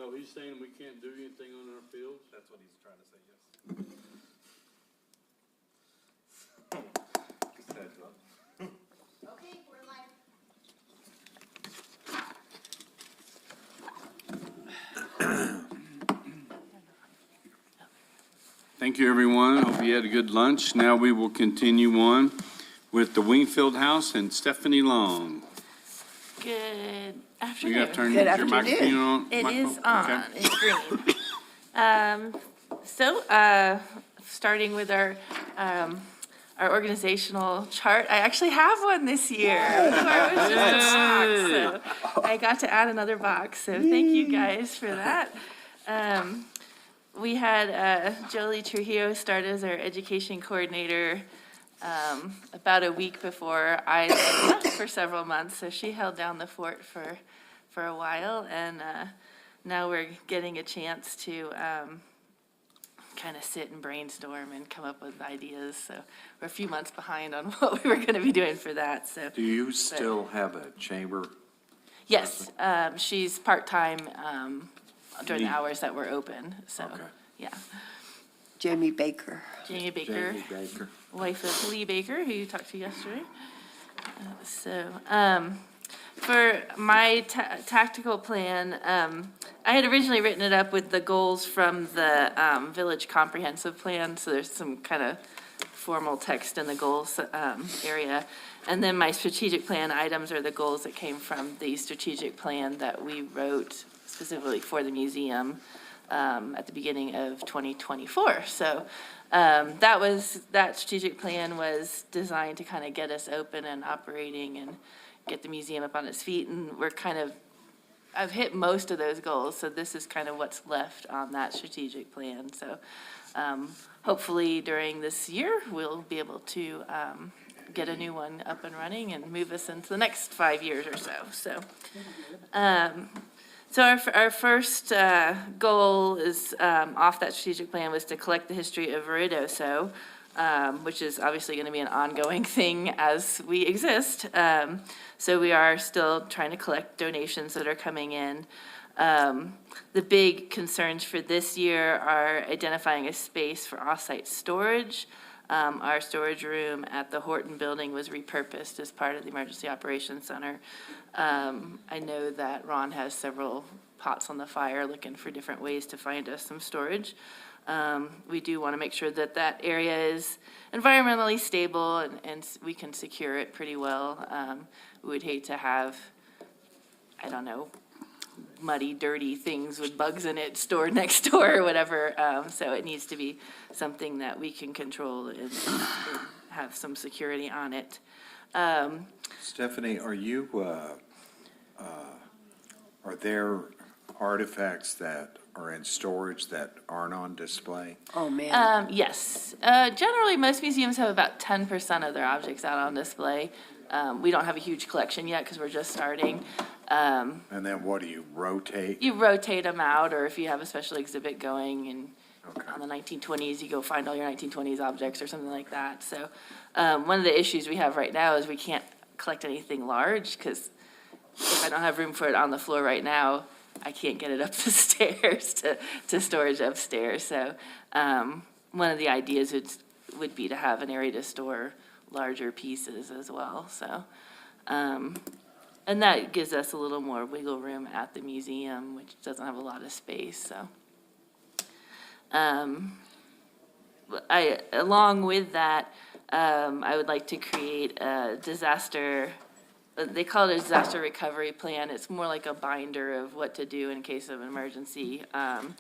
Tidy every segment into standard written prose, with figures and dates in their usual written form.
So he's saying we can't do anything on our fields? That's what he's trying to say, yes. Just heads up. Okay, we're live. Thank you, everyone. Hope you had a good lunch. Now we will continue on with the Wingfield House and Stephanie Long. Good You afternoon. got to turn Good your afternoon. microphone on? It is Okay. on. It's green. Starting with our organizational chart, I actually have one this year. Before it was just a box, so I got to add another box. So thank you guys for that. We had Jolie Trujillo start as our education coordinator about a week before I left for several months. So she held down the fort for a while, and now we're getting a chance to kind of sit and brainstorm and come up with ideas. So we're a few months behind on what we were going to be doing for that. So Do you still have a chamber? yes, she's part-time during the hours that we're open. So Okay. yeah, Jamie Baker. Jamie Baker. Jamie Baker. Wife of Lee Baker, who you talked to yesterday. For my tactical plan, I had originally written it up with the goals from the village comprehensive plan, so there's some kind of formal text in the goals area. And then my strategic plan items are the goals that came from the strategic plan that we wrote specifically for the museum at the beginning of 2024. So that strategic plan was designed to kind of get us open and operating and get the museum up on its feet. And I've hit most of those goals, so this is kind of what's left on that strategic plan. So hopefully during this year, we'll be able to get a new one up and running and move us into the next 5 years or so. So our first goal is off that strategic plan was to collect the history of Ruidoso, which is obviously going to be an ongoing thing as we exist. So we are still trying to collect donations that are coming in. The big concerns for this year are identifying a space for off-site storage. Our storage room at the Horton Building was repurposed as part of the Emergency Operations Center. I know that Ron has several pots on the fire looking for different ways to find us some storage. We do want to make sure that that area is environmentally stable and we can secure it pretty well. We would hate to have, I don't know, muddy, dirty things with bugs in it stored next door or whatever. So it needs to be something that we can control and have some security on it. Stephanie, are there artifacts that are in storage that aren't on display? Oh, man. Yes. Generally, most museums have about 10% of their objects out on display. We don't have a huge collection yet because we're just starting. And then what do you rotate? You rotate them out, or if you have a special exhibit going and Okay. on the 1920s, you go find all your 1920s objects or something like that. So one of the issues we have right now is we can't collect anything large because if I don't have room for it on the floor right now, I can't get it up the stairs to storage upstairs. So one of the ideas would be to have an area to store larger pieces as well. So and that gives us a little more wiggle room at the museum, which doesn't have a lot of space. So along with that, I would like to create a disaster. They call it a disaster recovery plan. It's more like a binder of what to do in case of an emergency. And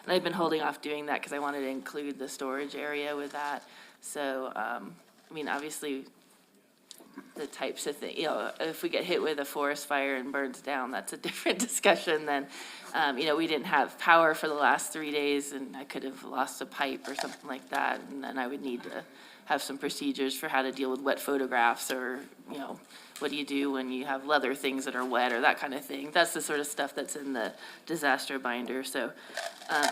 I've been holding off doing that because I wanted to include the storage area with that. So, I mean, obviously, the types of things, if we get hit with a forest fire and burns down, that's a different discussion than, we didn't have power for the last 3 days and I could have lost a pipe or something like that. And then I would need to have some procedures for how to deal with wet photographs or, what do you do when you have leather things that are wet or that kind of thing. That's the sort of stuff that's in the disaster binder. So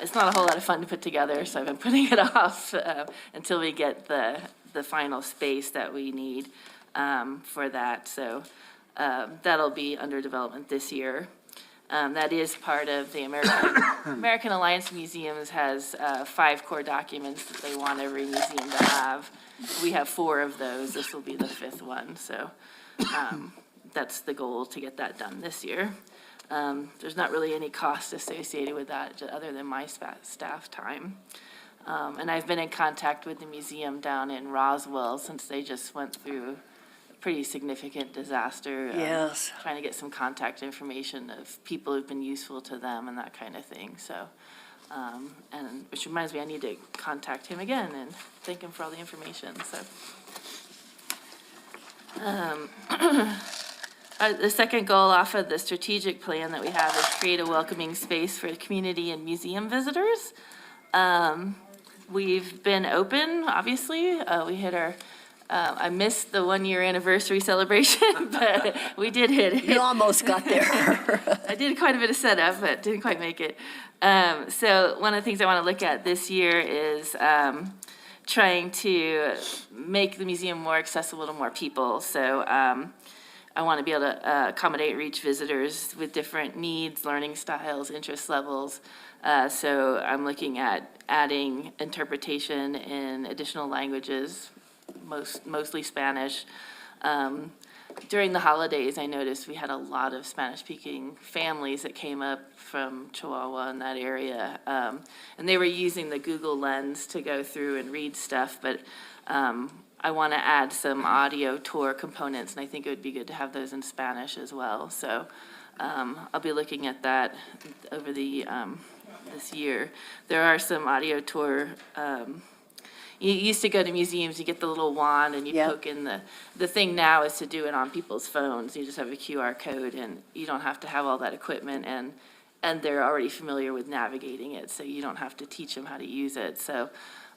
it's not a whole lot of fun to put together, so I've been putting it off until we get the final space that we need for that. So that'll be under development this year. That is part of the American Alliance Museums has 5 core documents that they want every museum to have. We have 4 of those. This will be the 5th one. So that's the goal, to get that done this year. There's not really any cost associated with that other than my staff time. And I've been in contact with the museum down in Roswell since they just went through a pretty significant disaster. Yes. Trying to get some contact information of people who've been useful to them and that kind of thing. So, and which reminds me, I need to contact him again and thank him for all the information. So, the second goal off of the strategic plan that we have is create a welcoming space for community and museum visitors. We've been open, obviously. We hit our, I missed the 1-year anniversary celebration, but we did hit it. You almost got there. I did quite a bit of setup, but didn't quite make it. So one of the things I want to look at this year is trying to make the museum more accessible to more people. So I want to be able to accommodate, reach visitors with different needs, learning styles, interest levels. So I'm looking at adding interpretation in additional languages, mostly Spanish. During the holidays, I noticed we had a lot of Spanish-speaking families that came up from Chihuahua and that area. And they were using the Google Lens to go through and read stuff, but I want to add some audio tour components, and I think it would be good to have those in Spanish as well. So I'll be looking at that over the this year. There are some audio tour. You used to go to museums, you get the little wand and you Yep. poke in the thing now is to do it on people's phones. You just have a QR code and you don't have to have all that equipment, and they're already familiar with navigating it, so you don't have to teach them how to use it. So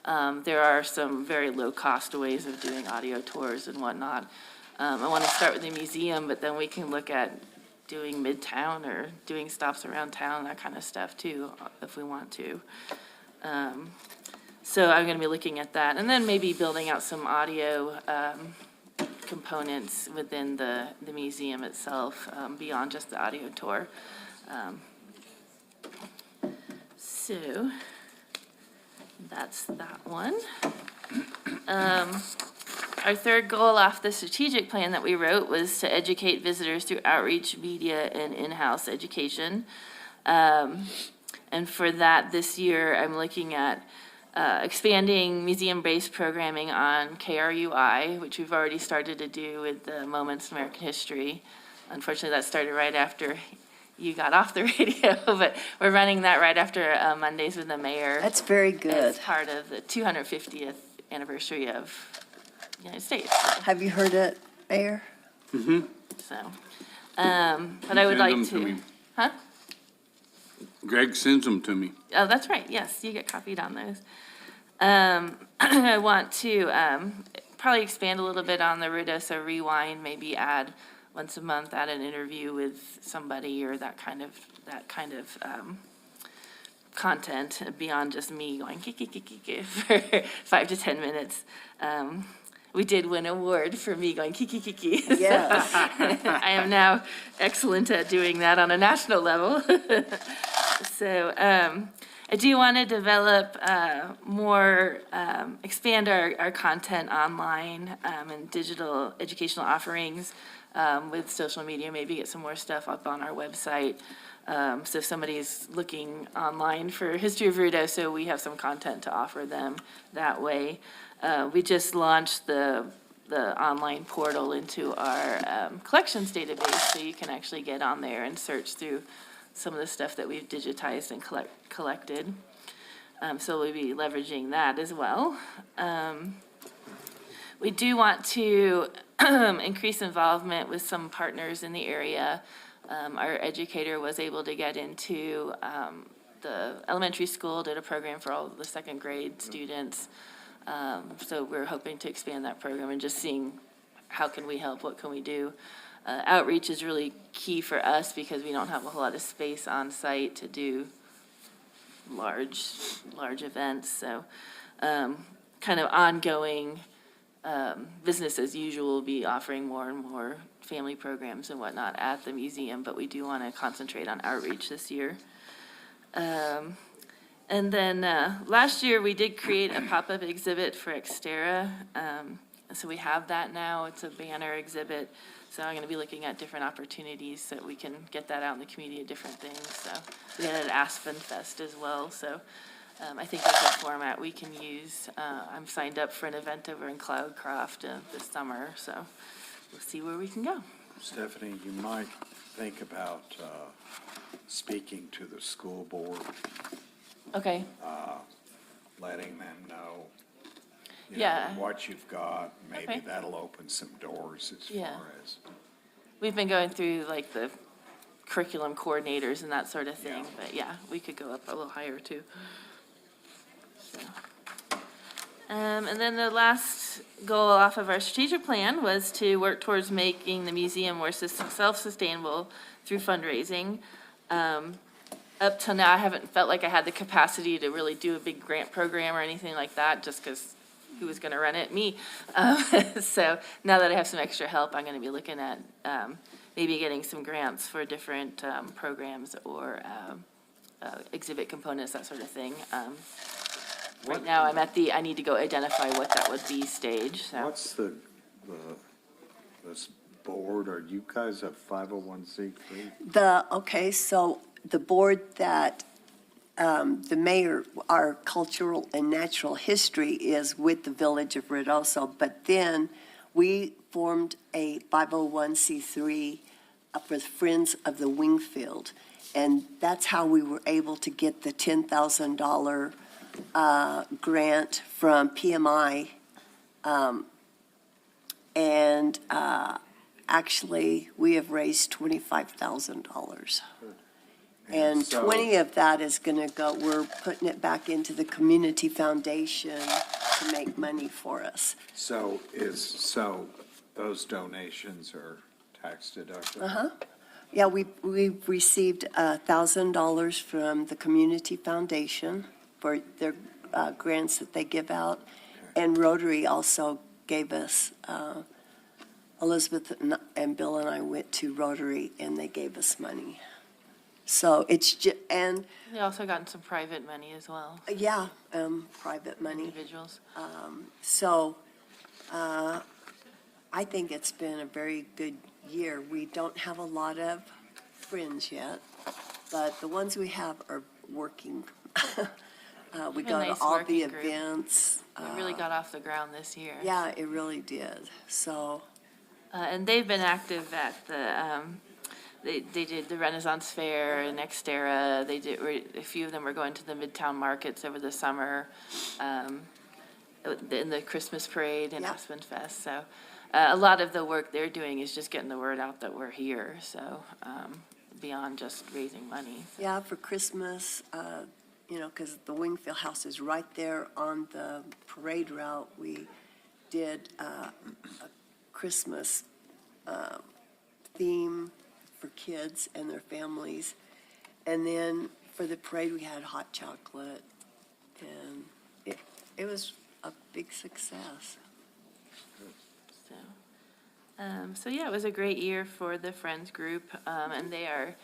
there are some very low-cost ways of doing audio tours and whatnot. I want to start with the museum, but then we can look at doing Midtown or doing stops around town, that kind of stuff too, if we want to. So I'm going to be looking at that, and then maybe building out some audio components within the museum itself, beyond just the audio tour. So that's that one. Our third goal off the strategic plan that we wrote was to educate visitors through outreach, media, and in-house education. And for that, this year, I'm looking at expanding museum-based programming on KRUI, which we've already started to do with the Moments in American History. Unfortunately, that started right after you got off the radio, but we're running that right after Mondays with the Mayor. That's very good. As part of the 250th anniversary of the United States. Have you heard it, Mayor? So, but I would Send like them to me. Huh? Greg sends them to me. Oh, that's right, yes, you get copied on those. I want to probably expand a little bit on the Ruidoso Rewind, maybe add once a month, add an interview with somebody or that kind of content beyond just me going kiki for 5 to 10 minutes. We did win an award for me going kiki. Yes. I am now excellent at doing that on a national level. So I do want to develop more, expand our content online and digital educational offerings with social media, maybe get some more stuff up on our website. So if somebody's looking online for History of Ruidoso, we have some content to offer them that way. We just launched the online portal into our collections database, so you can actually get on there and search through some of the stuff that we've digitized and collected. So we'll be leveraging that as well. We do want to increase involvement with some partners in the area. Our educator was able to get into the elementary school, did a program for all the second grade students. So we're hoping to expand that program and just seeing how can we help, what can we do. Outreach is really key for us because we don't have a whole lot of space on site to do large events. So kind of ongoing business as usual will be offering more and more family programs and whatnot at the museum, but we do want to concentrate on outreach this year. And then last year, we did create a pop-up exhibit for Xterra. So we have that now. It's a banner exhibit. So I'm going to be looking at different opportunities so that we can get that out in the community of different things. So we had an Aspen Fest as well. So I think that's a format we can use. I'm signed up for an event over in Cloudcroft this summer. So we'll see where we can go. Stephanie, you might think about speaking to the school board, Okay. letting them know, Yeah. what you've got. Maybe Okay. that'll open some doors as Yeah. far as. We've been going through like the curriculum coordinators and that sort of thing, Yeah. but yeah, we could go up a little higher too. So. And then the last goal off of our strategic plan was to work towards making the museum more self-sustainable through fundraising. Up till now, I haven't felt like I had the capacity to really do a big grant program or anything like that, just because who was going to run it? Me. So now that I have some extra help, I'm going to be looking at maybe getting some grants for different programs or exhibit components, that sort of thing. Right now, I'm at the I need to go identify what that would be stage. So What's this board, are you guys a 501c3? Okay, so the board that the mayor, our cultural and natural history is with the Village of Ruidoso, but then we formed a 501c3 for Friends of the Wingfield. And that's how we were able to get the $10,000 grant from PMI. Actually, we have raised $25,000. And so- 20 of that is going to go, we're putting it back into the community foundation to make money for us. So those donations are tax deductible? Yeah, we've received $1,000 from the community foundation for their grants that they give out. And Rotary also gave us, Elizabeth and Bill and I went to Rotary and they gave us money. So it's and we also gotten some private money as well, yeah, private money. individuals. So I think it's been a very good year. We don't have a lot of friends yet, but the ones we have are working. We a go to nice all the working group. events. It really got off the ground this year. Yeah, it really did. So, And they've been active at the, they did the Renaissance Fair and Xterra. They did, a few of them were going to the Midtown markets over the summer, in the Christmas parade and Yeah. Aspen Fest. So a lot of the work they're doing is just getting the word out that we're here. So beyond just raising money. yeah, for Christmas, because the Wingfield House is right there on the parade route, we did a Christmas theme for kids and their families. And then for the parade, we had hot chocolate, and it was a big success. So yeah, it was a great year for the Friends group, and they are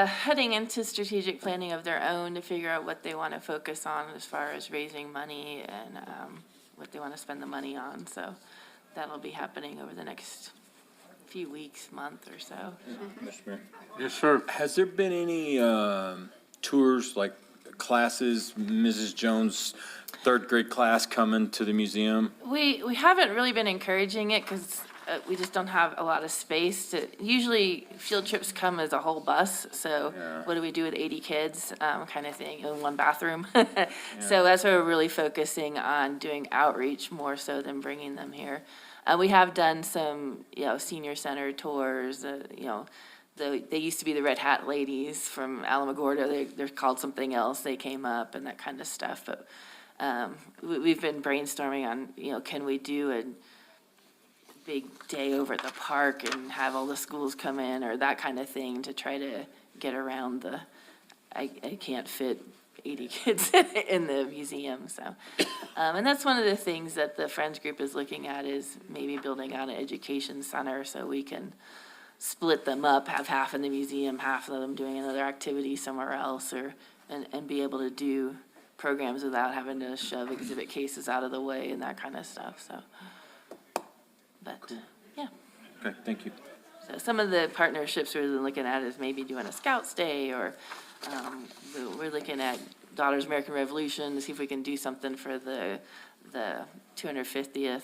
heading into strategic planning of their own to figure out what they want to focus on as far as raising money and what they want to spend the money on. So that'll be happening over the next few weeks, month or so. Mr. Mayor, Yes, sir. has there been any tours, like classes, Mrs. Jones' third grade class coming to the museum? We haven't really been encouraging it because we just don't have a lot of space. Usually field trips come as a whole bus, so Yeah. what do we do with 80 kids, kind of thing, in one bathroom? So that's why we're really focusing on doing outreach more so than bringing them here. We have done some, senior center tours, they used to be the Red Hat ladies from Alamogordo. They're called something else. They came up and that kind of stuff. But we've been brainstorming on, can we do a big day over at the park and have all the schools come in or that kind of thing to try to get around I can't fit 80 kids in the museum, so. And that's one of the things that the Friends Group is looking at, is maybe building out an education center so we can split them up, have half in the museum, half of them doing another activity somewhere else, and be able to do programs without having to shove exhibit cases out of the way and that kind of stuff, so. But, yeah. Okay, thank you. So some of the partnerships we're looking at is maybe doing a Scouts Day, or we're looking at Daughters of American Revolution to see if we can do something for the 250th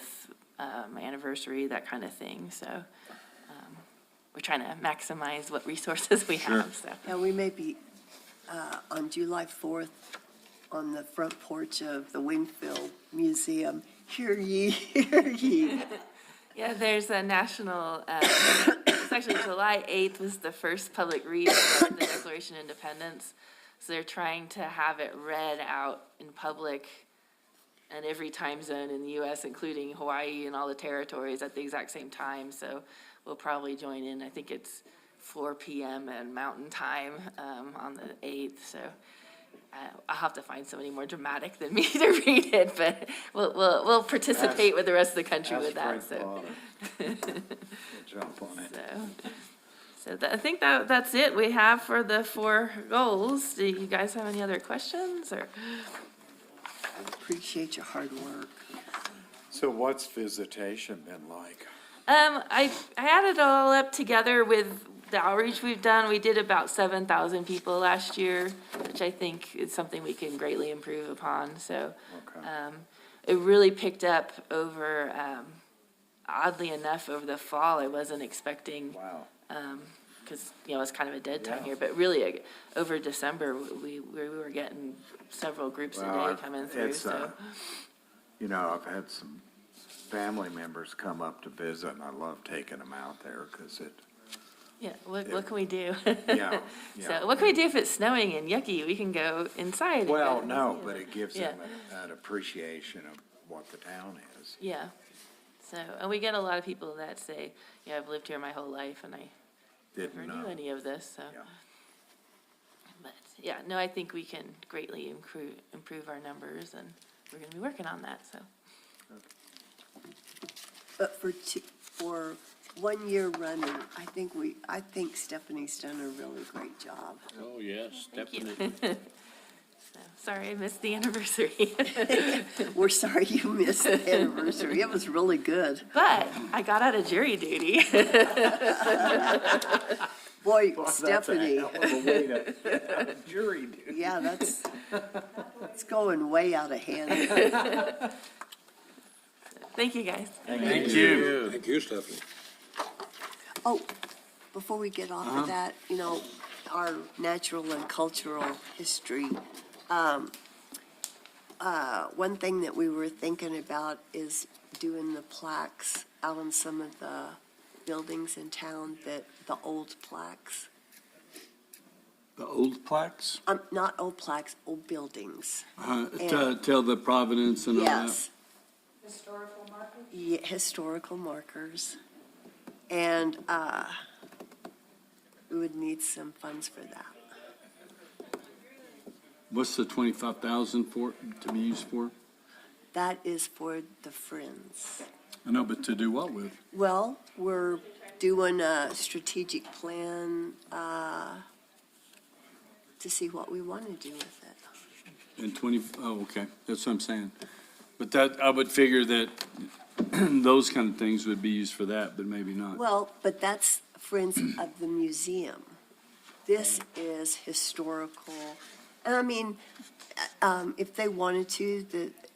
anniversary, that kind of thing. So we're trying to maximize what resources we have, so. Yeah, we may be on July 4th on the front porch of the Wingfield Museum. Hear ye, hear ye. Yeah, there's a national, it's actually July 8th was the first public reading of the Declaration of Independence. So they're trying to have it read out in public in every time zone in the U.S., including Hawaii and all the territories at the exact same time. So we'll probably join in. I think it's 4 p.m. and Mountain Time on the 8th. So I'll have to find somebody more dramatic than me to read it, but we'll participate with the rest of the country with that. So. Jump on it. I think that's it we have for the 4 goals. Do you guys have any other questions, or? Appreciate your hard work. So what's visitation been like? I added it all up together with the outreach we've done. We did about 7,000 people last year, which I think is something we can greatly improve upon. So, Okay. it really picked up over, oddly enough, over the fall. I wasn't expecting. Wow. Because, it's kind of a dead time Yeah. here, but really, over December, we were getting several groups a Well, day coming through, it's, so. I've had some family members come up to visit, and I love taking them out there because it, Yeah, what can we do? yeah. So what can we do if it's snowing and yucky? We can go inside. and Well, go- no, but it gives Yeah. them an appreciation of what the town is. Yeah. So, and we get a lot of people that say, I've lived here my whole life and I never Didn't knew know. any of this, so. Yeah. But, I think we can greatly improve our numbers, and we're gonna be working on that, so. But for 1 year running, I think Stephanie's done a really great job. Oh, yes, Thank you. definitely. So, sorry, I missed the anniversary. We're sorry you missed the anniversary. It was really good. But I got out of jury duty. Boy, That's a Stephanie, hell of a way to get out of jury duty. yeah, it's going way out of hand. Thank you, guys. Thank you. Thank you, Stephanie. Oh, before we get off of that, our natural and cultural history, one thing that we were thinking about is doing the plaques out on some of the buildings in town, the old plaques. The old plaques? Not old plaques, old buildings. To tell the provenance and all that? Yes. Historical markers? Yeah, historical markers. And we would need some funds for that. What's the 25,000 for, to be used for? That is for the Friends. I know, but to do what with? Well, we're doing a strategic plan to see what we want to do with it. And okay, that's what I'm saying. But that, I would figure that those kind of things would be used for that, but maybe not. Well, but that's Friends of the Museum. This is historical. And I mean, if they wanted to,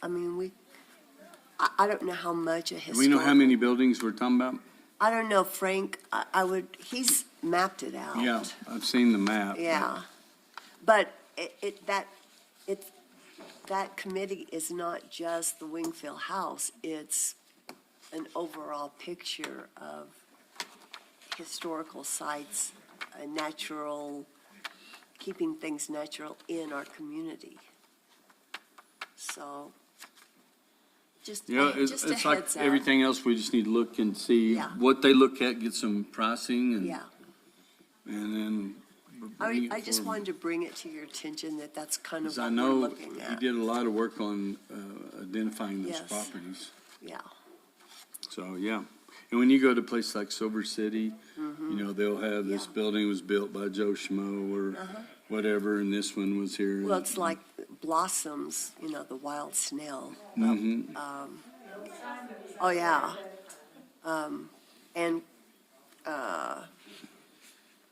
I don't know how much a Do historical. we know how many buildings we're talking about? I don't know, Frank, he's mapped it out. Yeah, I've seen the map. Yeah. But that committee is not just the Wingfield House, it's an overall picture of historical sites, keeping things natural in our community. So, just a It's like heads up. everything else, we just need to look and see Yeah. what they look at, get some pricing, Yeah, and then bring it I just forward. wanted to bring it to your attention that that's kind of 'Cause I what we're know looking he at. did a lot of work on identifying those Yes. properties. Yeah. So, yeah. And when you go to a place like Silver City, Mm-hmm. you know, they'll have this Yeah. building was built by Joe Schmo or whatever, and this one was here. Well, it's like blossoms, you know, the wild snail. Mhm. Oh, yeah. And,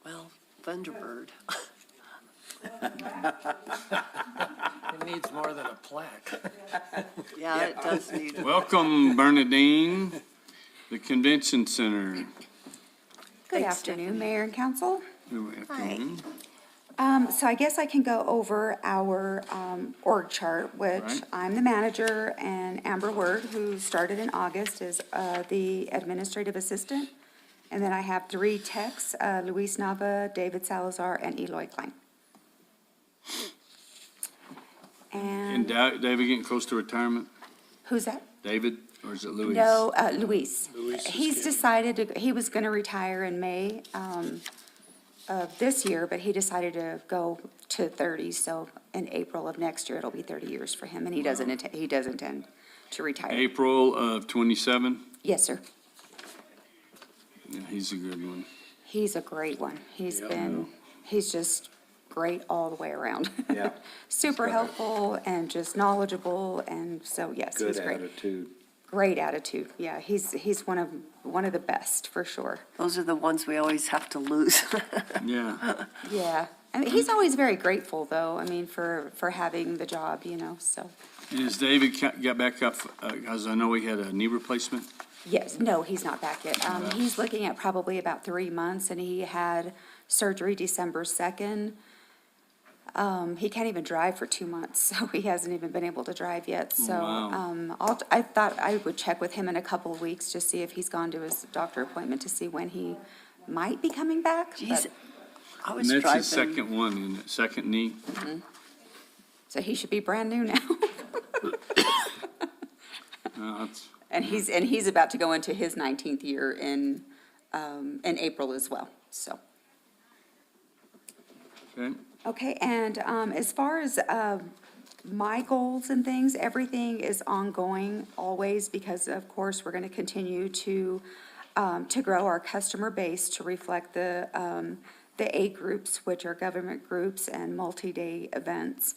well, Thunderbird. It needs more than a plaque. Yeah, it does need. Welcome, Bernadine, the Convention Center. Good Thanks, afternoon, Mayor and Council. Good afternoon. So I guess I can go over our org chart, which Right. I'm the manager, and Amber Word, who started in August, is the administrative assistant. And then I have 3 techs, Luis Nava, David Salazar, and Eloy Klein. And And David getting close to retirement? who's that? David, or is it Louis? No, Luis. Luis is He's getting- decided, he was going to retire in May of this year, but he decided to go to 30, so in April of next year, it'll be 30 years for him, and he does intend to retire. April of 27? Yes, sir. Yeah, he's a good one. He's a great one. He's just great all the way around. Yeah. Super got a- helpful and just knowledgeable, and so, yes, Good he's great. attitude. Great attitude, yeah, he's one of the best, for sure. Those are the ones we always have to lose. Yeah. Yeah, I mean, he's always very grateful, though, I mean, for having the job, you know, so. And has David got back up, because I know he had a knee replacement? Yes, no, he's not back yet. He's looking at probably about 3 months, and he had surgery December 2nd. He can't even drive for 2 months, so he hasn't even been able to drive yet. So Wow. I thought I would check with him in a couple of weeks, just see if he's gone to his doctor appointment to see when he might be coming back. Jeez, but- I was And driving. that's his second one, isn't it? Second knee? So he should be brand new now. That's- And he's about to go into his 19th year in April as well, so. Okay. Okay, and as far as my goals and things, everything is ongoing always because, of course, we're going to continue to grow our customer base to reflect the A groups, which are government groups and multi-day events.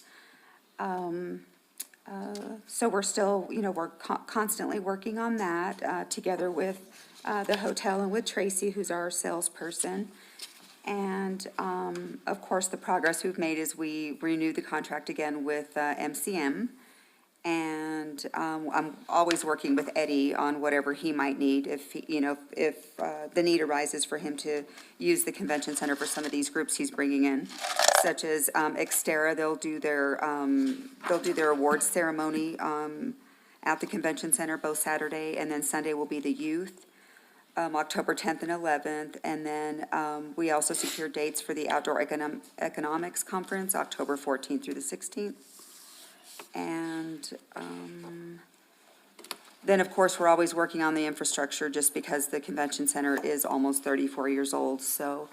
So we're still, you know, we're constantly working on that together with the hotel and with Tracy, who's our salesperson. And, of course, the progress we've made is we renewed the contract again with MCM. And I'm always working with Eddie on whatever he might need, if the need arises for him to use the convention center for some of these groups he's bringing in, such as Xterra. They'll do their awards ceremony at the convention center both Saturday, and then Sunday will be the youth. October 10th and 11th, and then we also secured dates for the Outdoor Economics Conference, October 14th through the 16th. And then, of course, we're always working on the infrastructure, just because the convention center is almost 34 years old. So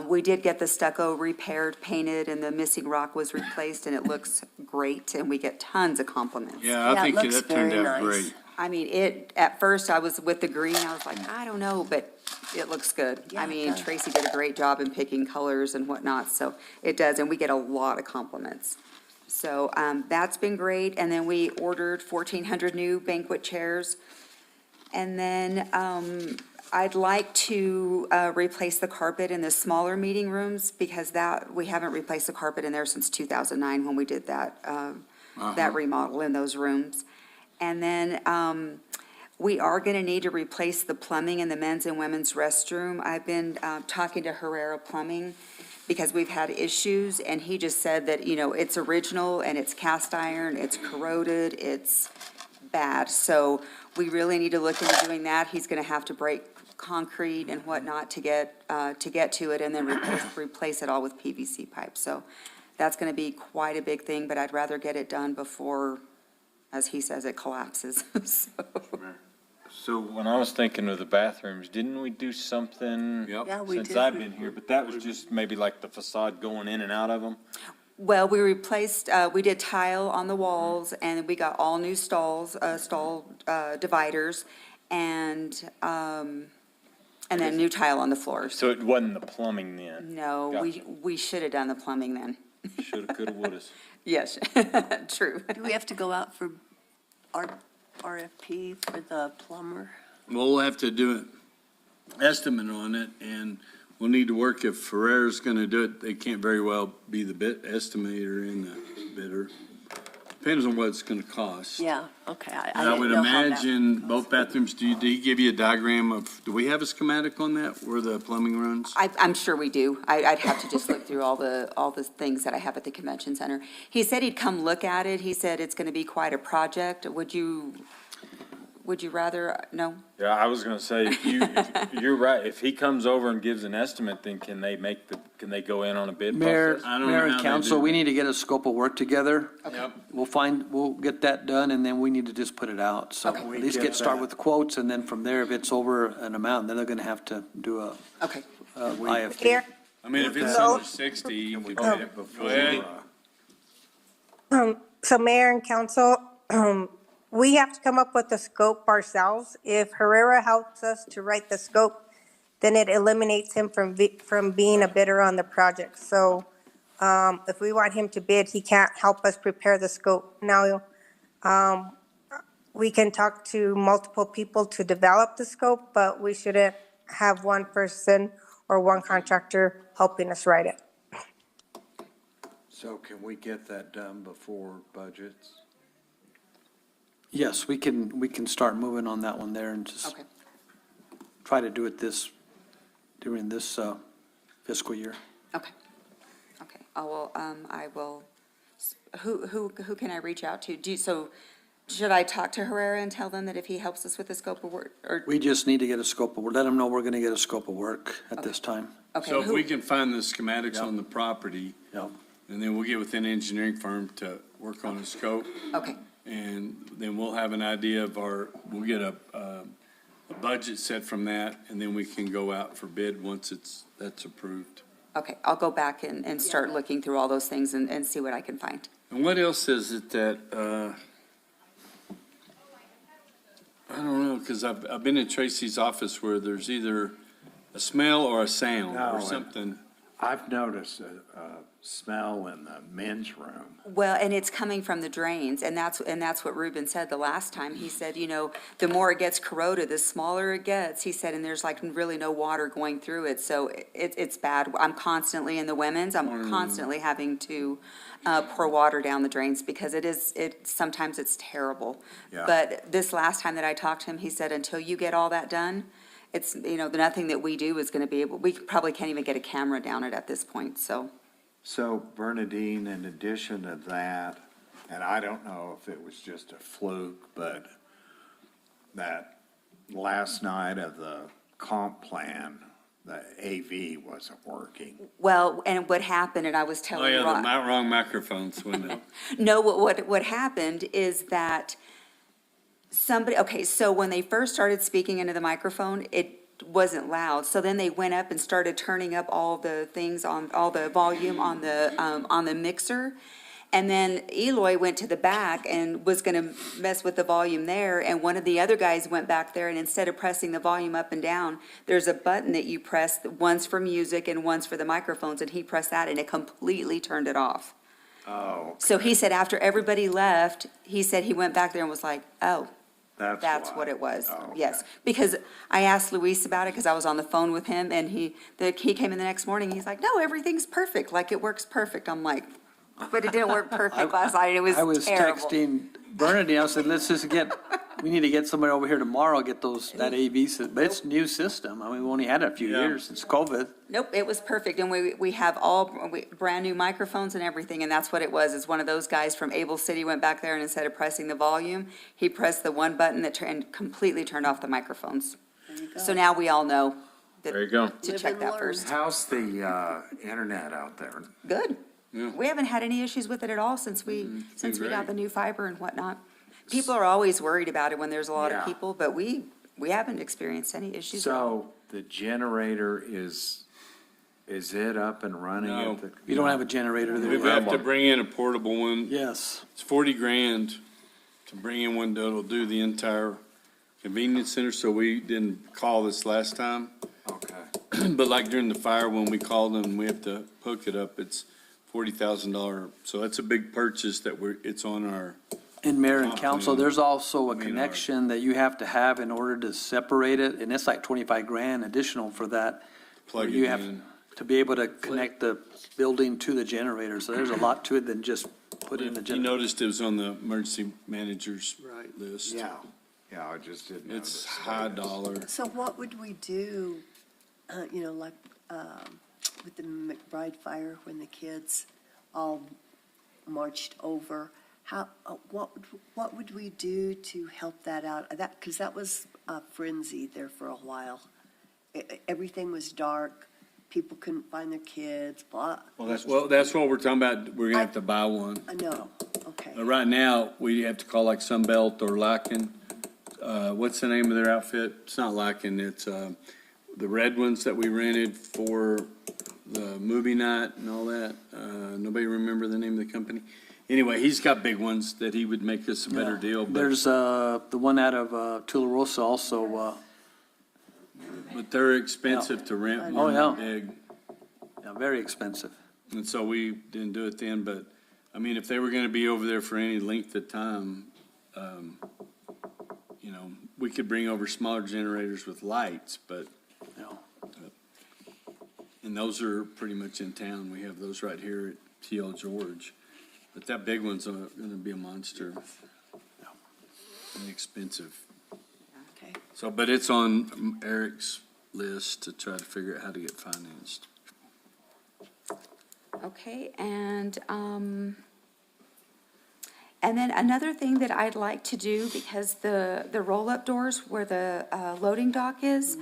we did get the stucco repaired, painted, and the missing rock was replaced, and it looks great, and we get tons of compliments. Yeah, I Yeah, it think looks that turned very out nice. great. I mean, at first I was with the green, I was like, I don't know, but it looks good. Yeah, I it mean, does. Tracy did a great job in picking colors and whatnot, so it does, and we get a lot of compliments. So, that's been great, and then we ordered 1,400 new banquet chairs. And then, I'd like to, replace the carpet in the smaller meeting rooms, because we haven't replaced the carpet in there since 2009 when we did that remodel in those rooms. And then we are going to need to replace the plumbing in the men's and women's restroom. I've been talking to Herrera Plumbing because we've had issues, and he just said that, you know, it's original and it's cast iron, it's corroded, it's bad. So we really need to look into doing that. He's going to have to break concrete and whatnot to get to it, and then replace it all with PVC pipe. So that's going to be quite a big thing, but I'd rather get it done before, as he says, it collapses. So, So when I was thinking of the bathrooms, didn't we do something? Yep. Yeah, we Since did. I've been here, but that was just maybe like the facade going in and out of them? Well, we replaced, we did tile on the walls, and we got all new stalls, stall dividers, and then new tile on the floors. So it wasn't the plumbing then? No, Gotcha. we should have done the plumbing then. Shoulda, coulda, woulda. Yes, true. Do we have to go out for RFP for the plumber? We'll have to do an estimate on it, and we'll need to work, if Ferrera's gonna do it, they can't very well be the bid estimator and the bidder. Depends on what it's gonna cost. Yeah, okay. And I would didn't know how that- imagine both bathrooms, did he give you a diagram of, do we have a schematic on that, where the plumbing runs? I'm sure we do. I'd have to just look through all the things that I have at the convention center. He said he'd come look at it. He said it's gonna be quite a project. Would you rather, no? Yeah, I was gonna say, if you're right, if he comes over and gives an estimate, then can they go in on a bid Mayor, process? I don't know Mayor how and they council, do we that. need to get a scope of work together. Yep. We'll get that done, and then we need to just put it out. So Okay. at least start with the quotes, and then from there, if it's over an amount, then they're gonna have to do a Okay. IFT. Mayor, I mean, if it's No. under 60, you could, Go go ahead. so Mayor and Council, we have to come up with the scope ourselves. If Herrera helps us to write the scope, then it eliminates him from being a bidder on the project. So, if we want him to bid, he can't help us prepare the scope. Now, we can talk to multiple people to develop the scope, but we shouldn't have one person or one contractor helping us write it. So can we get that done before budgets? Yes, we can start moving on that one there and just Okay. try to do it during this fiscal year. Okay. I will, who can I reach out to? Should I talk to Herrera and tell them that if he helps us with the scope of work, or, We just need to get a scope of work, let them know we're gonna get a scope of work at this time. okay, So if who- we can find the schematics on the property, Yep. and then we'll get with an engineering firm to work on a scope, okay, and then we'll have an idea of we'll get a budget set from that, and then we can go out for bid once that's approved. okay, I'll go back and start looking through all those things and see what I can find. And what else is it that, I don't know, because I've been in Tracy's office where there's either a smell or a sound No, or and- something. I've noticed a smell in the men's room. Well, and it's coming from the drains, and that's what Ruben said the last time. He said, the more it gets corroded, the smaller it gets, he said, and there's like really no water going through it, so it's bad. I'm constantly in the women's, I'm constantly having to pour water down the drains because sometimes it's terrible. Yeah. But this last time that I talked to him, he said, until you get all that done, it's, nothing that we do is gonna be able, we probably can't even get a camera down it at this point, so. So Bernadine, in addition to that, and I don't know if it was just a fluke, but that last night of the comp plan, the AV wasn't working. Well, and what happened, and I was Oh, telling yeah, Rod. the wrong microphones, wasn't it? No, what happened is that okay, so when they first started speaking into the microphone, it wasn't loud. So then they went up and started turning up all the things all the volume on the mixer. And then Eloy went to the back and was gonna mess with the volume there, and one of the other guys went back there, and instead of pressing the volume up and down, there's a button that you press, one's for music and one's for the microphones, and he pressed that, and it completely turned it off. Oh, So he said after everybody left, he said he went back there and was like, oh, that's why. what it was. Oh, okay. Yes, because I asked Luis about it because I was on the phone with him, and he came in the next morning, he's like, no, everything's perfect, like it works perfect. I'm like, but it didn't work perfect last night, it was I was terrible. texting Bernadine, I said, we need to get somebody over here tomorrow, get that AV system, but it's a new system. I mean, we only had it a few Yeah. years since COVID. Nope, it was perfect, and we have brand new microphones and everything, and that's what it was. It's one of those guys from Able City went back there, and instead of pressing the volume, he pressed the one button that completely turned off the microphones. So now we all know that- There you go. to Live check and that learn. first. How's the internet out there? Good. Yeah. We haven't had any issues with it at all since we got great. the new fiber and whatnot. People are always worried about it when there's a lot of Yeah. people, but we we haven't experienced any issues at all. So the generator is it up and running No. at the? You don't have a generator We there. have to bring in a portable one. Yes. It's 40 grand to bring in one that'll do the entire convenience center, so we didn't call this last time. Okay. But like during the fire, when we called them, we have to hook it up, it's $40,000. So that's a big purchase that it's on our, And mayor and Comp council, plan. there's also a I mean, connection that you have to have in order to separate it, and it's like 25 grand additional for that. plug You it have in. to be able to connect the building to the generator, so there's a lot to it than just put in the You generator. noticed it was on the emergency manager's Right. list. Yeah, I just didn't notice. It's high dollar. So what would we do, like with the McBride fire, when the kids all marched over? What would we do to help that out? Because that was a frenzy there for a while. Everything was dark, people couldn't find their kids, blah. Well, that's what we're talking about. We're gonna have to buy one. I know, okay. Right now, we have to call like Sunbelt or Lycan. What's the name of their outfit? It's not Lycan, it's, the red ones that we rented for the movie night and all that. Nobody remember the name of the company? Anyway, he's got big ones that he would make us a better deal, but There's, the one out of, Tularosa also, they're expensive to rent Oh, one yeah. big. yeah, very expensive. And so we didn't do it then, but, I mean, if they were gonna be over there for any length of time, we could bring over smaller generators with lights, but, You know. and those are pretty much in town. We have those right here at TL George. But that big one's gonna be a monster. And expensive. Okay. So, but it's on Eric's list to try to figure out how to get financed. Okay, and then another thing that I'd like to do, because the roll-up doors where the loading dock is,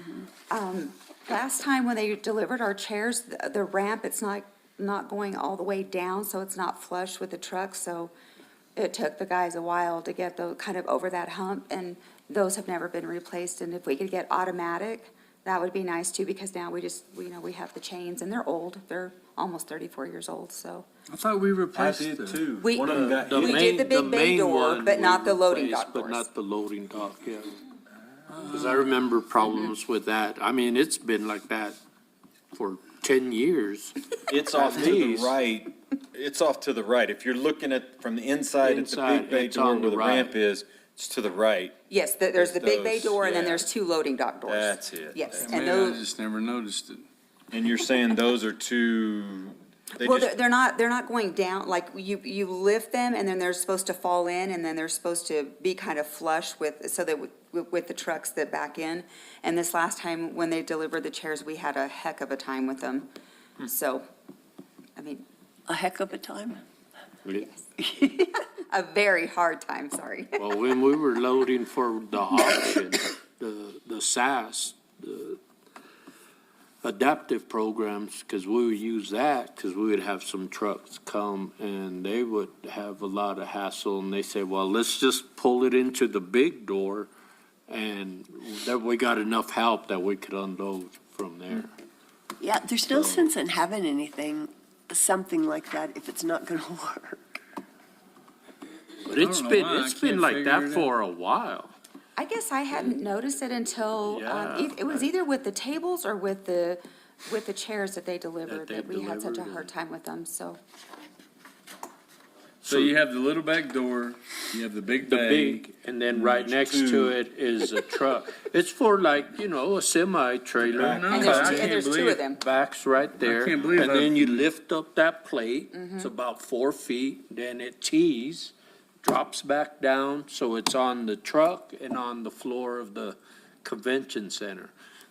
last time when they delivered our chairs, the ramp, it's not going all the way down, so it's not flush with the truck, so it took the guys a while to get the, kind of over that hump, and those have never been replaced, and if we could get automatic, that would be nice too, because now we have the chains, and they're old, they're almost 34 years old, so. I thought we I replaced did the. too. We- One of them got We hit. did the big bay door, but not the loading dock But doors. not the loading dock, yeah. Because I remember problems with that. I mean, it's been like that for 10 years. It's off to the These. right. It's off to the right. If you're looking at, from the inside at the Inside, big bay it's door on the where the right. ramp is, it's to the right. Yes, there's the big bay Those, door, and then yeah. there's two loading dock doors. That's it. Yes, and Man, I those, just never noticed it. And you're saying those are too, they well, just, they're not going down, like, you lift them, and then they're supposed to fall in, and then they're supposed to be kind of flush with, so that with the trucks that back in. And this last time, when they delivered the chairs, we had a heck of a time with them. So, I mean, A heck of a time? a very hard time, sorry. Well, when we were loading for the auction, the SAS, the adaptive programs, because we would use that, because we would have some trucks come and they would have a lot of hassle, and they say, well, let's just pull it into the big door, and that we got enough help that we could unload from there. Yeah, there's no sense in having something like that if it's not gonna work. But it's don't know why, I it's been can't like figure that it for a while. I guess I hadn't noticed it until, Yeah. it was either with the tables or with the chairs that they delivered, they that we had such a delivered, hard time with them, so. So you have the little back door, you have the big The bay. big, and then right next two. to it is a truck. It's for like, a semi-trailer. No, And there's I two, can't and there's two believe- of them. Back's right there. can't believe And I- then you lift up that plate, Mm-hmm. it's about 4 feet, then it tees, drops back down, so it's on the truck and on the floor of the convention center.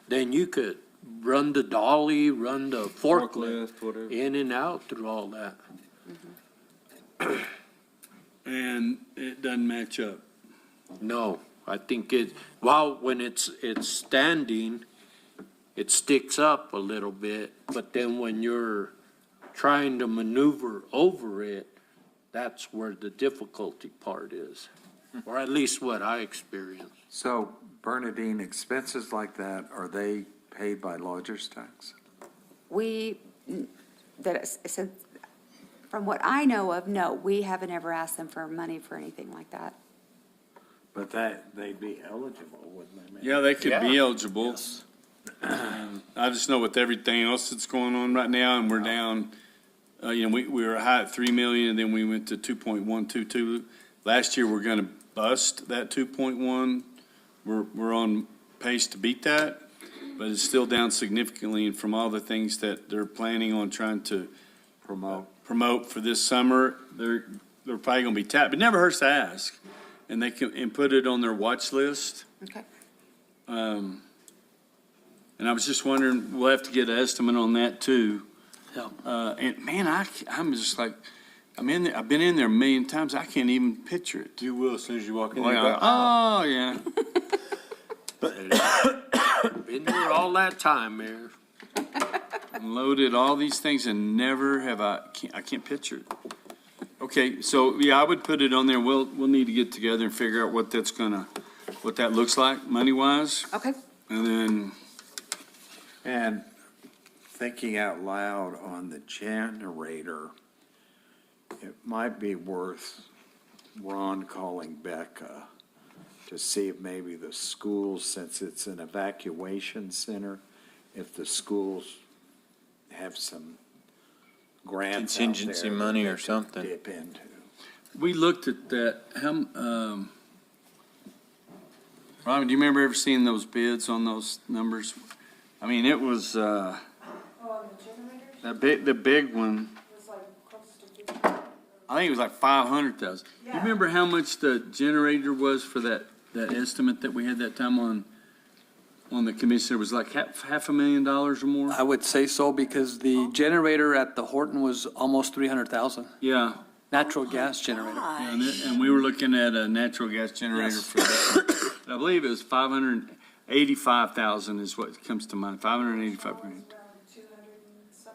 Then you could run the dolly, run the forklift, Forklift, whatever. in and out through all that. And it doesn't match up. No, I think when it's standing, it sticks up a little bit, but then when you're trying to maneuver over it, that's where the difficulty part is, or at least what I experienced. So Bernadine, expenses like that, are they paid by lodger's tax? So from what I know of, no, we haven't ever asked them for money for anything like that. But they'd be eligible, wouldn't they? Yeah, they could be eligible. I just know with everything else that's going on right now, and we're down, we were high at 3 million, and then we went to 2.122. Last year, we're gonna bust that 2.1. We're on pace to beat that, but it's still down significantly, and from all the things that they're planning on trying to promote for this summer, they're probably gonna be tapped. It never hurts to ask, and they can, and put it on their watch list. Okay. And I was just wondering, we'll have to get an estimate on that too. Yeah. And man, I'm just like, I'm in there, I've been in there a million times, I can't even picture it. You will as soon as you walk in. Like, oh, yeah. Been there all that time, Mayor. Loaded all these things and never have I can't picture it. Okay, so yeah, I would put it on there. We'll need to get together and figure out what that looks like money-wise. Okay. And then, And thinking out loud on the generator, it might be worth Ron calling Becca to see if maybe the schools, since it's an evacuation center, if the schools have some grants out Contingency there money that or they could something. dip into. we looked at that, Robin, do you remember ever seeing those bids on those numbers? I mean, it was, the big one. I think it was like 500,000. You remember how much the generator was for that estimate that we had that time on the commission? It was like $500,000 or more? I would say so because the generator at the Horton was almost 300,000, Yeah. natural gas generator. And we were looking at a natural gas generator Yes. for that. I believe it was 585,000 is what comes to mind, 585 grand.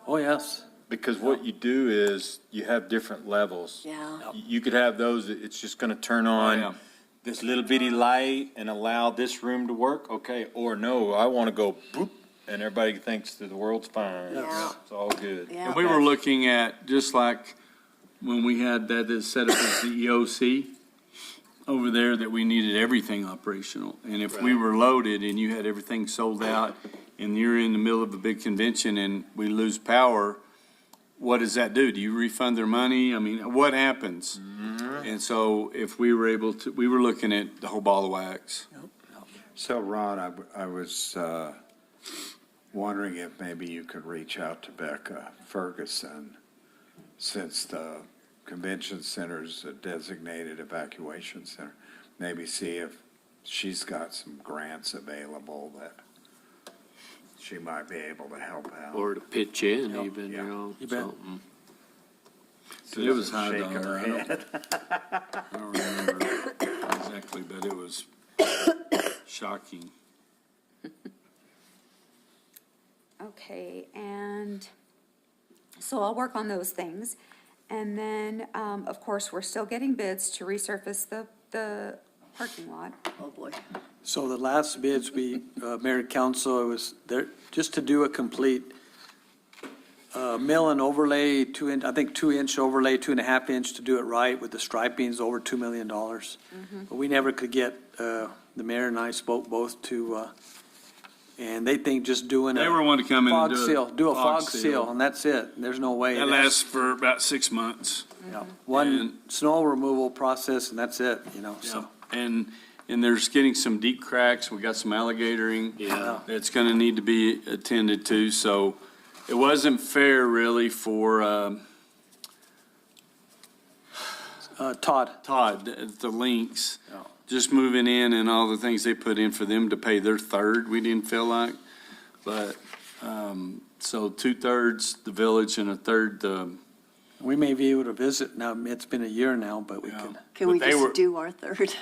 Oh, yes. Because what you do is you have different levels. Yeah. You could have those, that it's just gonna turn yeah. on this little bitty light and allow this room to work, okay, or no, I wanna go boop, and everybody thinks that the world's fine. Yeah. It's all good. Yeah. And we were looking at, just like when we had that set up as the EOC over there, that we needed everything operational. And if we were loaded and you had everything sold out and you're in the middle of a big convention and we lose power, what does that do? Do you refund their money? I mean, what happens? And so if we were able to, we were looking at the whole ball of wax. So Ron, I was wondering if maybe you could reach out to Becca Ferguson, since the convention center's a designated evacuation center. Maybe see if she's got some grants available that she might be able to help out. Or to pitch in Yeah. even, Yeah. You bet. something. It was high Shaking her dollar. head. I don't remember exactly, but it was shocking. Okay, and so I'll work on those things. And then, of course, we're still getting bids to resurface the parking lot. Oh, boy. So the last bids, Mayor and Council, it was there, just to do a complete mill and overlay, I think 2-inch overlay, 2.5-inch to do it right with the stripings, over $2 million. But we never could get, the mayor and I spoke both to, and they think just doing They were a wanting to come in and fog seal, do a fog seal, seal. and that's it. There's no way. That lasts for about 6 months. Yeah. One and- snow removal process, and that's it, so. And there's getting some deep cracks. We got some alligatoring. Yeah. That's gonna need to be attended to, so it wasn't fair really for, Todd, Todd, the Lynx. Yeah. Just moving in and all the things they put in for them to pay their third, we didn't feel like. But, so 2/3 the village and 1/3 the, we may be able to visit, now, it's been a year now, but we Yeah. can. Can we But they were- just do our third?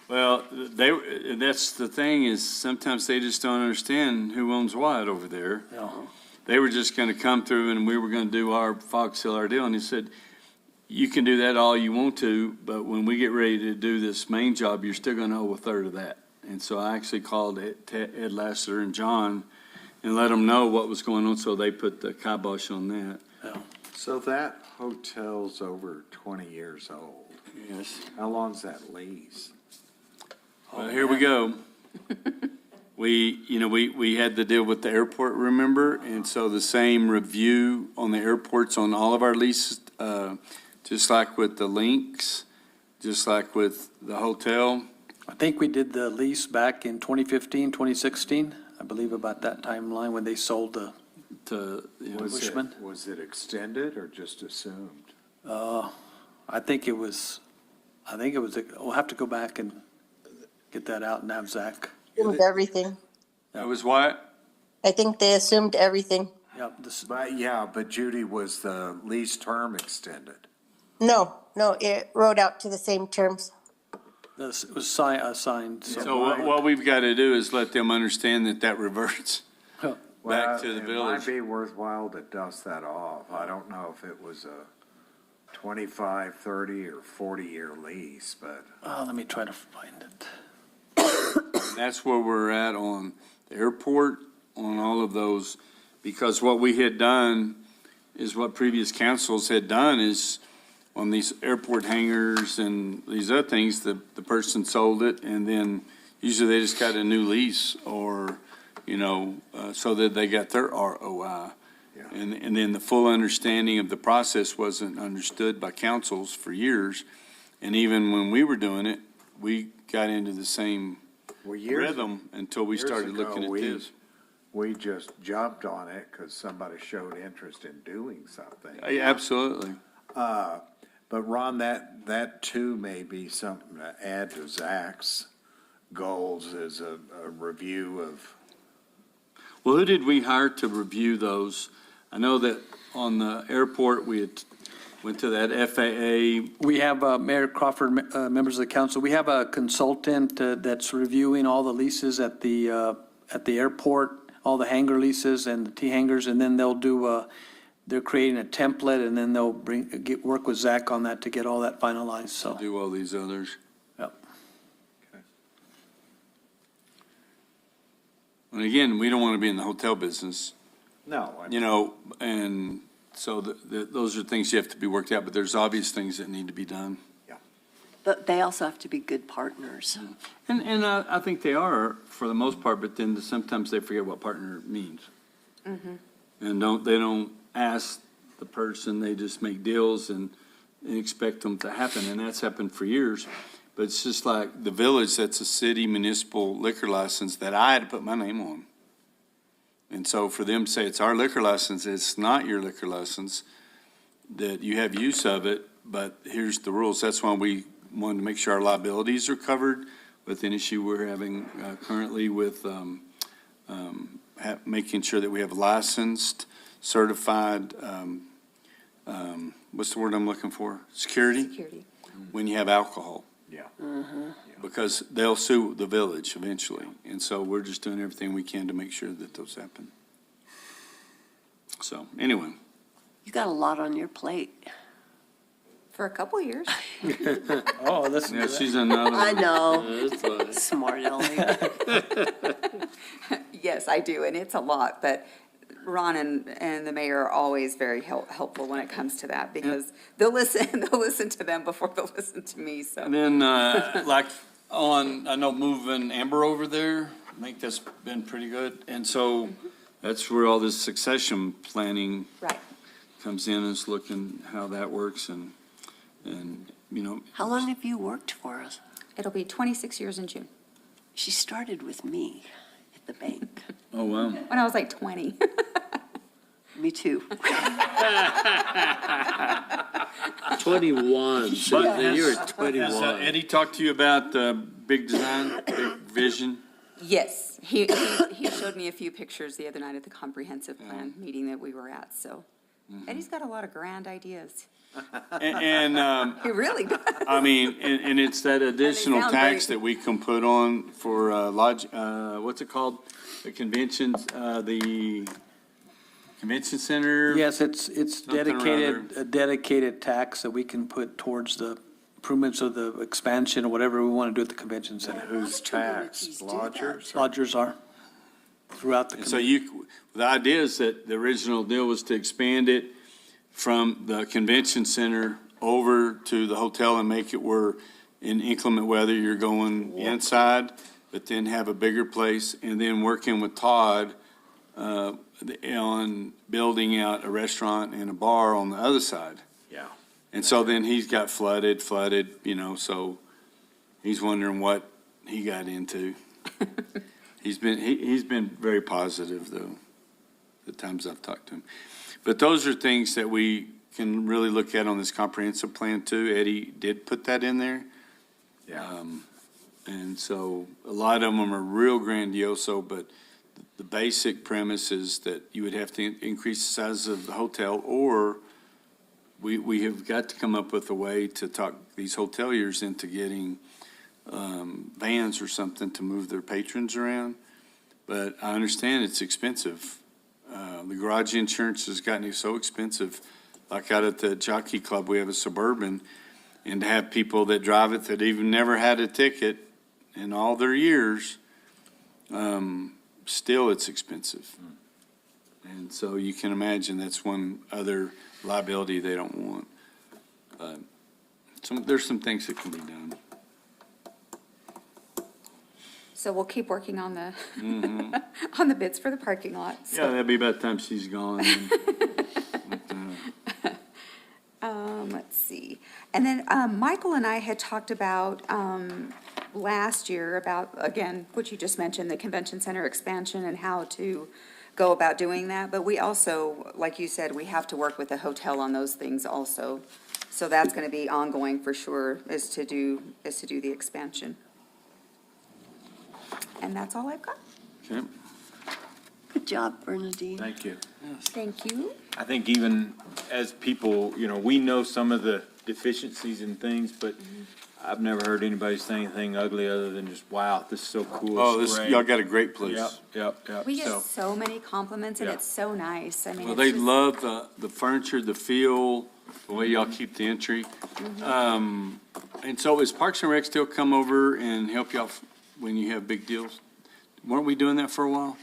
well, that's the thing is sometimes they just don't understand who owns what over there. Yeah. They were just gonna come through and we were gonna do our fog seal our deal, and he said, you can do that all you want to, but when we get ready to do this main job, you're still gonna owe 1/3 of that. And so I actually called Ed Lassiter and John and let them know what was going on, so they put the kibosh on that. So that hotel's over 20 years old. Yes. How long's that lease? Well, here we go. We had to deal with the airport, remember? And so the same review on the airports on all of our leases, just like with the links, just like with the hotel. I think we did the lease back in 2015, 2016, I believe about that timeline when they sold the Bushman. Was it extended or just assumed? I think it was, we'll have to go back and get that out and have Zach. Assumed everything. That was what? I think they assumed everything. Yeah, But Judy, was the lease term extended? No, it wrote out to the same terms. this was assigned, so. So what we've got to do is let them understand that reverts back Well, to the It village. might be worthwhile to dust that off. I don't know if it was a 25, 30, or 40-year lease, but Let me try to find it. That's where we're at on the airport, on all of those, because what we had done is what previous councils had done is on these airport hangars and these other things, the person sold it, and then usually they just got a new lease or, so that they got their ROI. Yeah. And then the full understanding of the process wasn't understood by councils for years. And even when we were doing it, we got into the same rhythm until we years started ago, looking at this. we just jumped on it because somebody showed interest in doing something. Yeah, absolutely. But Ron, that too may be something to add to Zach's goals as a review of. Well, who did we hire to review those? I know that on the airport, we had went to that FAA. We have, Mayor Crawford, members of the council, we have a consultant that's reviewing all the leases at the airport, all the hangar leases and the T-hangars, and then they'll do, they're creating a template, and then they'll work with Zach on that to get all that finalized, so. Do all these others. Yep. And again, we don't want to be in the hotel business, No. and so those are things you have to be worked out, but there's obvious things that need to be done. But they also have to be good partners. And I think they are for the most part, but then sometimes they forget what partner means. And they don't ask the person, they just make deals and expect them to happen, and that's happened for years. But it's just like the village, that's a city municipal liquor license that I had to put my name on. And so for them to say it's our liquor license, it's not your liquor license, that you have use of it, but here's the rules. That's why we wanted to make sure our liabilities are covered with an issue we're having currently with making sure that we have licensed, certified, what's the word I'm looking for? Security? When you have alcohol. Yeah. Because they'll sue the village eventually. And so we're just doing everything we can to make sure that those happen. So, anyway. You got a lot on your plate. For a couple years. Oh, listen to Yeah, that. she's another. I know, That's fine. smart Ellie. Yes, I do, and it's a lot, but Ron and the mayor are always very helpful when it comes to that, because they'll listen to them before they'll listen to me, so. And then, like, I know moving Amber over there, I think that's been pretty good. And so that's where all this succession planning Right. comes in, is looking how that works and, How long have you worked for us? It'll be 26 years in June, She started with me at the bank. Oh, wow. when I was like 20. Me too. 21, so you were Has 21. Eddie talked to you about big design, big vision? Yes, he showed me a few pictures the other night at the comprehensive plan meeting that we were at, so. Eddie's got a lot of grand ideas. And, He really does. I mean, and it's that additional sound tax great. that we can put on for what's it called? The conventions, the convention center? Yes, it's Something or dedicated, a dedicated tax that we can put towards the improvements of the expansion or whatever we want to do at the convention center. Who's taxed? Lodgers? Lodgers are throughout the. And so the idea is that the original deal was to expand it from the convention center over to the hotel and make it where in inclement weather, you're going inside, but then have a bigger place, and then working with Todd on building out a restaurant and a bar on the other side. Yeah. And so then he's got flooded, so he's wondering what he got into. He's been very positive, though, the times I've talked to him. But those are things that we can really look at on this comprehensive plan, too. Eddie did put that in there. Yeah. And so a lot of them are real grandioso, but the basic premise is that you would have to increase the size of the hotel, or we have got to come up with a way to talk these hoteliers into getting vans or something to move their patrons around. But I understand it's expensive. The garage insurance has gotten so expensive. Like out at the Jockey Club, we have a Suburban, and to have people that drive it that even never had a ticket in all their years, still it's expensive. And so you can imagine that's one other liability they don't want. But there's some things that can be done. So we'll keep working on the, on the bids for the parking lot. So, Yeah, that'd be about time she's gone. let's see. And then, Michael and I had talked about, last year about, again, what you just mentioned, the convention center expansion and how to go about doing that. But we also, like you said, we have to work with the hotel on those things also. So that's gonna be ongoing for sure, is to do the expansion. And that's all I've got. Okay. Good job, Bernadine. Thank you. Thank you. I think even as people, we know some of the deficiencies and things, but I've never heard anybody say anything ugly other than just, wow, this is so cool. Oh, it's great." y'all got a great place. Yep. We get So, so many compliments and Yeah. it's so nice. I mean, Well, it's they just- love the furniture, the feel, the way y'all keep the entry. And so is Parks and Rec still come over and help y'all when you have big deals? Weren't we doing that for a while?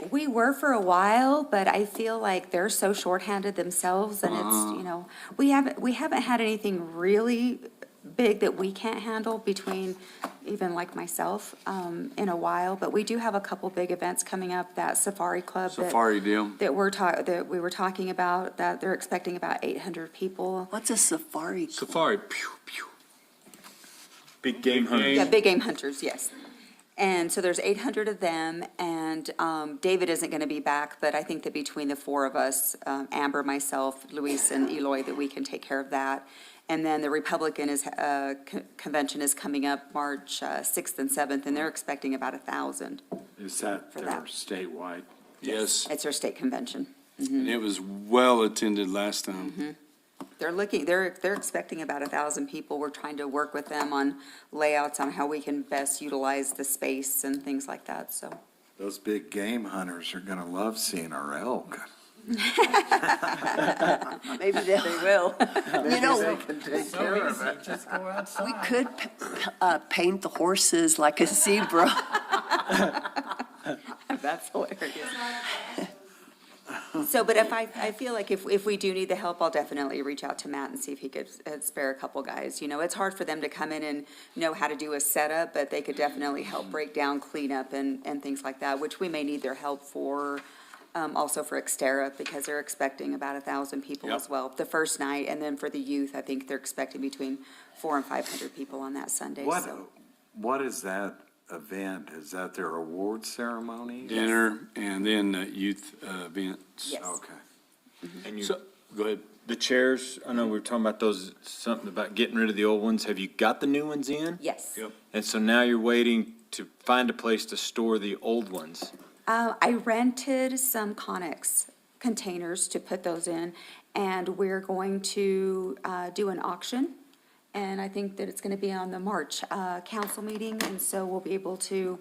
We were for a while, but I feel like they're so shorthanded themselves and it's, we haven't had anything really big that we can't handle between even like myself, in a while. But we do have a couple big events coming up, that Safari Club. Safari deal? That we were talking about, that they're expecting about 800 people. What's a safari? Safari, pew, pew. big game hunters. Yeah, big game hunters, yes. And so there's 800 of them, and David isn't going to be back, but I think that between the four of us, Amber, myself, Luis, and Eloy, that we can take care of that. And then the Republican convention is coming up March 6th and 7th, and they're expecting about 1,000. Is that For their that. statewide? Yes, It's their state convention. and it was well attended last time. They're expecting about 1,000 people. We're trying to work with them on layouts on how we can best utilize the space and things like that, so. Those big game hunters are gonna love seeing our elk. Maybe they will. They can take care of it. We could paint the horses like a zebra. That's hilarious. So, but if I feel like if we do need the help, I'll definitely reach out to Matt and see if he could spare a couple guys. It's hard for them to come in and know how to do a setup, but they could definitely help break down cleanup and things like that, which we may need their help for, also for Xterra, because they're expecting about 1,000 people as well, the first night. And then for the youth, I think they're expecting between 400 and 500 people on that Sunday, so. What is that event? Is that their award ceremony? Dinner and then youth events. Yes. Okay. And So, go ahead. the chairs, I know we were talking about those, something about getting rid of the old ones. Have you got the new ones in? Yes. Yep. And so now you're waiting to find a place to store the old ones. I rented some Connex containers to put those in, and we're going to do an auction. And I think that it's going to be on the March council meeting, and so we'll be able to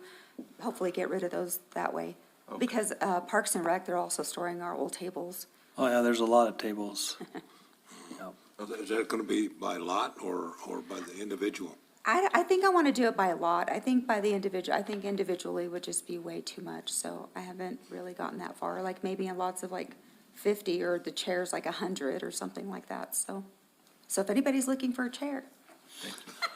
hopefully get rid of those that way. Because Parks and Rec, they're also storing our old tables. Oh, yeah, there's a lot of tables. Is that gonna be by lot or by the individual? I think I want to do it by lot. I think by the individual, I think individually would just be way too much, so I haven't really gotten that far. Like maybe in lots of like 50 or the chairs like 100 or something like that, so. So if anybody's looking for a chair,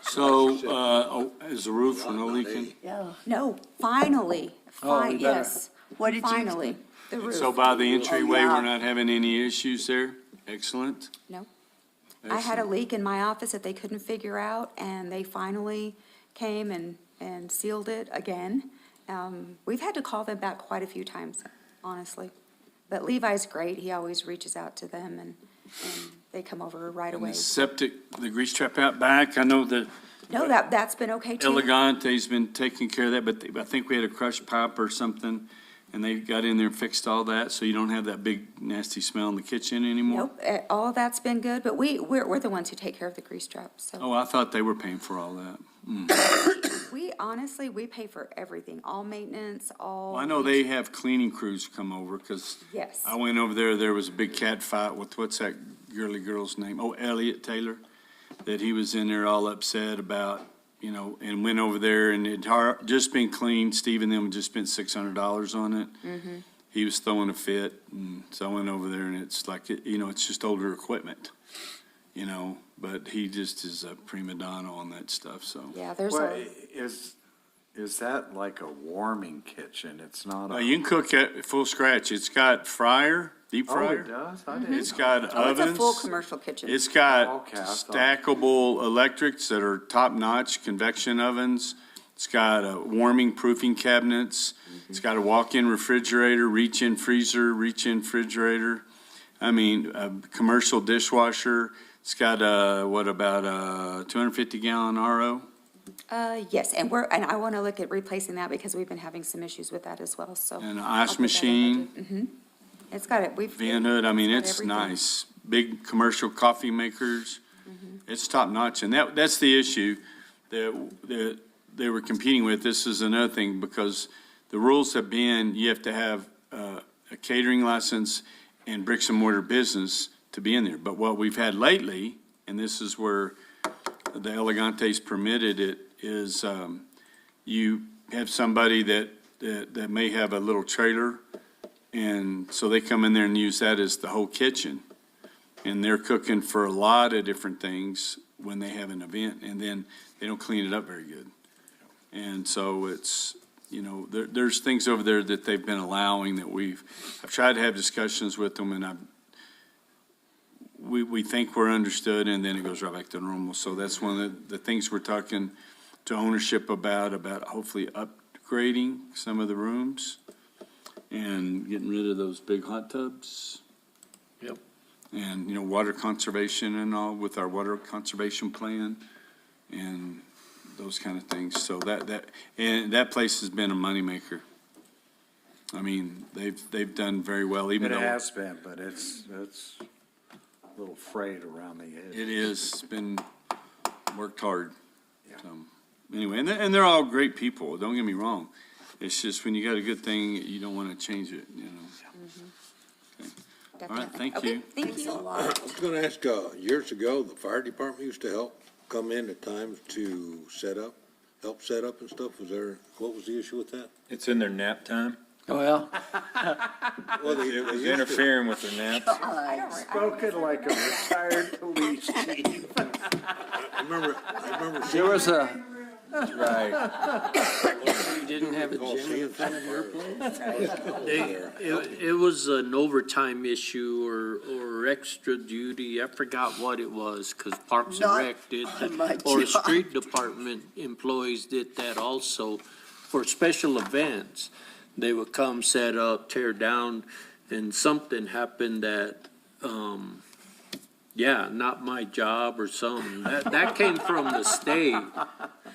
So, is the roof for no leaking? Yeah. no, finally, you better. yes. What did you- Finally, the roof. So by the entryway, yeah. we're not having any issues there? Excellent. No. I had a leak in my office that they couldn't figure out, and they finally came and sealed it again. We've had to call them back quite a few times, honestly. But Levi's great. He always reaches out to them, and they come over right And away. the septic, the grease trap out back, I know that No, that's been okay too. Elegante's been taking care of that, but I think we had a crushed pipe or something, and they got in there and fixed all that, so you don't have that big nasty smell in the kitchen anymore? Nope, all of that's been good, but we're the ones who take care of the grease trap, so. Oh, I thought they were paying for all that. We honestly, we pay for everything, all maintenance, all. Well, I know they have cleaning crews come over, because Yes. I went over there was a big cat fight with, what's that girly girl's name? Oh, Elliot Taylor, that he was in there all upset about, and went over there, and it just been cleaned. Steve and them just spent $600 on it. He was throwing a fit, and so I went over there, and it's like, it's just older equipment, but he just is a prima donna on that stuff, so. Yeah, there's Well, a, is that like a warming kitchen? It's not a. You can cook at full scratch. It's got fryer, deep Oh, fryer. it does? I didn't. It's got oh, it's a ovens. full commercial kitchen. It's got Okay, I thought- stackable electrics that are top-notch convection ovens. It's got warming proofing cabinets. It's got a walk-in refrigerator, reach-in freezer, reach-in refrigerator. I mean, a commercial dishwasher. It's got about a 250-gallon RO? Yes, and I want to look at replacing that because we've been having some issues with that as well, so. And an I'll ice put that in machine. budget. It's got it, Van Hood, I mean, got it's everything. nice. Big commercial coffee makers. It's top-notch, and that's the issue that they were competing with. This is another thing, because the rules have been, you have to have a catering license and bricks and mortar business to be in there. But what we've had lately, and this is where the Elegante's permitted it, is you have somebody that may have a little trailer, and so they come in there and use that as the whole kitchen. And they're cooking for a lot of different things when they have an event, and then they don't clean it up very good. And so it's, there's things over there that they've been allowing that I've tried to have discussions with them, and we think we're understood, and then it goes right back to normal. So that's one of the things we're talking to ownership about hopefully upgrading some of the rooms and getting rid of those big hot tubs. Yep. And, water conservation and all with our water conservation plan and those kind of things. So that place has been a moneymaker. I mean, they've done very well, even It though. has been, but it's a little frayed around the edges. It is, it's been, worked hard. Yeah. So, anyway, and they're all great people, don't get me wrong. It's just when you got a good thing, you don't want to change it, All right, thank Okay, you. thank you. I was gonna ask, years ago, the fire department used to help come in at times to help set up and stuff. What was the issue with that? It's in their nap time. Oh, yeah? Well, It was interfering with their naps. Spoken like a retired police chief. I remember There was a, You didn't have a gym in front of your place? It was an overtime issue or extra duty. I forgot what it was, because Parks and Not Rec did on my that. Or job. street department employees did that also for special events. They would come, set up, tear down, and something happened that, not my job or something. That came from the state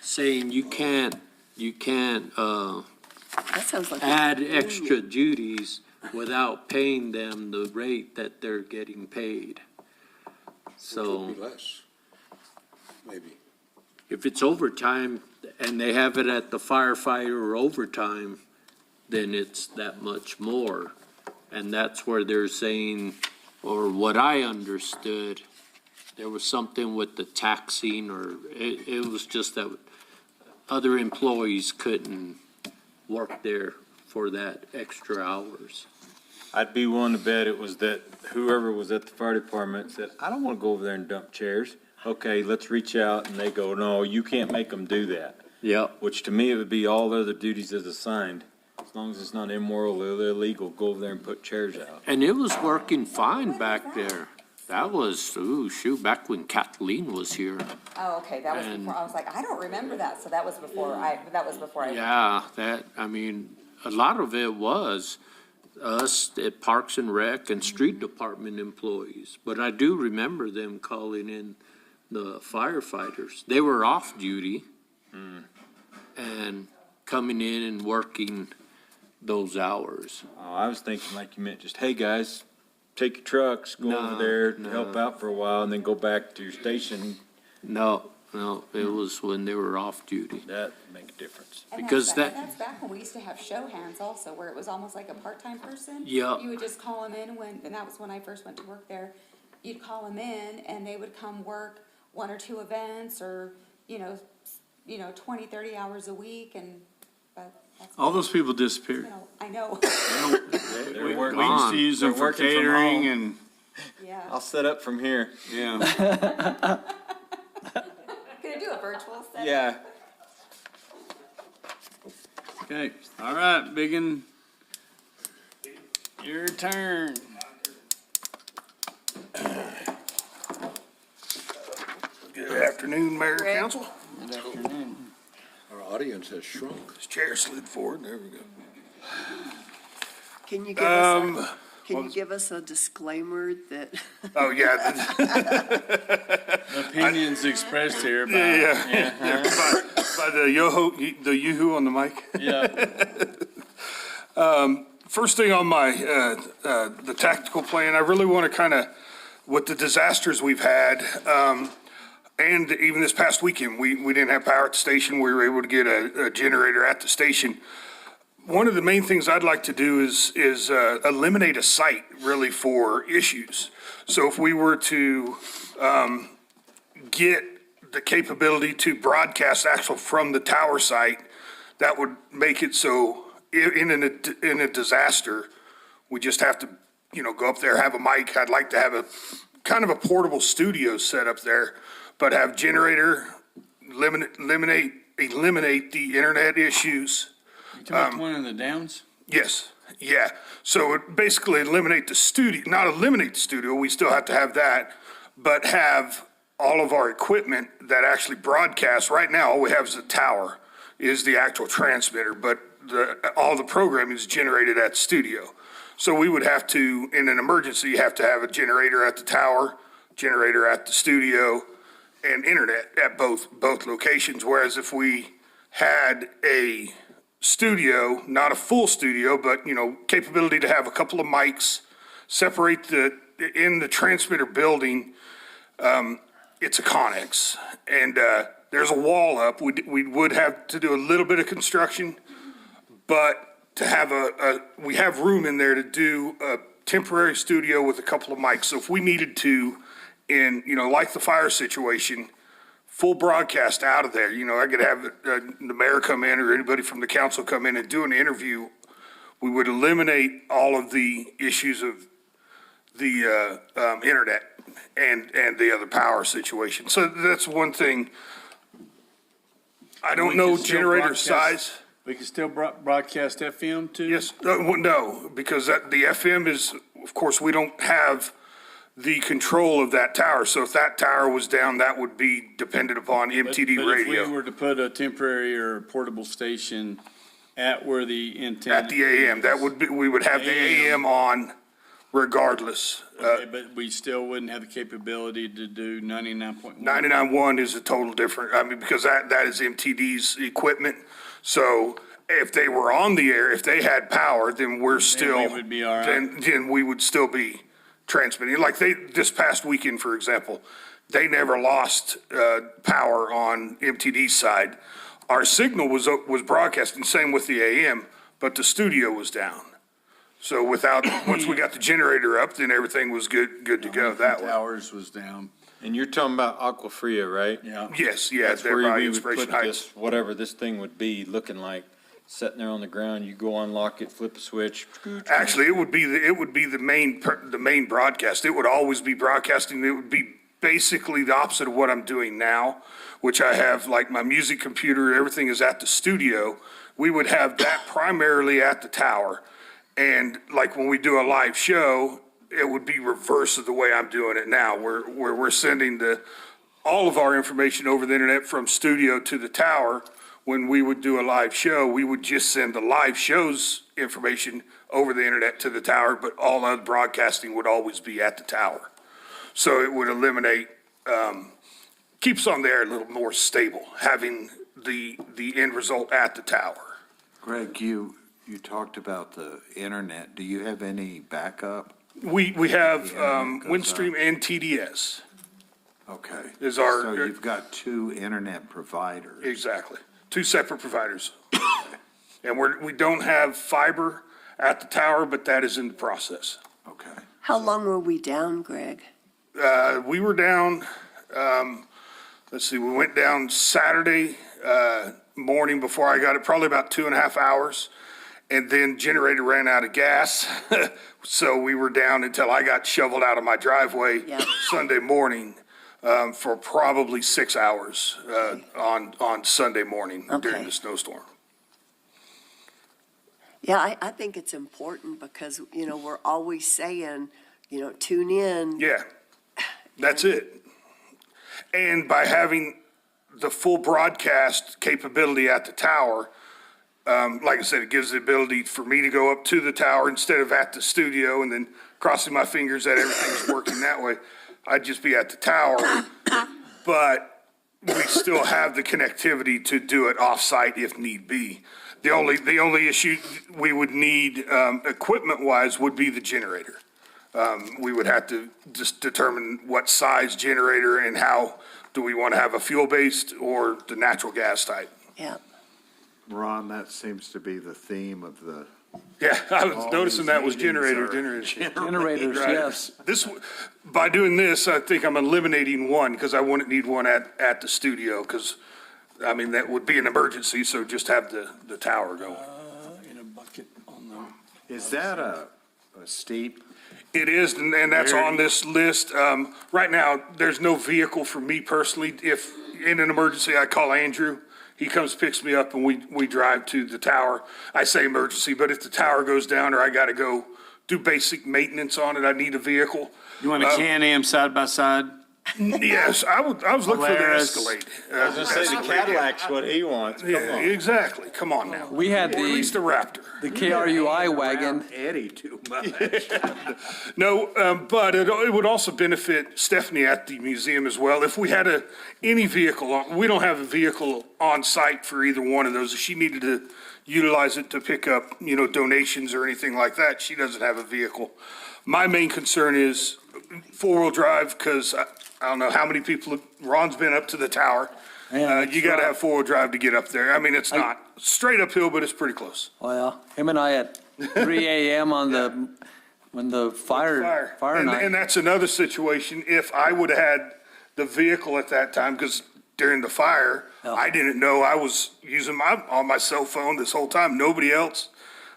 saying you can't, That sounds like. add extra duties without paying them the rate that they're getting paid. Would So be less, maybe. if it's overtime and they have it at the firefighter or overtime, then it's that much more. And that's where they're saying, or what I understood, there was something with the taxing, or it was just that other employees couldn't work there for that extra hours. I'd be willing to bet it was that whoever was at the fire department said, I don't want to go over there and dump chairs. Okay, let's reach out, and they go, no, you can't make them do that. Yep. Which to me, it would be all other duties as assigned. As long as it's not immoral or illegal, go over there and put chairs out. And it was working fine back there. That was, ooh, shoot, back when Kathleen was here. Oh, okay, that was And- before, I was like, I don't remember that, so that was before I. Yeah, that, I mean, a lot of it was us at Parks and Rec and street department employees. But I do remember them calling in the firefighters. They were off duty and coming in and working those hours. Oh, I was thinking like you meant just, hey, guys, take your trucks, go over No, there, no. help out for a while, and then go back to your station. No, it was when they were off duty. That make a difference. And Because that's that- that's back when we used to have show hands also, where it was almost like a part-time person. Yeah. You would just call them in and that was when I first went to work there. You'd call them in and they would come work 1 or 2 events or, 20, 30 hours a week but that's. All those people disappeared. I know, They're We working- used to use them they're for working from catering home. and, yeah. I'll set up from here. yeah. Gonna do a virtual set? Yeah. Okay, all right, Biggin. Your turn. Good afternoon, Mayor and Rick. Council. Good afternoon. Our audience has shrunk. This chair slid forward, there we go. Can you give us a disclaimer that, Oh, yeah, Opinions expressed here by. yeah, by the yoo-hoo on the mic. Yeah. First thing on my, the tactical plan, I really want to kind of, with the disasters we've had, and even this past weekend, we didn't have power at the station. We were able to get a generator at the station. One of the main things I'd like to do is eliminate a site really for issues. So if we were to get the capability to broadcast actual from the tower site, that would make it so in a disaster, we just have to, go up there, have a mic. I'd like to have a kind of a portable studio set up there, but have generator, eliminate the internet issues. You talking about one in the Downs? Yes, yeah. So it basically eliminate the studio, not eliminate the studio, we still have to have that, but have all of our equipment that actually broadcasts. Right now, all we have is a tower, is the actual transmitter, but all the programming is generated at the studio. So we would have to, in an emergency, have to have a generator at the tower, generator at the studio, and internet at both locations. Whereas if we had a studio, not a full studio, but, capability to have a couple of mics, separate in the transmitter building, it's a Connex. And there's a wall up. We would have to do a little bit of construction, but to have we have room in there to do a temporary studio with a couple of mics. So if we needed to, like the fire situation, full broadcast out of there, I could have the mayor come in or anybody from the council come in and do an interview. We would eliminate all of the issues of the internet and the other power situation. So that's one thing. I don't know generator broadcast- size. We can still broadcast FM too? Yes, no, because the FM is, of course, we don't have the control of that tower. So if that tower was down, that would be dependent upon MTD But radio. if we were to put a temporary or a portable station at where the antenna. At the AM, that would be, we would have the AM on regardless. Okay, but we still wouldn't have the capability to do 99.1. 99.1 is a total different, because that is MTD's equipment. So if they were on the air, if they had power, then we're still. we would be all right. Then we would still be transmitting. Like this past weekend, for example, they never lost power on MTD's side. Our signal was broadcasting, same with the AM, but the studio was down. So once we got the generator up, then everything was good to go that way. Towers was down. And you're talking about Aquafria, right? Yeah. Yes, yeah, That's they're where by we would Inspiration put Heights. this, whatever this thing would be looking like, sitting there on the ground. You go unlock it, flip a switch. Actually, it would be the main broadcast. It would always be broadcasting. It would be basically the opposite of what I'm doing now, which I have, like, my music computer, everything is at the studio. We would have that primarily at the tower. And like when we do a live show, it would be reverse of the way I'm doing it now, where we're sending all of our information over the internet from studio to the tower. When we would do a live show, we would just send the live show's information over the internet to the tower, but all other broadcasting would always be at the tower. So it would eliminate, keeps on there a little more stable, having the end result at the tower. Greg, you talked about the internet. Do you have any backup? We have The internet goes Windstream and TDS. Okay. Is our- So you've got two internet providers. Exactly. Two separate providers. And we don't have fiber at the tower, but that is in the process. Okay. How long were we down, Greg? We were down, let's see, we went down Saturday morning before I got it, probably about 2.5 hours. And then generator ran out of gas. So we were down until I got shoveled out of my driveway Yeah. Sunday morning for probably 6 hours on Sunday morning during Okay. the snowstorm. Yeah, I think it's important because, we're always saying, tune in. Yeah, that's it. And by having the full broadcast capability at the tower, like I said, it gives the ability for me to go up to the tower instead of at the studio and then crossing my fingers that everything's working that way. I'd just be at the tower, but we still have the connectivity to do it off-site if need be. The only issue we would need, equipment-wise, would be the generator. We would have to just determine what size generator and how, do we want to have a fuel-based or the natural gas type? Yeah. Ron, that seems to be the theme of the. Yeah, I was noticing that was Generators. Generators, Right. yes. By doing this, I think I'm eliminating one, because I wouldn't need one at the studio, because, I mean, that would be an emergency, so just have the tower going. In a bucket on the. Is that a steep? It is, and that's on this list. Right now, there's no vehicle for me personally. If in an emergency, I call Andrew. He comes, picks me up, and we drive to the tower. I say emergency, but if the tower goes down or I got to go do basic maintenance on it, I need a vehicle. You want a Can-Am side by side? Yes, I was looking for the Polaris. Escalade. I was gonna say the Cadillac's what he wants. Come Yeah, on. exactly. Come on now. We had Or at least a Raptor. the KRUI wagon. Eddie too much. No, but it would also benefit Stephanie at the museum as well. If we had any vehicle, we don't have a vehicle on site for either one of those. If she needed to utilize it to pick up, donations or anything like that, she doesn't have a vehicle. My main concern is four-wheel drive, because I don't know how many people, Ron's been up to the tower. Man, You gotta have four-wheel drive to get up there. I mean, it's not straight uphill, but it's pretty close. Well, him and I at 3 a.m. when the fire And night. that's another situation. If I would have had the vehicle at that time, because during the fire, Yeah. I didn't know I was using on my cell phone this whole time. Nobody else.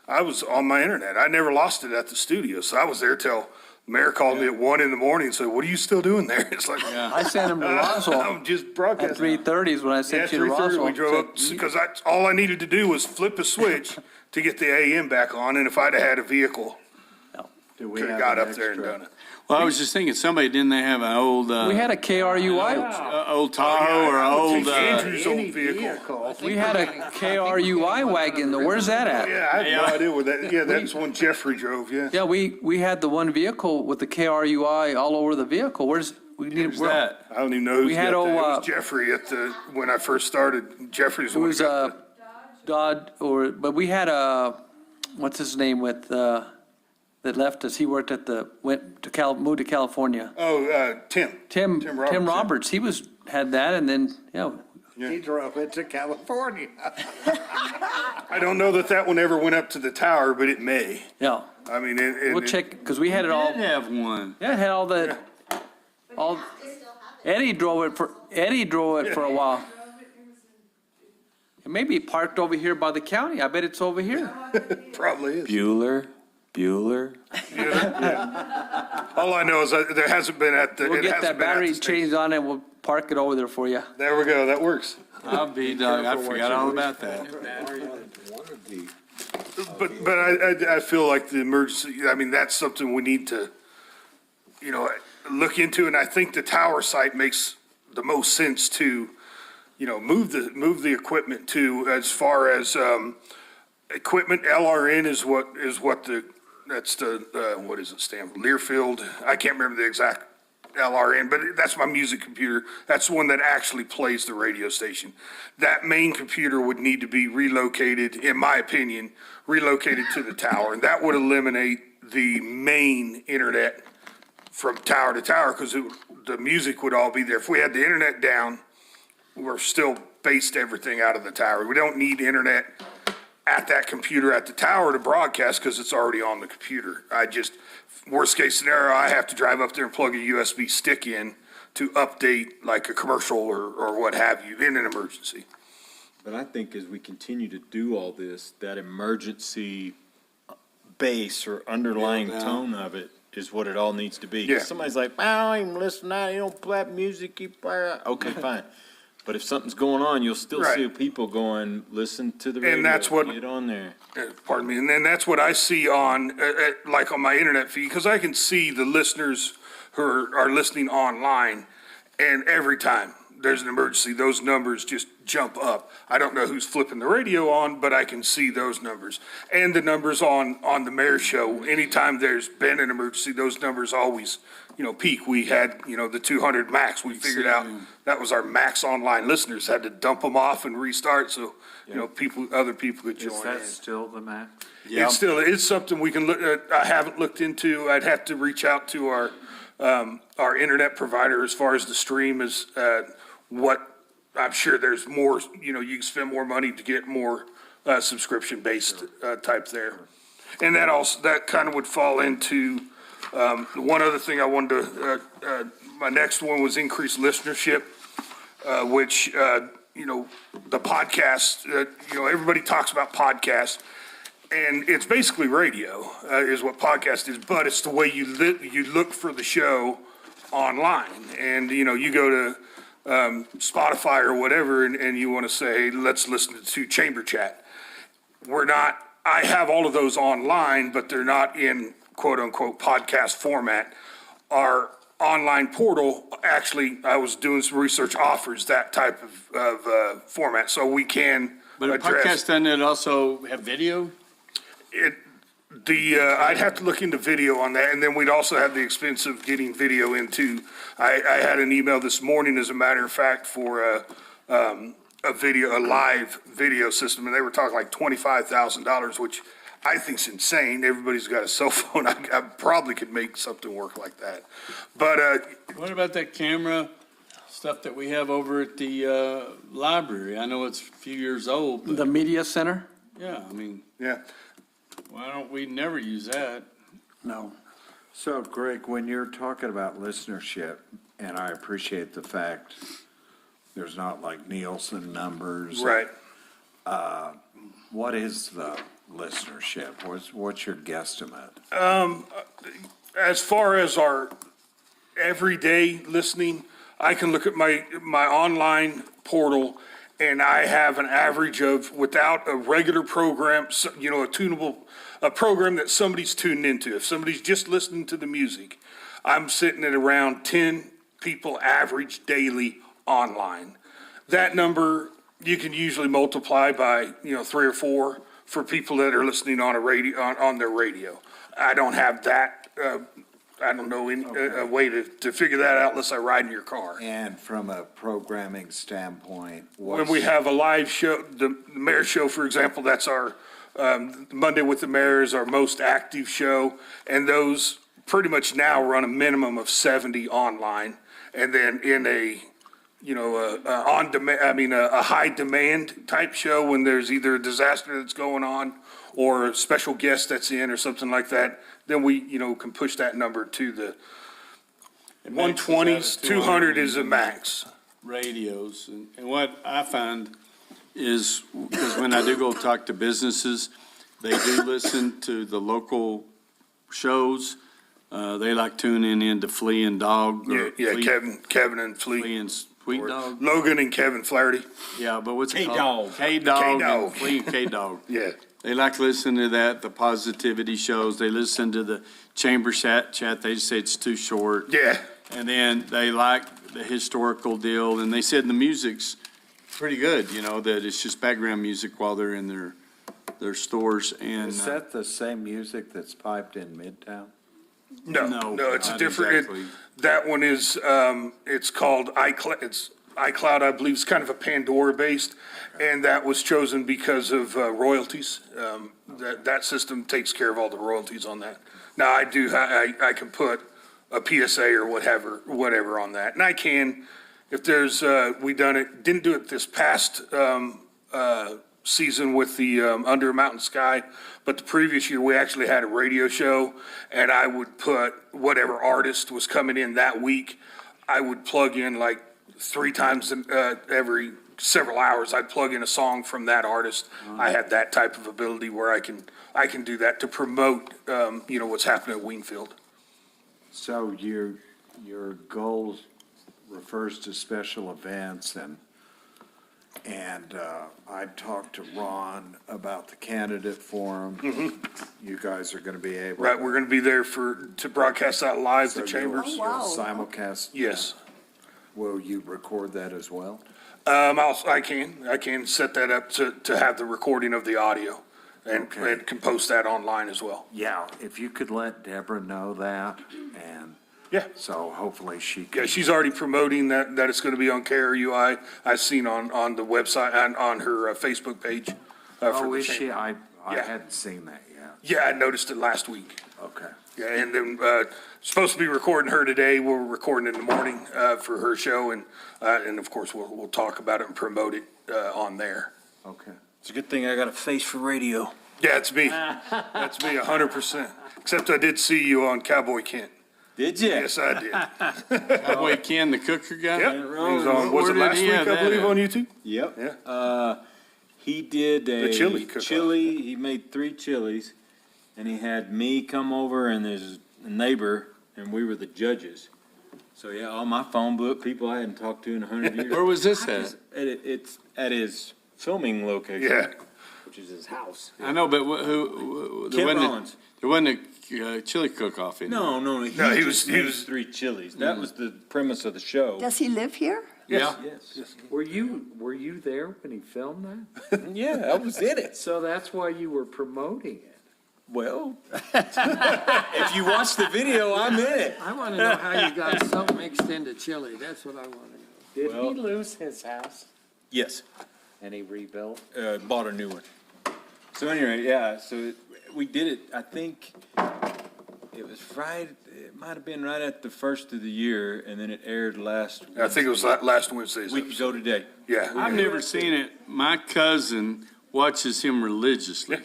I was on my internet. I never lost it at the studio. So I was there till the mayor called me at 1 a.m. and said, "What are you still doing there?" It's like, I sent him to Roswell I'm just at broadcasting. 3:30 is when I Yeah, sent you to 3:30, Roswell. we drove up, because all I needed to do was flip a switch to get the AM back on, and if I'd have had a vehicle, Do we could have have got an up there and extra- done it. Well, I was just thinking, didn't they have an old, We had a KRUI, old Tahoe or I would old, take Andrew's old Any vehicle. we had a KRUI wagon, where's that at? Yeah, I have no idea where that, yeah, that's one Jeffrey drove, yeah. Yeah, we had the one vehicle with the KRUI all over the vehicle, we need, who's that? I don't even know who's We had got that. It old, was Jeffrey when I first started. Jeffrey's the It one was who got Dodd, but we had what's his name that left us, he moved to California. Tim. Tim Roberts, yeah. Roberts, he had that, and then, He drove it to California. I don't know that one ever went up to the tower, but it may. yeah. I mean, We'll check, because we had it all, Did have one. yeah, it had all the, all, Eddie drove it for a while. It may be parked over here by the county. I bet it's over here. Probably is. Bueller. All I know is that there hasn't been at the. We'll it get hasn't that been at the battery station. changed on and we'll park it over there for you. There we go, that works. I'll be dog, I forgot all about that. But I feel like the emergency, I mean, that's something we need to, look into, and I think the tower site makes the most sense to, move the equipment to, as far as, equipment, LRN is what what does it stand for? Learfield, I can't remember the exact LRN, but that's my music computer. That's the one that actually plays the radio station. That main computer would need to be relocated, in my opinion, relocated to the tower. And that would eliminate the main internet from tower to tower, because the music would all be there. If we had the internet down, we're still based everything out of the tower. We don't need internet at that computer at the tower to broadcast because it's already on the computer. Worst case scenario, I have to drive up there and plug a USB stick in to update like a commercial or what have you in an emergency. But I think as we continue to do all this, that emergency base or underlying tone of it is what it all needs to be. 'Cause Yeah. somebody's like, I don't even listen to that, you don't play that music, you play that." Okay, fine. But if something's going on, you'll still Right. see people going, listen to the radio, that's what- get on there. Pardon me, and then that's what I see on, like on my internet feed, because I can see the listeners who are listening online, and every time there's an emergency, those numbers just jump up. I don't know who's flipping the radio on, but I can see those numbers. And the numbers on the mayor's show, anytime there's been an emergency, those numbers always, peak. We had, the 200 max, we figured out that was our max online listeners, had to dump them off and restart, so, other people could Is join in. that still the max? It's something we can look at. I haven't looked into. I'd have to reach out to our internet provider as far as the stream is, I'm sure there's more, you can spend more money to get more, subscription-based, type there. And that kind of would fall into, one other thing I wanted to, my next one was increased listenership, which, the podcast, everybody talks about podcasts. And it's basically radio, is what podcast is, but it's the way you look for the show online. And, you go to Spotify or whatever, and you want to say, let's listen to Chamber Chat. I have all of those online, but they're not in quote-unquote podcast format. Our online portal, actually, I was doing some research, offers that type of format, so we can But a address. podcast, doesn't it also have video? I'd have to look into video on that, and then we'd also have the expense of getting video into. I had an email this morning, as a matter of fact, for a live video system, and they were talking like $25,000, which I think's insane. Everybody's got a cell phone. I probably could make something work like that. But, What about that camera stuff that we have over at the library? I know it's a few years old, but The media center? yeah, I mean, yeah, why don't we never use that? No. So Greg, when you're talking about listenership, and I appreciate the fact there's not like Nielsen numbers. right. What is the listenership? What's your guesstimate? As far as our everyday listening, I can look at my online portal, and I have an average of, without a regular program, a program that somebody's tuned into. If somebody's just listening to the music, I'm sitting at around 10 people average daily online. That number, you can usually multiply by, 3 or 4 for people that are listening on on their radio. I don't have that, I don't know a way to figure that out unless I ride in your car. And from a programming standpoint, When we have a live show, the mayor show, for example, that's our, Monday with the Mayor is our most active show. And those pretty much now run a minimum of 70 online. And then in a high demand type show, when there's either a disaster that's going on or a special guest that's in or something like that, then we, can push that number to It maxes 120s, out at 200 is a max. radios. And what I find is, because when I do go talk to businesses, they do listen to the local shows. They like tuning in to Flea and Dog. Yeah, or yeah, Flea- Kevin and Flea Flea. and Sweet Dog. Logan and Kevin Flaherty. Yeah, but what's it K-Dog. called? K-Dog. K-Dog. and Flea and K-Dog. Yeah. They like listening to that, the positivity shows. They listen to the chamber chat. They just say it's too short. Yeah. And then they like the historical deal, and they said the music's pretty good, that it's just background music while they're in their stores, and. Is that the same music that's piped in Midtown? No, No, no, it's a not different, exactly. that one is, it's called iCloud, I believe, it's kind of a Pandora based, and that was chosen because of royalties. That system takes care of all the royalties on that. Now, I can put a PSA or whatever on that, and I can, if there's, didn't do it this past, season with the Under a Mountain Sky, but the previous year, we actually had a radio show, and I would put whatever artist was coming in that week, I would plug in like 3 times every several hours, I'd plug in a song from that artist. I had that type of ability where I can do that to promote, what's happening at Wingfield. So your goal refers to special events, and I talked to Ron about the candidate forum. You guys are gonna be able. Right, we're gonna be there to broadcast that live, the So you'll- chambers. Oh, wow. you'll Simulcast. Yes. Will you record that as well? I can set that up to have the recording of the audio and Okay. can post that online as well. Yeah, if you could let Deborah know that, and Yeah. so hopefully she Yeah, can. she's already promoting that it's going to be on KRUI. I've seen on the website and on her Facebook page. Oh, for the is she? chamber. I Yeah. hadn't seen that yet. Yeah, I noticed it last week. Okay. Yeah, and then, supposed to be recording her today. We're recording in the morning, for her show and of course we'll talk about it and promote it, on there. Okay. It's a good thing I got a face for radio. Yeah, it's me. That's me 100%. Except I did see you on Cowboy Kent. Did you? Yes, I did. Cowboy Ken, the cooker guy? Yep. He was on, was Where it did last he week, have I that believe, at? on YouTube? Yep. Yeah. He did a The chili cook-off. he made 3 chilies, and he had me come over and there's a neighbor, and we were the judges. So yeah, all my phone blew up, people I hadn't talked to in 100 years. Where was this at? It's at his filming location. Yeah. Which is his house. I know, but who, there Kent wasn't, Rollins. there wasn't a chili cook-off in there. No, No, he was- made he was- 3 chilies. That was the premise of the show. Does he live here? Yeah. Yes. Were you there when he filmed that? Yeah, I was in it. So that's why you were promoting it? Well, if you watch the video, I'm in it. I want to know how you got so mixed into chili. That's what I want to know. Did Well- he lose his house Yes. and he rebuilt? Bought a new one. So anyway, yeah, so we did it, I think it was Friday, it might have been right at the first of the year, and then it aired last. I think it was last Wednesday's Week episode. ago today. Yeah. I've never seen it. My cousin watches him religiously.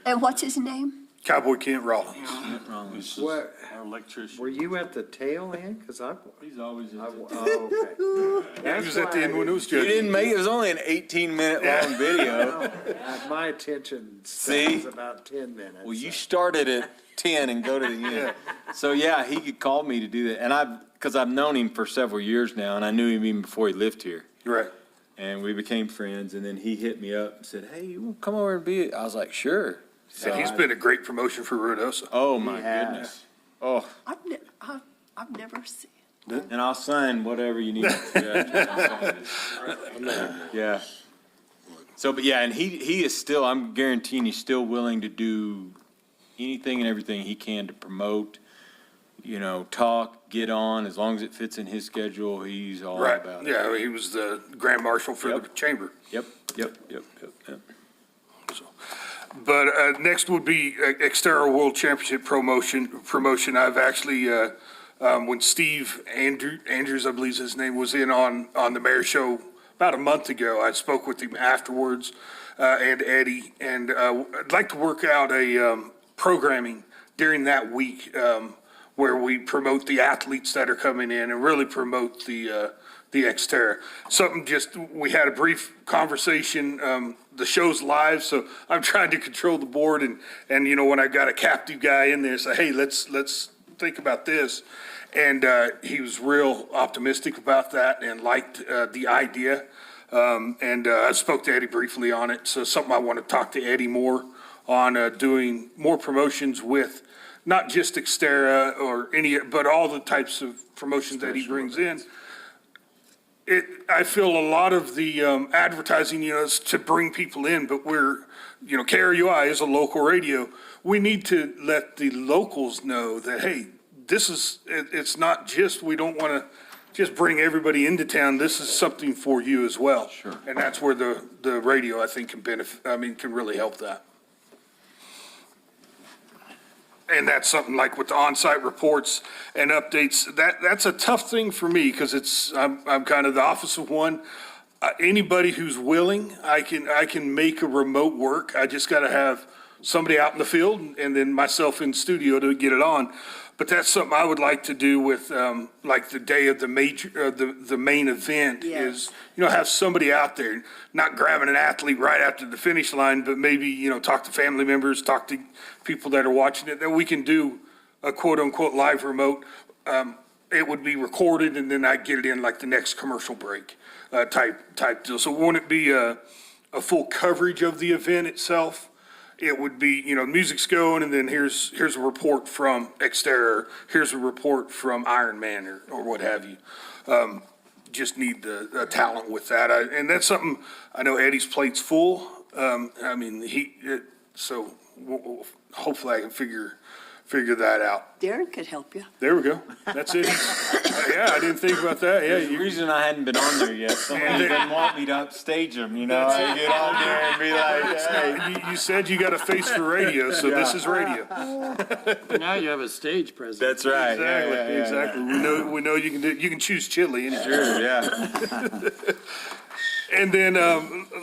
And what's his name? Cowboy Kent Rollins. What, Our electrician. were you at the tail end? Cause He's always. oh, okay. He was at the end when it was You judging. didn't make, it was only an 18-minute long video. My attention See? spans about 10 minutes. Well, you started at 10 and go to the end. So yeah, he could call me to do that, and because I've known him for several years now, and I knew him even before he lived here. Right. And we became friends, and then he hit me up and said, "Hey, you want to come over and be?" I was like, "Sure." So And he's been a great promotion for Ruidoso. oh my He has. goodness. Oh, I've never seen. and I'll sign whatever you need. Yeah. So, but yeah, and he is still, I'm guaranteeing he's still willing to do anything and everything he can to promote, talk, get on, as long as it fits in his schedule, he's all Right. about it. Yeah, he was the grand marshal for the Yep. chamber. Yep. But next would be Xterra World Championship promotion. I've actually, when Steve Andrews, I believe his name, was in on the mayor show about a month ago, I spoke with him afterwards, and Eddie, and I'd like to work out a programming during that week, where we promote the athletes that are coming in and really promote the Xterra. We had a brief conversation, the show's live, so I'm trying to control the board and when I got a captive guy in there, say, hey, let's think about this. And, he was real optimistic about that and liked, the idea. I spoke to Eddie briefly on it, so something I want to talk to Eddie more on, doing more promotions with not just Xterra or but all the types of promotions that he brings in. I feel a lot of the advertising, is to bring people in, but KRUI is a local radio. We need to let the locals know that, hey, it's not just, we don't want to just bring everybody into town. This is something for you as well. Sure. And that's where the radio, I think, can really help that. And that's something like with the on-site reports and updates, that's a tough thing for me because I'm kind of the office of one. Anybody who's willing, I can make a remote work. I just got to have somebody out in the field and then myself in studio to get it on. But that's something I would like to do with, like the day of the main event is, have somebody out there, not grabbing an athlete right after the finish line, but maybe, talk to family members, talk to people that are watching it, that we can do a quote unquote live remote. It would be recorded and then I'd get it in like the next commercial break, type deal. So won't it be a full coverage of the event itself? It would be, music's going and then here's a report from Xterra, here's a report from Iron Man or what have you. Just need the talent with that. And that's something, I know Eddie's plate's full. So hopefully I can figure that out. Darren could help you. There we go. That's it. Yeah, I didn't think about that. Yeah, The reason I hadn't been on there yet, somebody didn't want me to upstage them, I get on there and be like, hey. You said you got a face for radio, so this is radio. Now you have a stage presence. That's right. Exactly. We know you can choose chili. Sure, yeah. And then,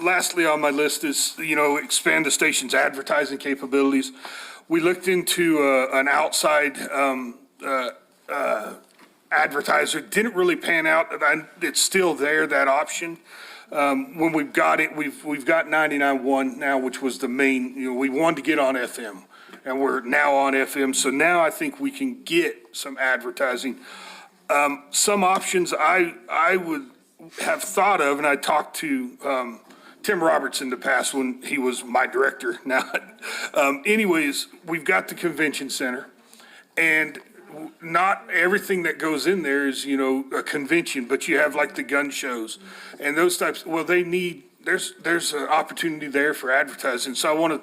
lastly on my list is, expand the station's advertising capabilities. We looked into, an outside, advertiser, didn't really pan out. It's still there, that option. When we've got it, we've got 99.1 now, which was the main, we wanted to get on FM and we're now on FM. So now I think we can get some advertising. Some options I would have thought of, and I talked to, Tim Roberts in the past when he was my director now. Anyways, we've got the convention center and not everything that goes in there is, a convention, but you have like the gun shows and those types. Well, there's an opportunity there for advertising. So I want to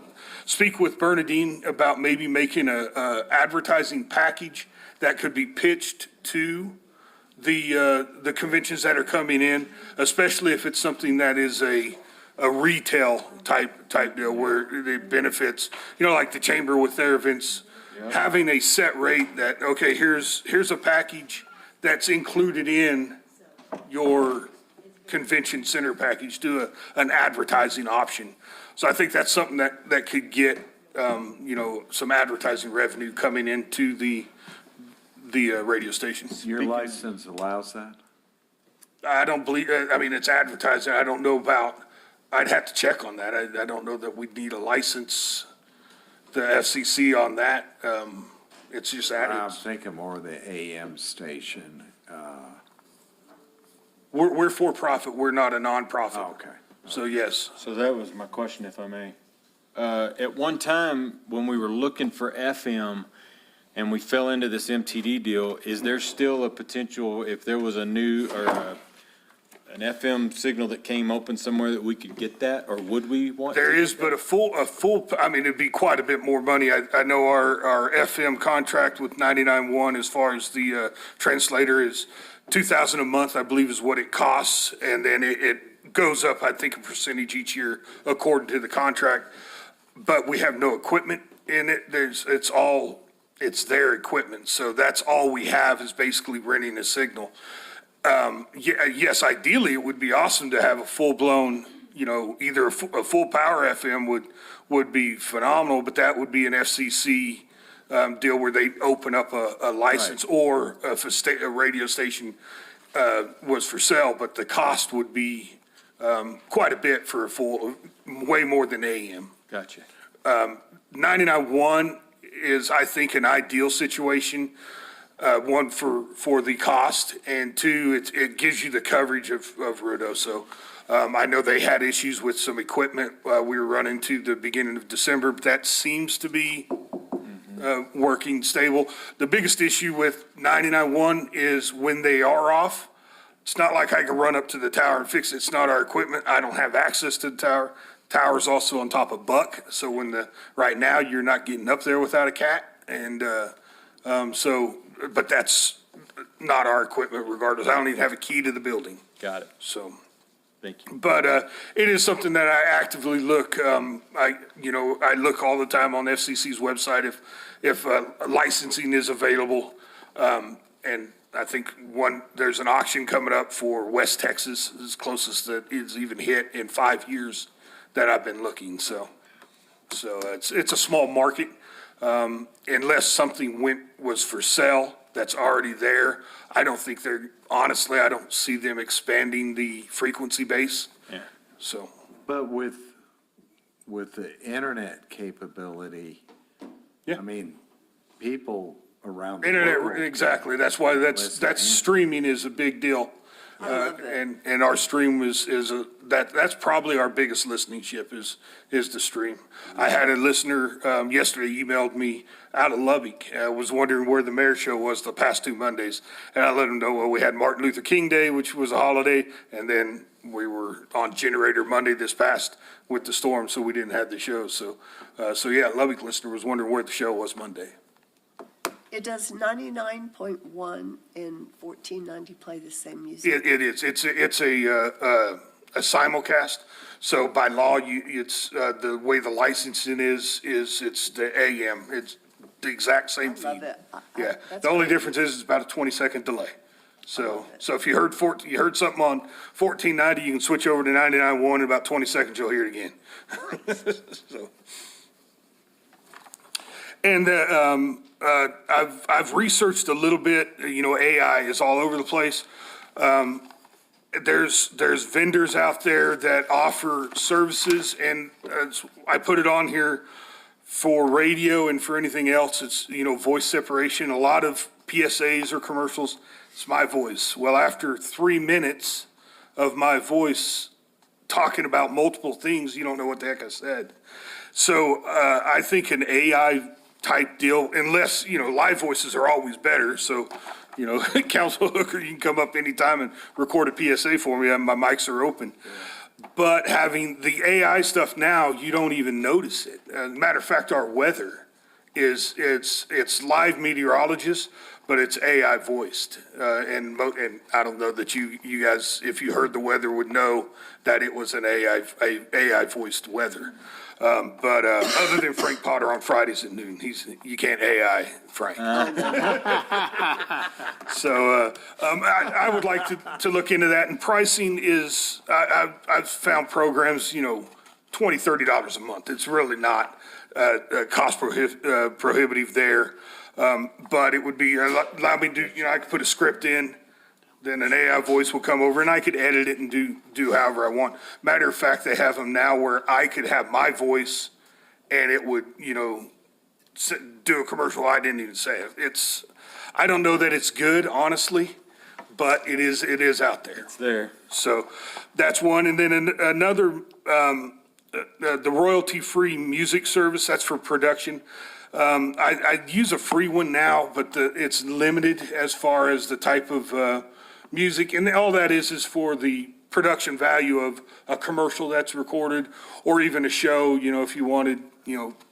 speak with Bernadine about maybe making a advertising package that could be pitched to the conventions that are coming in, especially if it's something that is a retail type deal where it benefits, like the chamber with their events, having a set rate that, okay, here's a package that's included in your convention center package, do an advertising option. So I think that's something that could get, some advertising revenue coming into the radio station. Your license allows that? I don't believe, it's advertising. I don't know about, I'd have to check on that. I don't know that we'd need a license, the FCC on that. It's just I'm added. thinking more of the AM station. We're for profit. We're not a nonprofit. Okay. So yes. So that was my question, if I may. At one time, when we were looking for FM and we fell into this MTD deal, is there still a potential, if there was a new or an FM signal that came open somewhere, that we could get that, or would we want? There is, but a full, it'd be quite a bit more money. I know our FM contract with 99.1 as far as the translator is $2,000 a month, I believe is what it costs. And then it goes up, I think, a percentage each year according to the contract. But we have no equipment in it. It's their equipment. So that's all we have is basically renting a signal. Yes, ideally, it would be awesome to have a full-blown, either a full power FM would be phenomenal, but that would be an FCC deal where they open up a license or if a radio station was for sale, but the cost would be quite a bit for a full, way more than AM. Gotcha. 99.1 is, I think, an ideal situation. One, for the cost, and two, it gives you the coverage of Ruidoso. I know they had issues with some equipment we were running to the beginning of December, but that seems to be working stable. The biggest issue with 99.1 is when they are off. It's not like I can run up to the tower and fix it. It's not our equipment. I don't have access to the tower. Tower's also on top of Buck, so right now, you're not getting up there without a cat. And but that's not our equipment regardless. I don't even have a key to the building, Got it. so. Thank you. But it is something that I actively look, I look all the time on FCC's website if licensing is available. And I think there's an auction coming up for West Texas, as closest that is even hit in 5 years that I've been looking, so it's a small market. Unless something was for sale that's already there, I don't think honestly, I don't see them expanding the frequency base. Yeah. So, But with the internet capability, Yeah. I mean, people around the internet, world. exactly. That's why that's streaming is a big deal. I love it. And our stream that's probably our biggest listening ship is the stream. I had a listener, yesterday emailed me out of Lubbock, was wondering where the mayor show was the past 2 Mondays. And I let him know, well, we had Martin Luther King Day, which was a holiday, and then we were on Generator Monday this past with the storm, so we didn't have the show. So yeah, Lubbock listener was wondering where the show was Monday. It does 99.1 and 1490 play the same music? It is. It's a simulcast. So by law, it's the way the licensing is it's the AM. It's the exact same I love feed. it. Yeah. That's The only great. difference is it's about a 20-second delay. So love it. if you heard something on 1490, you can switch over to 99.1 in about 20 seconds. You'll hear it again. So. And I've researched a little bit. AI is all over the place. There's vendors out there that offer services, and I put it on here for radio and for anything else. It's voice separation. A lot of PSAs or commercials. It's my voice. Well, after 3 minutes of my voice talking about multiple things, you don't know what the heck I said. So I think an AI type deal, unless, live voices are always better. So, Council Hooker, you can come up anytime and record a PSA for me. My mics are open. But having the AI stuff now, you don't even notice it. Matter of fact, our weather it's live meteorologists, but it's AI voiced. And I don't know that you guys, if you heard the weather, would know that it was an AI voiced weather. But other than Frank Potter on Fridays at noon, you can't AI Frank. So I would like to look into that. And pricing is, I've found programs, $20, $30 a month. It's really not cost prohibitive there. But it would be, allow me to, I could put a script in, then an AI voice will come over and I could edit it and do however I want. Matter of fact, they have them now where I could have my voice and it would, do a commercial I didn't even say. I don't know that it's good, honestly, but it is out there. It's there. So that's one. And then another, the royalty-free music service, that's for production. I use a free one now, but it's limited as far as the type of music. And all that is for the production value of a commercial that's recorded or even a show, if you wanted,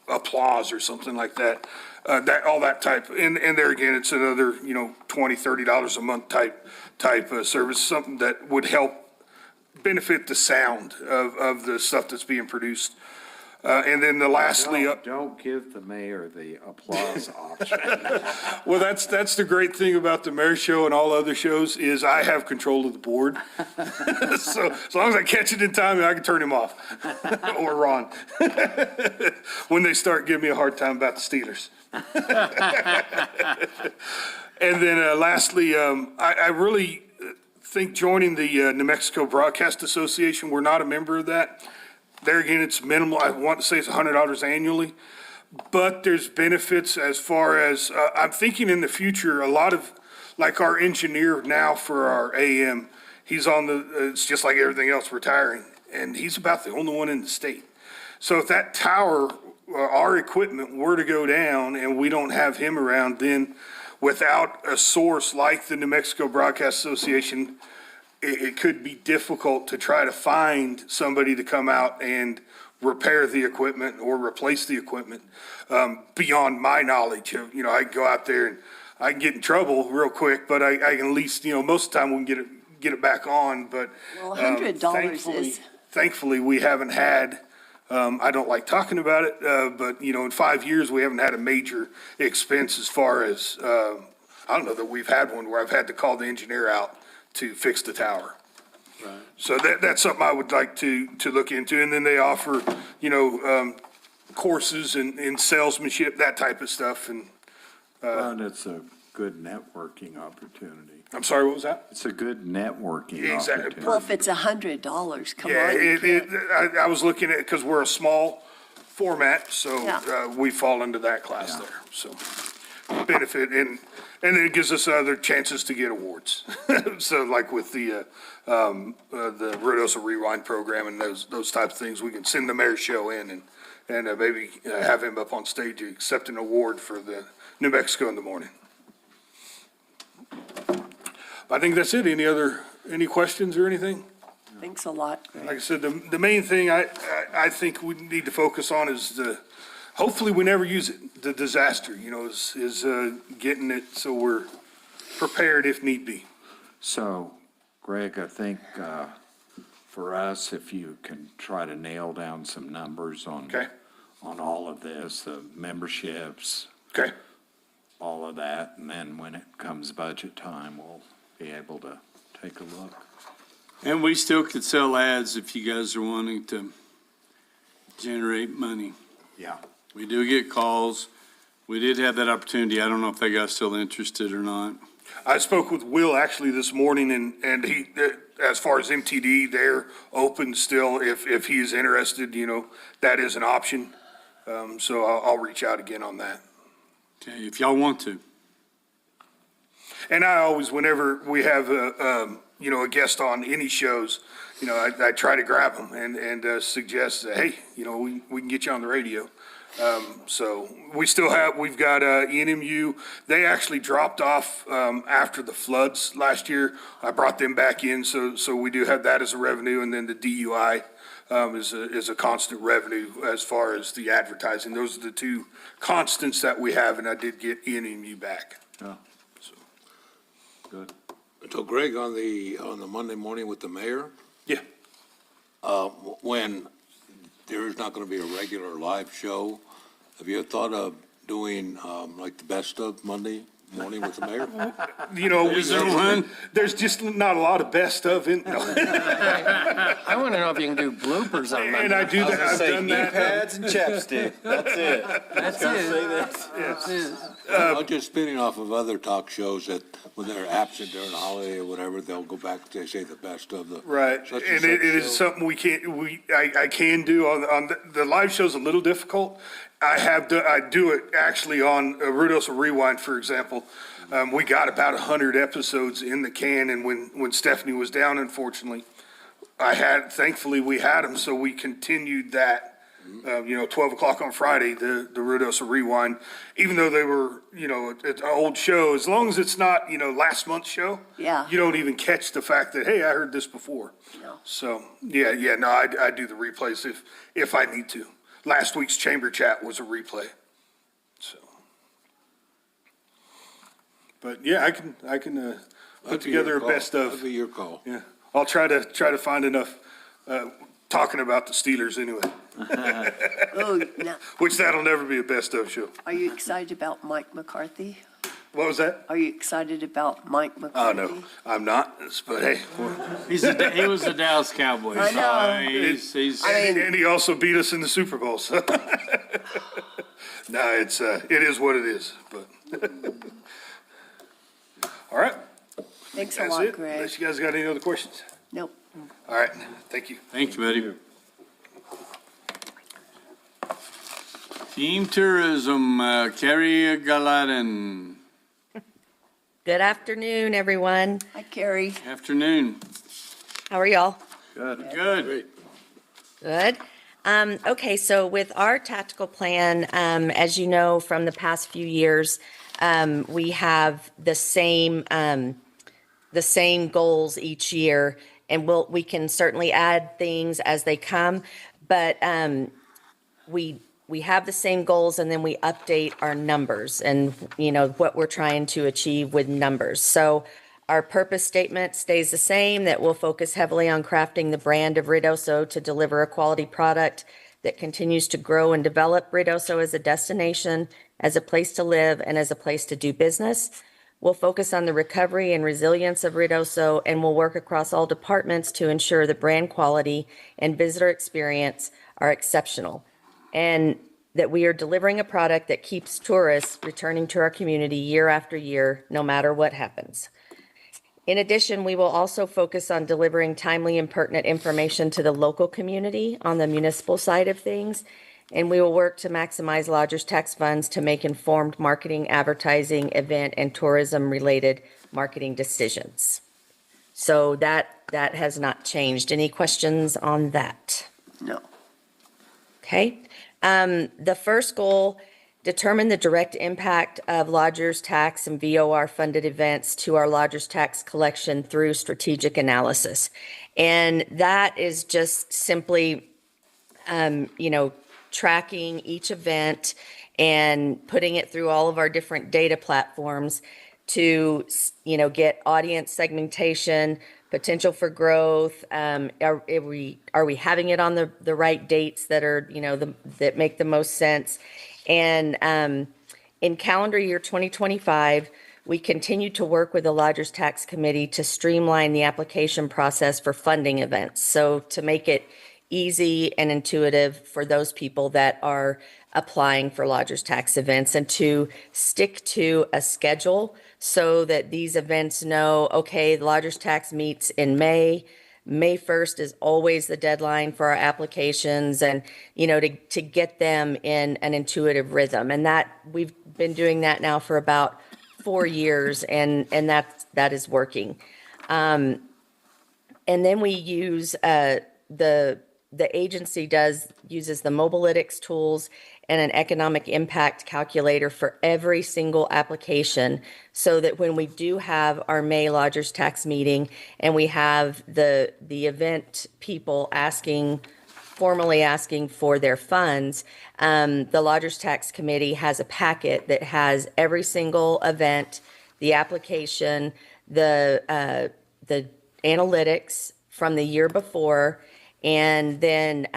applause or something like that. All that type. And there again, it's another, $20, $30 a month type of service, something that would help benefit the sound of the stuff that's being produced. And then lastly, Don't give the mayor the applause option. well, that's the great thing about the mayor show and all other shows is I have control of the board. So as long as I catch it in time, I can turn him off or Ron when they start giving me a hard time about the Steelers. And then lastly, I really think joining the New Mexico Broadcast Association, we're not a member of that. There again, it's minimal. I want to say it's $100 annually. But there's benefits as far as, I'm thinking in the future, a lot of, like our engineer now for our AM, he's on it's just like everything else, retiring. And he's about the only one in the state. So if that tower, our equipment were to go down and we don't have him around, then without a source like the New Mexico Broadcast Association, it could be difficult to try to find somebody to come out and repair the equipment or replace the equipment, beyond my knowledge. I can go out there and I can get in trouble real quick, but I can at least, most of the time we can get it back on, but. Well, $100 is. Thankfully, we haven't had, I don't like talking about it, but, in 5 years, we haven't had a major expense as far as, I don't know that we've had one where I've had to call the engineer out to fix the tower. So that's something I would like to look into. And then they offer, courses in salesmanship, that type of stuff. And, And it's a good networking opportunity. I'm sorry, what was that? It's a good networking Exactly. opportunity. Well, if it's $100, come Yeah, on. you can't- I was looking at, because we're a small format, so Yeah. we fall into that class there. So benefit, and it gives us other chances to get awards. So like with the Ruidoso Rewind program and those types of things, we can send the mayor's show in and maybe have him up on stage to accept an award for the New Mexico in the morning. I think that's it. Any questions or anything? Thanks a lot, Like Greg. I said, the main thing I think we need to focus on is hopefully we never use it, the disaster, is getting it so we're prepared if need be. So, Greg, I think for us, if you can try to nail down some numbers on Okay. on all of this, the memberships, Okay, all of that, and then when it comes budget time, we'll be able to take a look. And we still could sell ads if you guys are wanting to generate money. Yeah. We do get calls. We did have that opportunity. I don't know if they got still interested or not. I spoke with Will actually this morning and he, as far as MTD, they're open still if he is interested, that is an option. So I'll reach out again on that. Okay, if y'all want to. And I always, whenever we have a a guest on any shows, I try to grab them and suggest, hey, we can get you on the radio. So we've got ENMU. They actually dropped off after the floods last year. I brought them back in, so we do have that as a revenue, and then the DUI is a constant revenue as far as the advertising. Those are the two constants that we have, and I did get ENMU back. Yeah. Good. So Greg, on the Monday morning with the mayor, Yeah. when there is not going to be a regular live show, have you thought of doing like the best of Monday morning with the mayor? Is there one? There's just not a lot of best of it. No. I want to know if you can do bloopers on And I Monday. do that, I've done that. pads and chapstick, that's it. That's it. That's it. I'm just spinning off of other talk shows that when they're absent during a holiday or whatever, they'll go back, they say the best of the. Right, such and such it is show. something I can do on the live show's a little difficult. I do it actually on Ruidoso Rewind, for example. We got about 100 episodes in the can, and when Stephanie was down, unfortunately, thankfully we had them, so we continued that. 12 o'clock on Friday, the Ruidoso Rewind, even though they were, it's an old show, as long as it's not, last month's show. Yeah. You don't even catch the fact that, hey, I heard this before. No. So, no, I do the replays if I need to. Last week's Chamber Chat was a replay, so. But yeah, I can put That'd be your together a call. best of. That'd be your call. Yeah, I'll try to find enough. talking about the Steelers anyway, Oh, now, which that'll never be a best of show. are you excited about Mike McCarthy? What was that? Are you excited about Mike Oh, McCarthy? no, I'm not, but hey. He was the Dallas Cowboys. I know. He's, And he also beat us in the Super Bowl, so. No, it is what it is, but. All right, Thanks a that's lot, it. Greg. Unless you guys got any other questions. Nope. All right, thank you. thank you, buddy. Team Tourism, Carrie Galatin. Good afternoon, everyone. Hi, Carrie. Afternoon. How are y'all? Good. Good. Okay, so with our tactical plan, as you know from the past few years, we have the same goals each year, and we can certainly add things as they come, but we have the same goals, and then we update our numbers and, you know, what we're trying to achieve with numbers. So our purpose statement stays the same, that we'll focus heavily on crafting the brand of Ruidoso to deliver a quality product that continues to grow and develop Ruidoso as a destination, as a place to live, and as a place to do business. We'll focus on the recovery and resilience of Ruidoso, and we'll work across all departments to ensure the brand quality and visitor experience are exceptional, and that we are delivering a product that keeps tourists returning to our community year after year, no matter what happens. In addition, we will also focus on delivering timely and pertinent information to the local community on the municipal side of things, and we will work to maximize lodgers tax funds to make informed marketing, advertising, event, and tourism-related marketing decisions. So that has not changed. Any questions on that? No. Okay. The first goal, determine the direct impact of lodgers tax and VOR funded events to our lodgers tax collection through strategic analysis. And that is just simply, tracking each event and putting it through all of our different data platforms to, get audience segmentation, potential for growth. Are we having it on the right dates that are, that make the most sense? And in calendar year 2025, we continue to work with the Lodgers Tax Committee to streamline the application process for funding events. So to make it easy and intuitive for those people that are applying for lodgers tax events, and to stick to a schedule so that these events know, okay, the lodgers tax meets in May. May 1st is always the deadline for our applications, and, to get them in an intuitive rhythm. And that we've been doing that now for about 4 years, and that is working. And then we use the agency uses the Mobilytics tools and an economic impact calculator for every single application, so that when we do have our May lodgers tax meeting and we have the event people formally asking for their funds, the Lodgers Tax Committee has a packet that has every single event, the application, the analytics from the year before, and then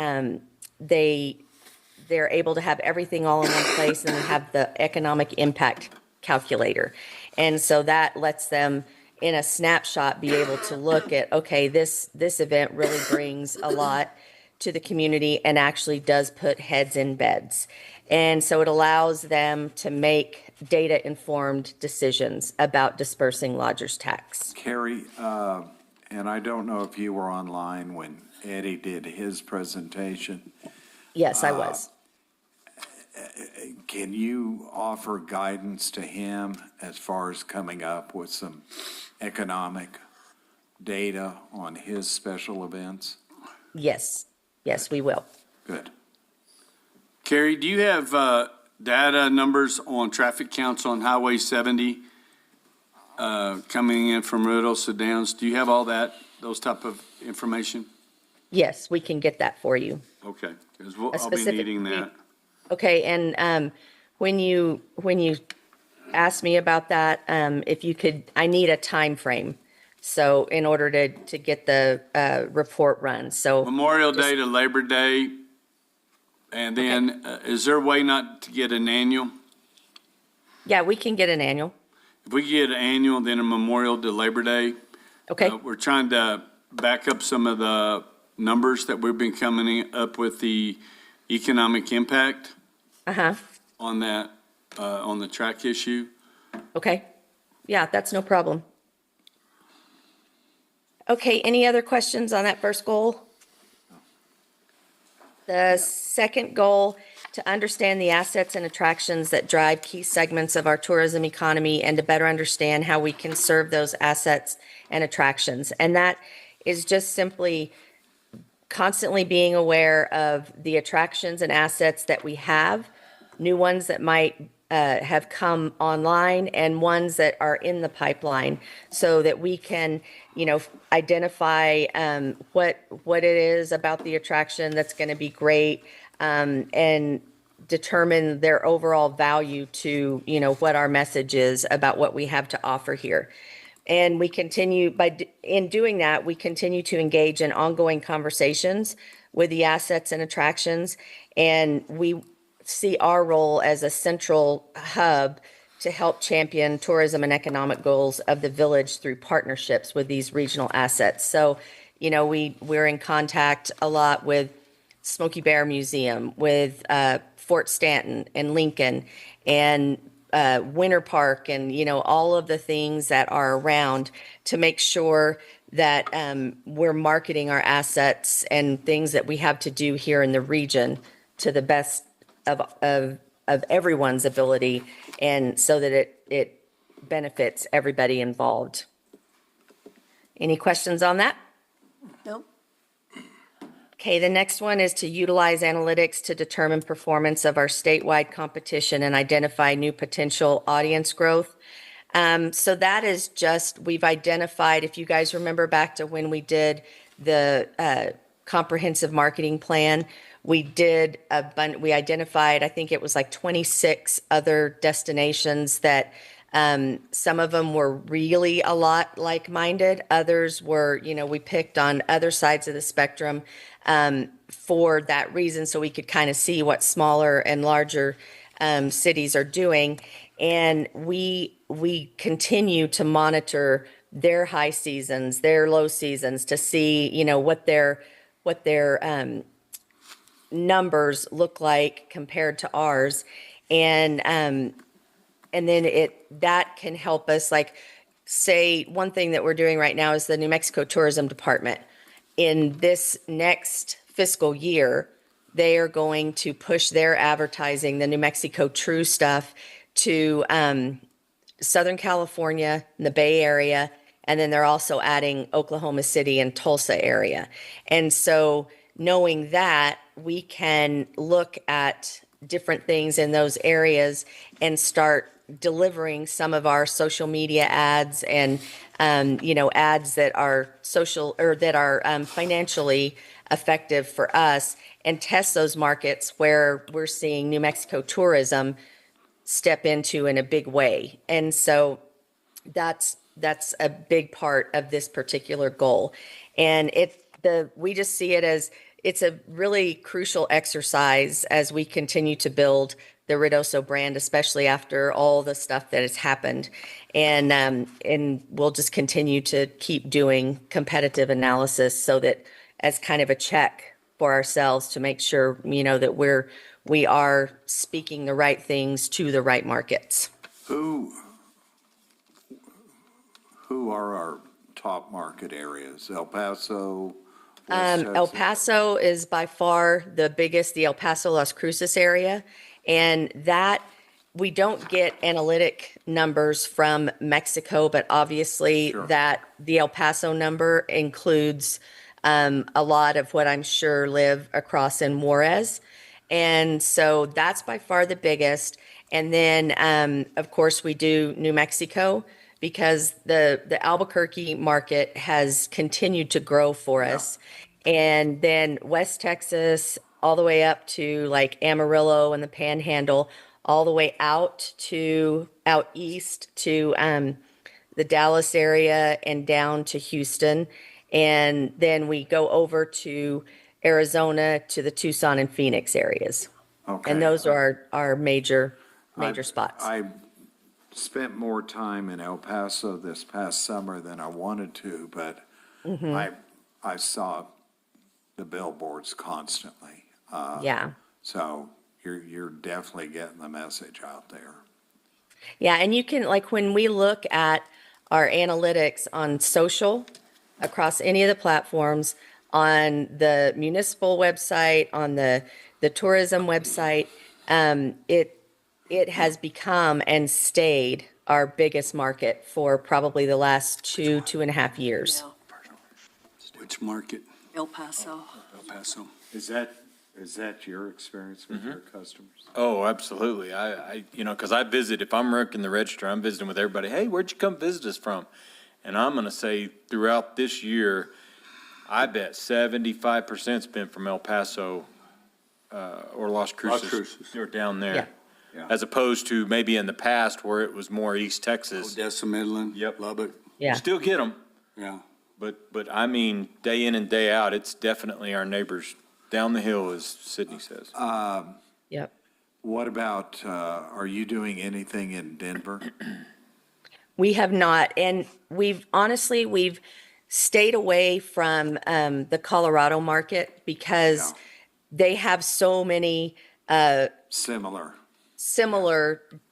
they're able to have everything all in one place, and they have the economic impact calculator. And so that lets them, in a snapshot, be able to look at, okay, this event really brings a lot to the community and actually does put heads in beds. And so it allows them to make data-informed decisions about dispersing lodgers tax. Carrie, and I don't know if you were online when Eddie did his presentation. Yes, I was. Can you offer guidance to him as far as coming up with some economic data on his special events? Yes, we will. Good. Carrie, do you have data numbers on traffic counts on Highway 70 coming in from Ruidoso Downs? Do you have all those type of information? Yes, we can get that for you. Okay, because A I'll be specific- needing that. Okay, and when you asked me about that, if you could, I need a time frame So in order to get the report run, so. Memorial Day to Labor Day, and then, is there a way not to get an annual? Yeah, we can get an annual. If we get an annual, then a Memorial to Labor Day. Okay, We're trying to back up some of the numbers that we've been coming up with the economic impact uh-huh, on that, on the track issue. okay. Yeah, that's no problem. Okay, any other questions on that first goal? The second goal, to understand the assets and attractions that drive key segments of our tourism economy and to better understand how we can serve those assets and attractions. And that is just simply constantly being aware of the attractions and assets that we have, new ones that might have come online and ones that are in the pipeline, so that we can, identify what it is about the attraction that's going to be great, and determine their overall value to, what our message is about what we have to offer here. And we continue in doing that, we continue to engage in ongoing conversations with the assets and attractions, and we see our role as a central hub to help champion tourism and economic goals of the village through partnerships with these regional assets. So, we're in contact a lot with Smoky Bear Museum, with Fort Stanton and Lincoln, and Winter Park, and all of the things that are around, to make sure that we're marketing our assets and things that we have to do here in the region to the best of everyone's ability, and so that it benefits everybody involved. Any questions on that? Nope. Okay, the next one is to utilize analytics to determine performance of our statewide competition and identify new potential audience growth. So that is just, we've identified, if you guys remember back to when we did the comprehensive marketing plan, we identified, I think it was like 26 other destinations that some of them were really a lot like-minded. Others were, we picked on other sides of the spectrum for that reason, so we could kind of see what smaller and larger cities are doing. And we continue to monitor their high seasons, their low seasons, to see, what their numbers look like compared to ours. And then that can help us, like, say, one thing that we're doing right now is the New Mexico Tourism Department. In this next fiscal year, they are going to push their advertising, the New Mexico True stuff, to Southern California, the Bay Area, and then they're also adding Oklahoma City and Tulsa area. And so knowing that, we can look at different things in those areas and start delivering some of our social media ads and, ads that are social or that are financially effective for us, and test those markets where we're seeing New Mexico tourism step into in a big way. And so that's a big part of this particular goal. And we just see it as, it's a really crucial exercise as we continue to build the Ruidoso brand, especially after all the stuff that has happened. And we'll just continue to keep doing competitive analysis, so that as kind of a check for ourselves to make sure, that we are speaking the right things to the right markets. Who are our top market areas? El Paso? West El Texas? Paso is by far the biggest, the El Paso Las Cruces area. And that, we don't get analytic numbers from Mexico, but obviously that the El Paso number includes a lot of what I'm sure live across in Juarez. And so that's by far the biggest. And then, of course, we do New Mexico, because the Albuquerque market has continued to grow for us. And then West Texas, all the way up to like Amarillo and the Panhandle, all the way out east to the Dallas area and down to Houston. And then we go over to Arizona, to the Tucson and Phoenix areas. Okay. And those are our major spots. I spent more time in El Paso this past summer than I wanted to, but I saw the billboards constantly. Yeah. So you're definitely getting the message out there. Yeah, and you can, like, when we look at our analytics on social across any of the platforms, on the municipal website, on the tourism website, it has become and stayed our biggest market for probably the last 2.5 years. Which market? El Paso. El Paso. Is that your experience with your customers? Oh, absolutely. I because I visit, if I'm working the register, I'm visiting with everybody. Hey, where'd you come visit us from? And I'm going to say throughout this year, I bet 75%'s been from El Paso or Las Cruces. Or down there. Yeah. As opposed to maybe in the past where it was more East Texas. Odessa, Midland. Yep. Lubbock. Yeah. Still get them, Yeah. but I mean, day in and day out, it's definitely our neighbors down the hill, as Sydney says. Yep. What about, are you doing anything in Denver? We have not, and we've stayed away from the Colorado market because they have so many similar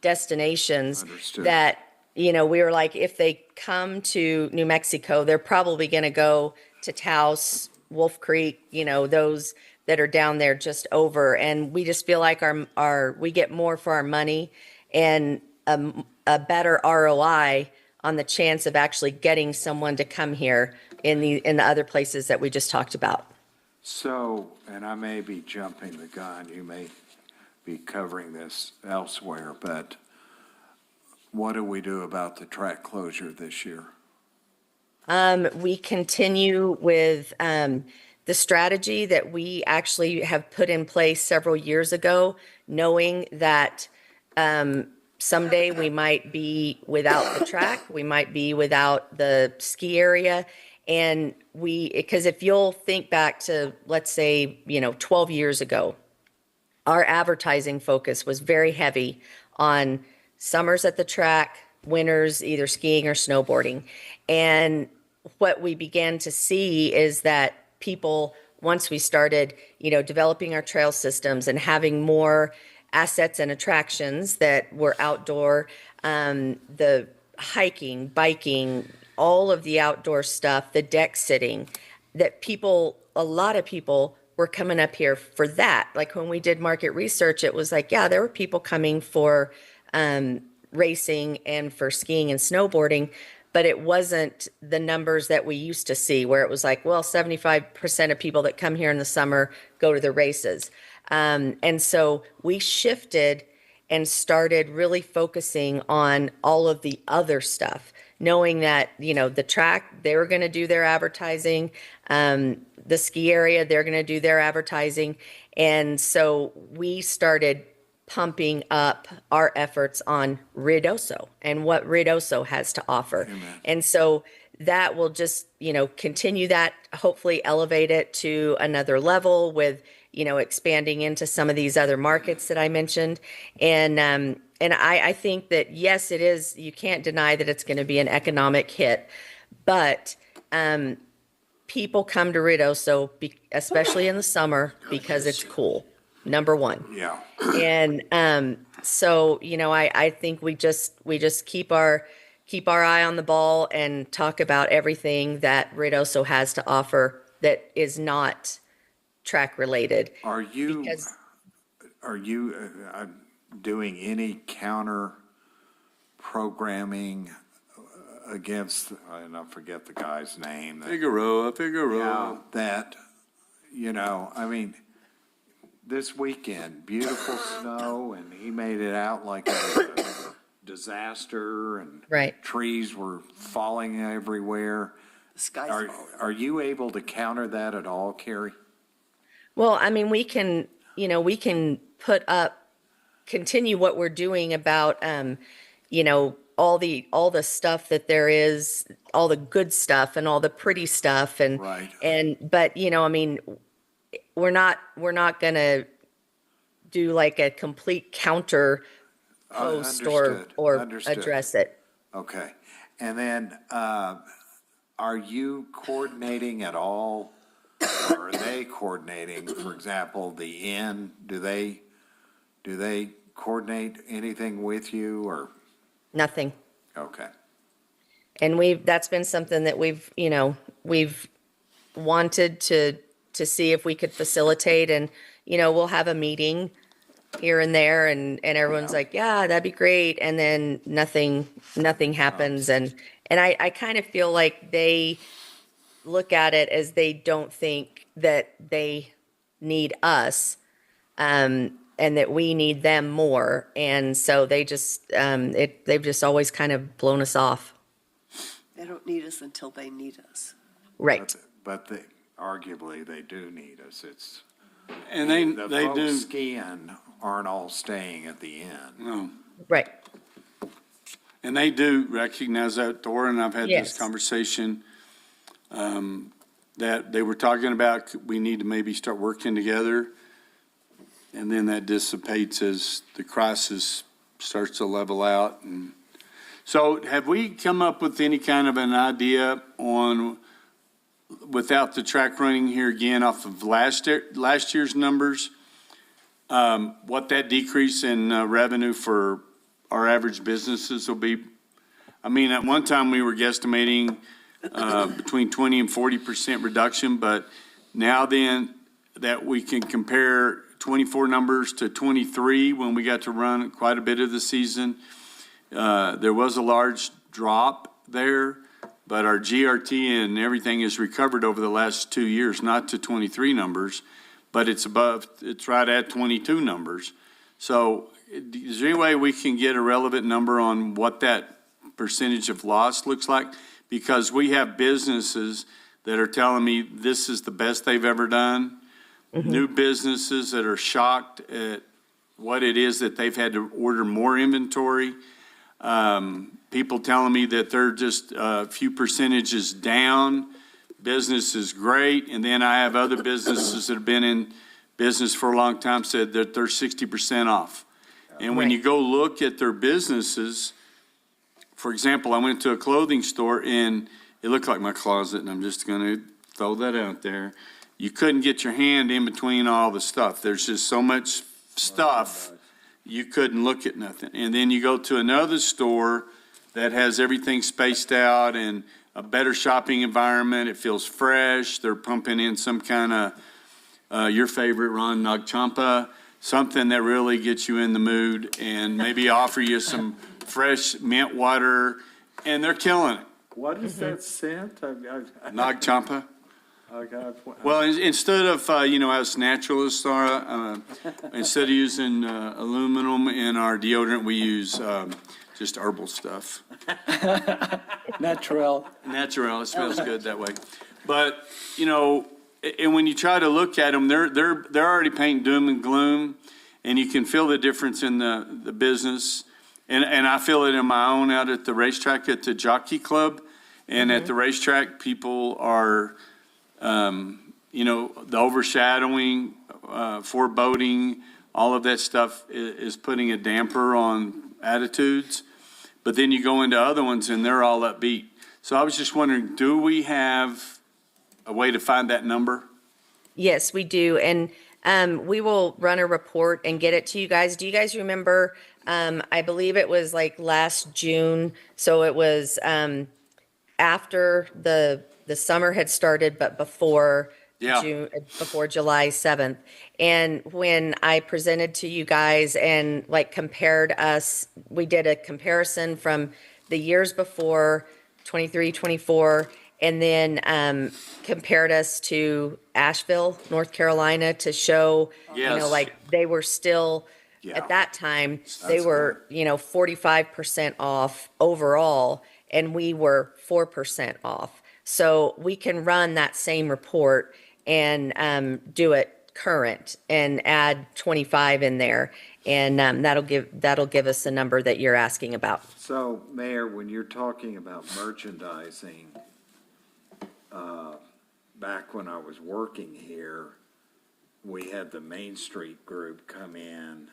destinations Understood. that, we were like, if they come to New Mexico, they're probably going to go to Taos, Wolf Creek, those that are down there just over. And we just feel like we get more for our money and a better ROI on the chance of actually getting someone to come here in the other places that we just talked about. So, and I may be jumping the gun, you may be covering this elsewhere, but what do we do about the track closure this year? We continue with the strategy that we actually have put in place several years ago, knowing that someday we might be without the track, we might be without the ski area. And because if you'll think back to, let's say, 12 years ago, our advertising focus was very heavy on summers at the track, winters either skiing or snowboarding. And what we began to see is that people, once we started, developing our trail systems and having more assets and attractions that were outdoor, the hiking, biking, all of the outdoor stuff, the deck sitting, that a lot of people were coming up here for that. Like when we did market research, it was like, yeah, there were people coming for racing and for skiing and snowboarding, but it wasn't the numbers that we used to see where it was like, well, 75% of people that come here in the summer go to the races. And so we shifted and started really focusing on all of the other stuff, knowing that, the track, they were going to do their advertising, the ski area, they're going to do their advertising. And so we started pumping up our efforts on Ruidoso and what Ruidoso has to offer. Amen. And so that will just, continue that, hopefully elevate it to another level with, expanding into some of these other markets that I mentioned. And I think that, yes, it is, you can't deny that it's going to be an economic hit, but people come to Ruidoso, especially in the summer, because it's cool, number one. Yeah. And so, I think we just keep our eye on the ball and talk about everything that Ruidoso has to offer that is not track related. Are you doing any counter programming against, and I forget the guy's name. Figueroa. Yeah, that, this weekend, beautiful snow, and he made it out like a disaster, and Right. trees were falling everywhere. The sky's Are you able to counter that at all, Carrie? Well, we can, we can continue what we're doing about, all the stuff that there is, all the good stuff and all the pretty stuff and, Right. but, I mean, we're not gonna do like a complete counter post or Understood. address it. Okay. And then, are you coordinating at all? Or are they coordinating, for example, the inn? Do they coordinate anything with you or? Nothing. Okay. And that's been something that we've wanted to see if we could facilitate and, we'll have a meeting here and there and everyone's like, yeah, that'd be great. And then nothing happens. And I kind of feel like they look at it as they don't think that they need us, and that we need them more. And so they just, they've just always kind of blown us off. They don't need us until they need us. Right. But arguably, they do need us. It's, And the they folks do, skiing aren't all staying at the inn. no. Right. And they do recognize that, Thor, and I've had this Yes. conversation, that they were talking about, we need to maybe start working together. And then that dissipates as the crisis starts to level out. And so have we come up with any kind of an idea on, without the track running here again off of last year's numbers, what that decrease in revenue for our average businesses will be? I mean, at one time, we were guesstimating between 20 and 40% reduction, but now then that we can compare 24 numbers to 23 when we got to run quite a bit of the season, there was a large drop there, but our GRT and everything has recovered over the last 2 years, not to 23 numbers, but it's right at 22 numbers. So is there any way we can get a relevant number on what that percentage of loss looks like? Because we have businesses that are telling me this is the best they've ever done. New businesses that are shocked at what it is that they've had to order more inventory. People telling me that they're just a few percentages down. Business is great. And then I have other businesses that have been in business for a long time said that they're 60% off. And when you go look at their businesses, for example, I went to a clothing store and it looked like my closet, and I'm just going to throw that out there. You couldn't get your hand in between all the stuff. There's just so much stuff, you couldn't look at nothing. And then you go to another store that has everything spaced out and a better shopping environment. It feels fresh. They're pumping in some kind of, your favorite, Ron, Nagchampa, something that really gets you in the mood and maybe offer you some fresh mint water, and they're killing it. What is that scent? Nagchampa. Well, instead of, as naturalists are, instead of using aluminum in our deodorant, we use just herbal stuff. Natural. Natural, it smells good that way. But, and when you try to look at them, they're already painting doom and gloom, and you can feel the difference in the business. And I feel it in my own out at the racetrack at the Jockey Club. And at the racetrack, people are, the overshadowing, foreboding, all of that stuff is putting a damper on attitudes. But then you go into other ones and they're all upbeat. So I was just wondering, do we have a way to find that number? Yes, we do. And we will run a report and get it to you guys. Do you guys remember, I believe it was like last June. So it was after the summer had started, but before June, before July 7th. And when I presented to you guys and compared us, we did a comparison from the years before, 23, 24, and then compared us to Asheville, North Carolina, to show, they were still, at that time, they were, 45% off overall, and we were 4% off. So we can run that same report and do it current and add 25 in there. And that'll give us the number that you're asking about. So, Mayor, when you're talking about merchandising, back when I was working here, we had the Main Street group come in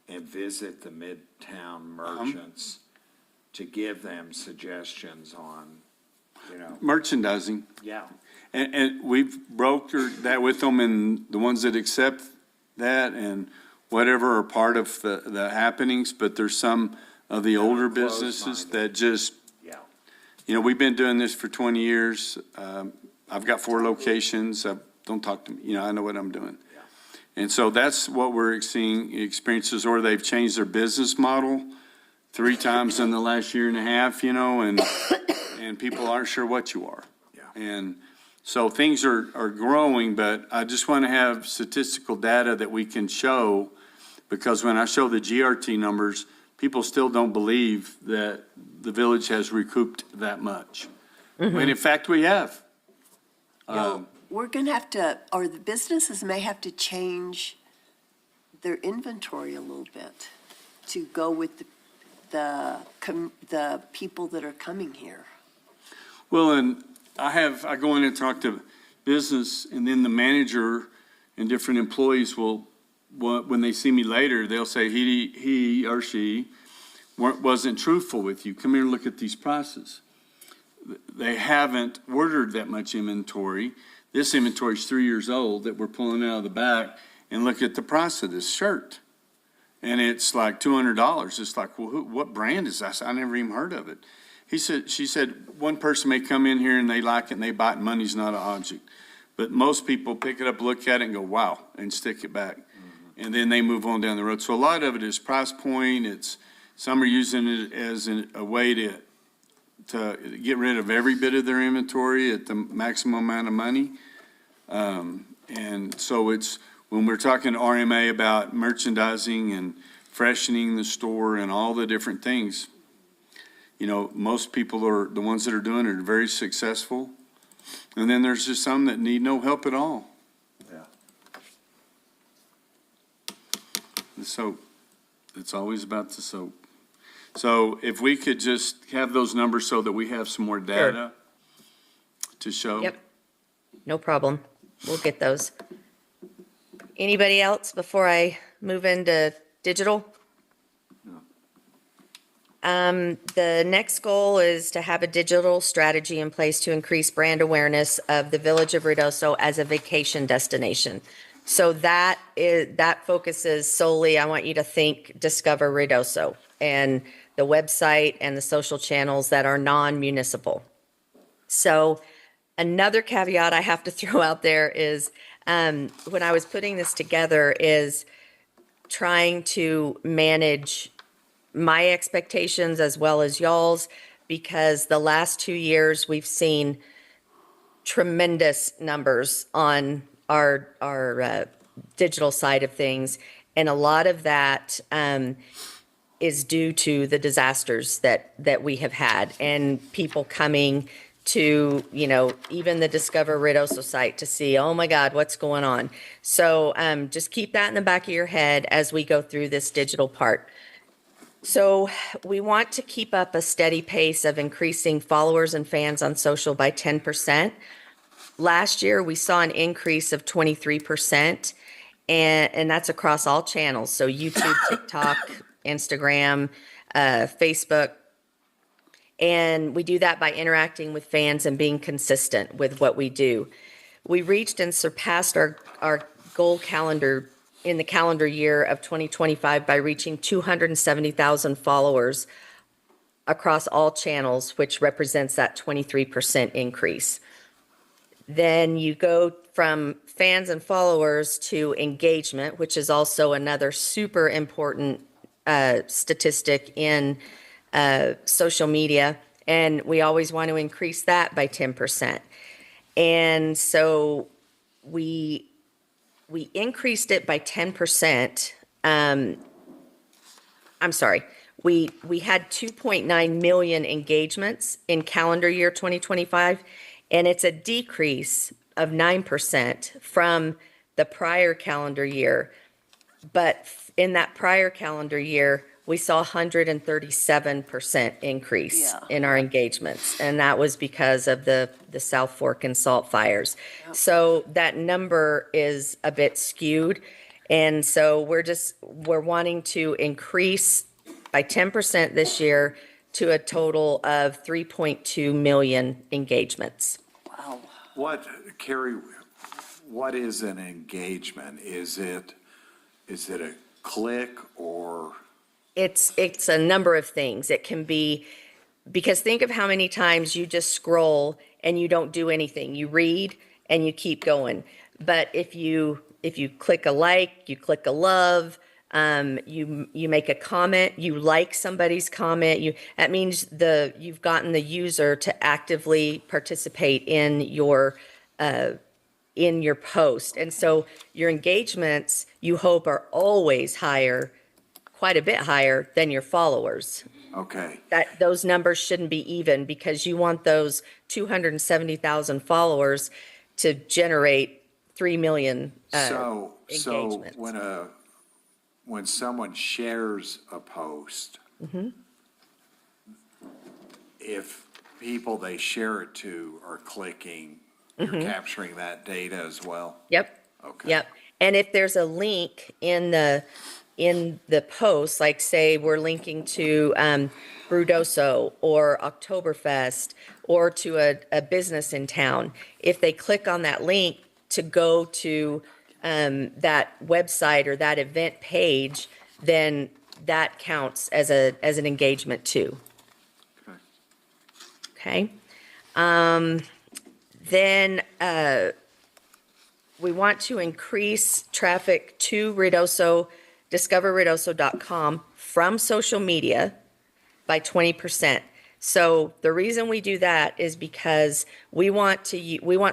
and visit the Midtown merchants to give them suggestions on, Merchandising. yeah. And we've brokered that with them, and the ones that accept that and whatever are part of the happenings, but there's some of the older businesses that just, Yeah. we've been doing this for 20 years. I've got 4 locations. Don't talk to me, I know what I'm doing. And so that's what we're seeing experiences, or they've changed their business model 3 times in the last year and a half, and people aren't sure what you are. Yeah. And so things are growing, but I just want to have statistical data that we can show, because when I show the GRT numbers, people still don't believe that the village has recouped that much. When in fact we have. We're going to have to, or the businesses may have to change their inventory a little bit to go with the people that are coming here. Well, and I go in and talk to business, and then the manager and different employees will, when they see me later, they'll say, he or she wasn't truthful with you. Come here and look at these prices. They haven't ordered that much inventory. This inventory is 3 years old that we're pulling out of the back, and look at the price of this shirt. And it's like $200. It's like, well, what brand is that? I never even heard of it. She said, one person may come in here and they like it and they buy it, and money's not an object. But most people pick it up, look at it and go, wow, and stick it back. And then they move on down the road. So a lot of it is price point. Some are using it as a way to get rid of every bit of their inventory at the maximum amount of money. And so when we're talking to RMA about merchandising and freshening the store and all the different things, most people are, the ones that are doing it are very successful. And then there's just some that need no help at all. Yeah. The soap, it's always about the soap. So if we could just have those numbers so that we have some more data to show. Yep. No problem. We'll get those. Anybody else before I move into digital? The next goal is to have a digital strategy in place to increase brand awareness of the Village of Ruidoso as a vacation destination. So that focuses solely, I want you to think Discover Ruidoso and the website and the social channels that are non-municipal. So another caveat I have to throw out there is when I was putting this together is trying to manage my expectations as well as y'all's, because the last 2 years we've seen tremendous numbers on our digital side of things, and a lot of that is due to the disasters that we have had, and people coming to, even the Discover Ruidoso site to see, oh my God, what's going on? So just keep that in the back of your head as we go through this digital part. So we want to keep up a steady pace of increasing followers and fans on social by 10%. Last year, we saw an increase of 23%, and that's across all channels. So YouTube, TikTok, Instagram, Facebook. And we do that by interacting with fans and being consistent with what we do. We reached and surpassed our goal calendar in the calendar year of 2025 by reaching 270,000 followers across all channels, which represents that 23% increase. Then you go from fans and followers to engagement, which is also another super important statistic in social media. And we always want to increase that by 10%. And so we increased it by 10%. I'm sorry. We had 2.9 million engagements in calendar year 2025, and it's a decrease of 9% from the prior calendar year. But in that prior calendar year, we saw 137% increase Yeah. in our engagements. And that was because of the South Fork and Salt fires. So that number is a bit skewed. And so we're wanting to increase by 10% this year to a total of 3.2 million engagements. What, Carrie, what is an engagement? Is it a click or? It's a number of things. It can be, because think of how many times you just scroll and you don't do anything. You read and you keep going. But if you click a like, you click a love, you make a comment, you like somebody's comment, that means you've gotten the user to actively participate in your post. And so your engagements, you hope, are always higher, quite a bit higher than your followers. Okay. Those numbers shouldn't be even, because you want those 270,000 followers to generate 3 million So engagements. when someone shares a post, if people they share it to are clicking, you're capturing that data as well? Yep. Okay. Yep. And if there's a link in the post, like say we're linking to Brudoso or Oktoberfest or to a business in town, if they click on that link to go to that website or that event page, then that counts as an engagement too. Okay. Then we want to increase traffic to Ruidoso, discoverruidoso.com from social media by 20%. So the reason we do that is because we want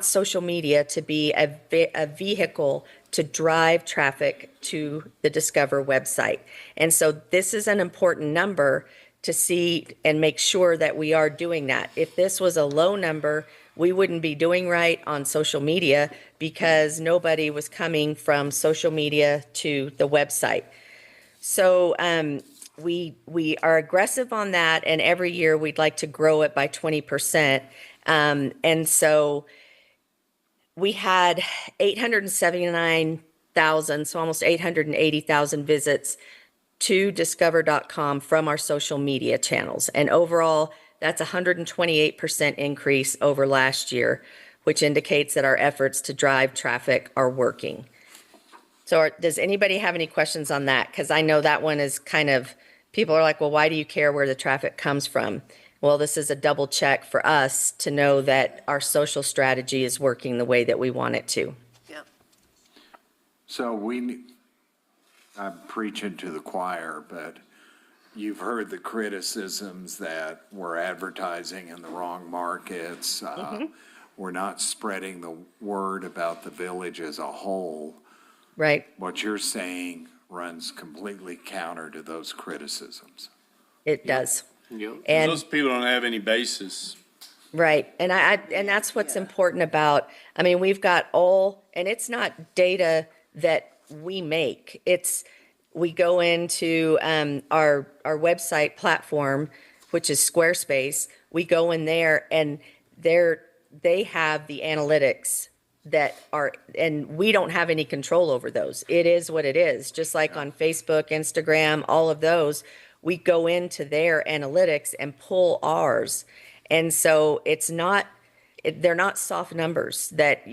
social media to be a vehicle to drive traffic to the Discover website. And so this is an important number to see and make sure that we are doing that. If this was a low number, we wouldn't be doing right on social media because nobody was coming from social media to the website. So we are aggressive on that, and every year we'd like to grow it by 20%. And so we had 879,000, so almost 880,000 visits to discover.com from our social media channels. And overall, that's a 128% increase over last year, which indicates that our efforts to drive traffic are working. So does anybody have any questions on that? Because I know that one is kind of, people are like, well, why do you care where the traffic comes from? Well, this is a double check for us to know that our social strategy is working the way that we want it to. So I'm preaching to the choir, but you've heard the criticisms that we're advertising in the wrong markets. We're not spreading the word about the village as a whole. Right. What you're saying runs completely counter to those criticisms. It does. Yep. And Those people don't have any basis. right. And and that's what's important about, I mean, we've got and it's not data that we make. We go into our website platform, which is Squarespace. We go in there and they have the analytics that are, and we don't have any control over those. It is what it is. Just like on Facebook, Instagram, all of those, we go into their analytics and pull ours. And so they're not soft numbers that,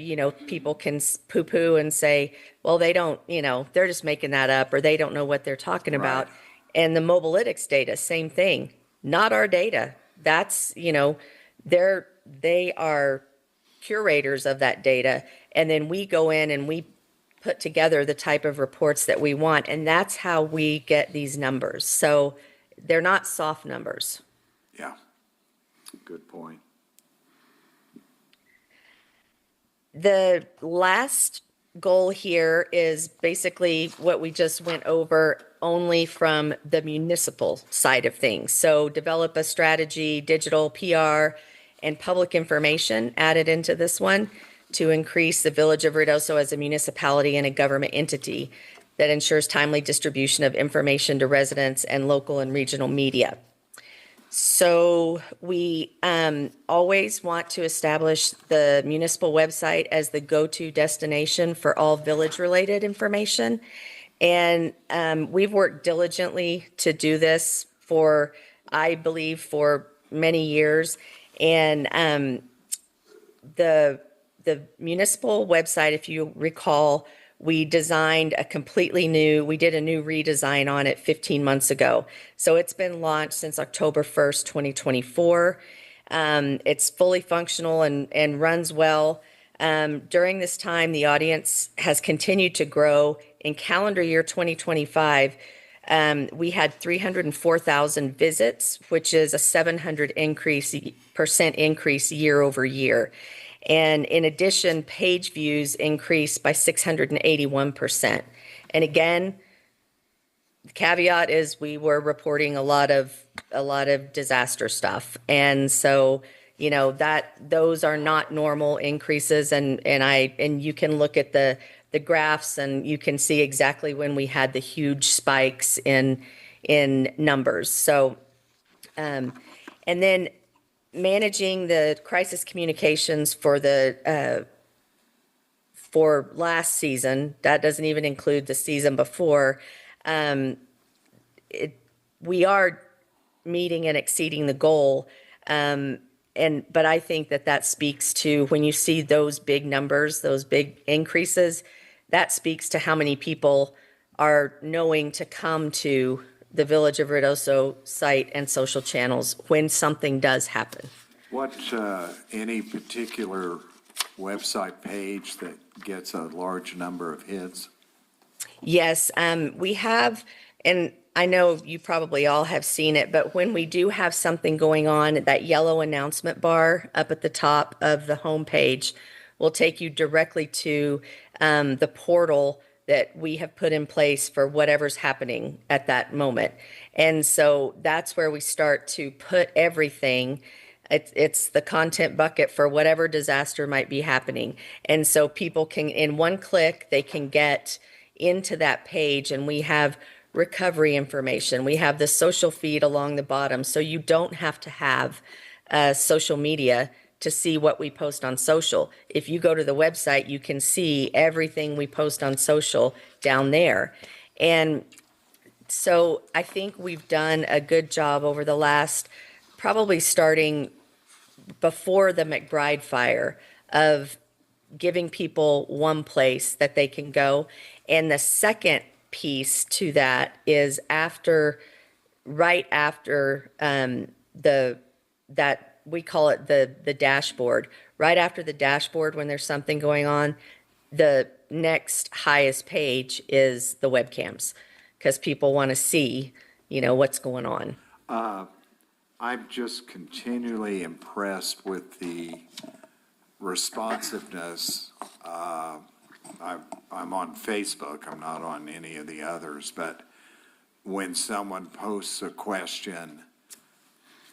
people can poo-poo and say, well, they don't, they're just making that up, or they don't know what they're talking about. And the Mobilytics data, same thing, not our data. That's, they are curators of that data. And then we go in and we put together the type of reports that we want. And that's how we get these numbers. So they're not soft numbers. Yeah, good point. The last goal here is basically what we just went over, only from the municipal side of things. So develop a strategy, digital PR, and public information added into this one to increase the Village of Ruidoso as a municipality and a government entity. that ensures timely distribution of information to residents and local and regional media. So we always want to establish the municipal website as the go-to destination for all village-related information. And we've worked diligently to do this for, I believe, for many years. And the municipal website, if you recall, we designed we did a new redesign on it 15 months ago. So it's been launched since October 1st, 2024. It's fully functional and runs well. During this time, the audience has continued to grow. In calendar year 2025, we had 304,000 visits, which is a 700% increase year over year. And in addition, page views increased by 681%. And again, the caveat is we were reporting a lot of disaster stuff. And so, you know, those are not normal increases. And you can look at the graphs and you can see exactly when we had the huge spikes in numbers. So, and then managing the crisis communications for last season, that doesn't even include the season before. We are meeting and exceeding the goal. But I think that speaks to, when you see those big numbers, those big increases, that speaks to how many people are knowing to come to the Village of Ruidoso site and social channels when something does happen. What, any particular website page that gets a large number of hits? Yes, we have, and I know you probably all have seen it, but when we do have something going on, that yellow announcement bar up at the top of the homepage will take you directly to the portal that we have put in place for whatever's happening at that moment. And so that's where we start to put everything. It's the content bucket for whatever disaster might be happening. And so people can, in one click, they can get into that page, and we have recovery information. We have the social feed along the bottom. So you don't have to have social media to see what we post on social. If you go to the website, you can see everything we post on social down there. And so I think we've done a good job over the last, probably starting before the McBride fire, of giving people one place that they can go. And the second piece to that is right after that we call it the dashboard. Right after the dashboard, when there's something going on, the next highest page is the webcams, because people want to see, what's going on. I'm just continually impressed with the responsiveness. I'm on Facebook, I'm not on any of the others, but when someone posts a question,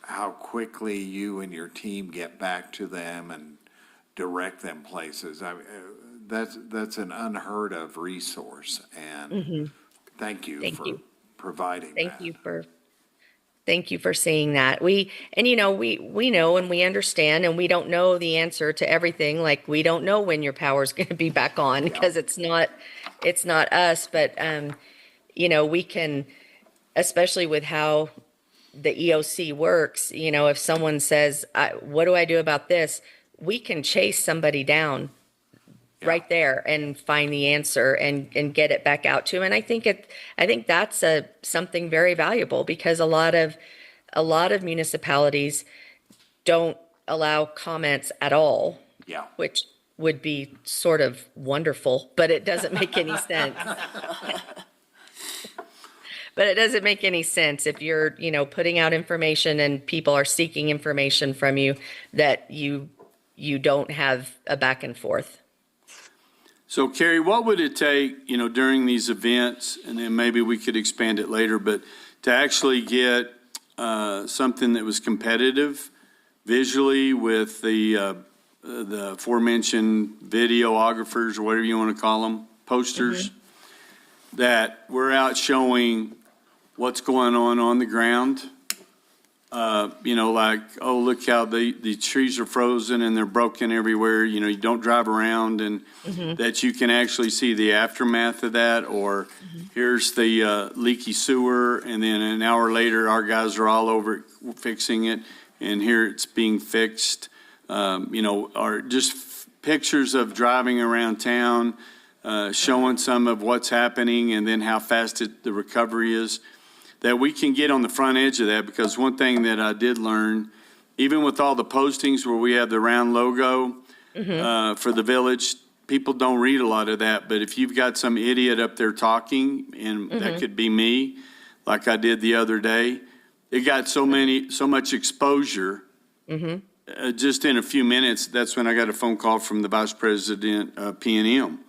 how quickly you and your team get back to them and direct them places. That's an unheard of resource, and thank you for providing that. Thank you for seeing that. We know and we understand, and we don't know the answer to everything. Like, we don't know when your power's going to be back on, because it's not us. But we can, especially with how the EOC works. If someone says, "What do I do about this?" we can chase somebody down right there and find the answer and get it back out to them. And I think that's something very valuable, because a lot of municipalities don't allow comments at all. Yeah. Which would be sort of wonderful, but it doesn't make any sense. But it doesn't make any sense if you're, putting out information and people are seeking information from you, that you don't have a back and forth. So Carrie, what would it take, during these events, and then maybe we could expand it later, but to actually get something that was competitive visually with the aforementioned videographers, or whatever you want to call them, posters, that we're out showing what's going on the ground. You know, like, oh, look how the trees are frozen and they're broken everywhere. You know, you don't drive around, and that you can actually see the aftermath of that. Or here's the leaky sewer, and then an hour later, our guys are all over it fixing it, and here it's being fixed. You know, or just pictures of driving around town, showing some of what's happening and then how fast the recovery is. That we can get on the front edge of that, because one thing that I did learn, even with all the postings where we have the round logo for the village, people don't read a lot of that. But if you've got some idiot up there talking, and that could be me, like I did the other day, it got so much exposure. Just in a few minutes, that's when I got a phone call from the vice president of P&M,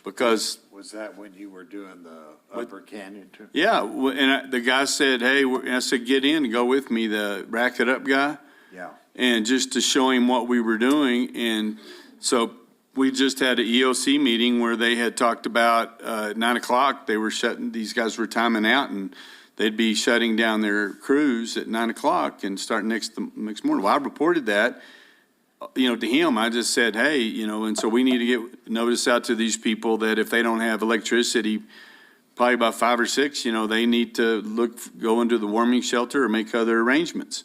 because Was that when you were doing the Upper Canyon too? yeah, and the guy said, hey, and I said, get in and go with me, the Rack It Up guy. Yeah. And just to show him what we were doing. And so we just had an EOC meeting where they had talked about 9 o'clock, these guys were timing out, and they'd be shutting down their crews at 9 o'clock and start next morning. Well, I reported that, you know, to him. I just said, hey, you know, and so we need to get notice out to these people that if they don't have electricity, probably about 5 or 6, you know, they need to go into the warming shelter or make other arrangements,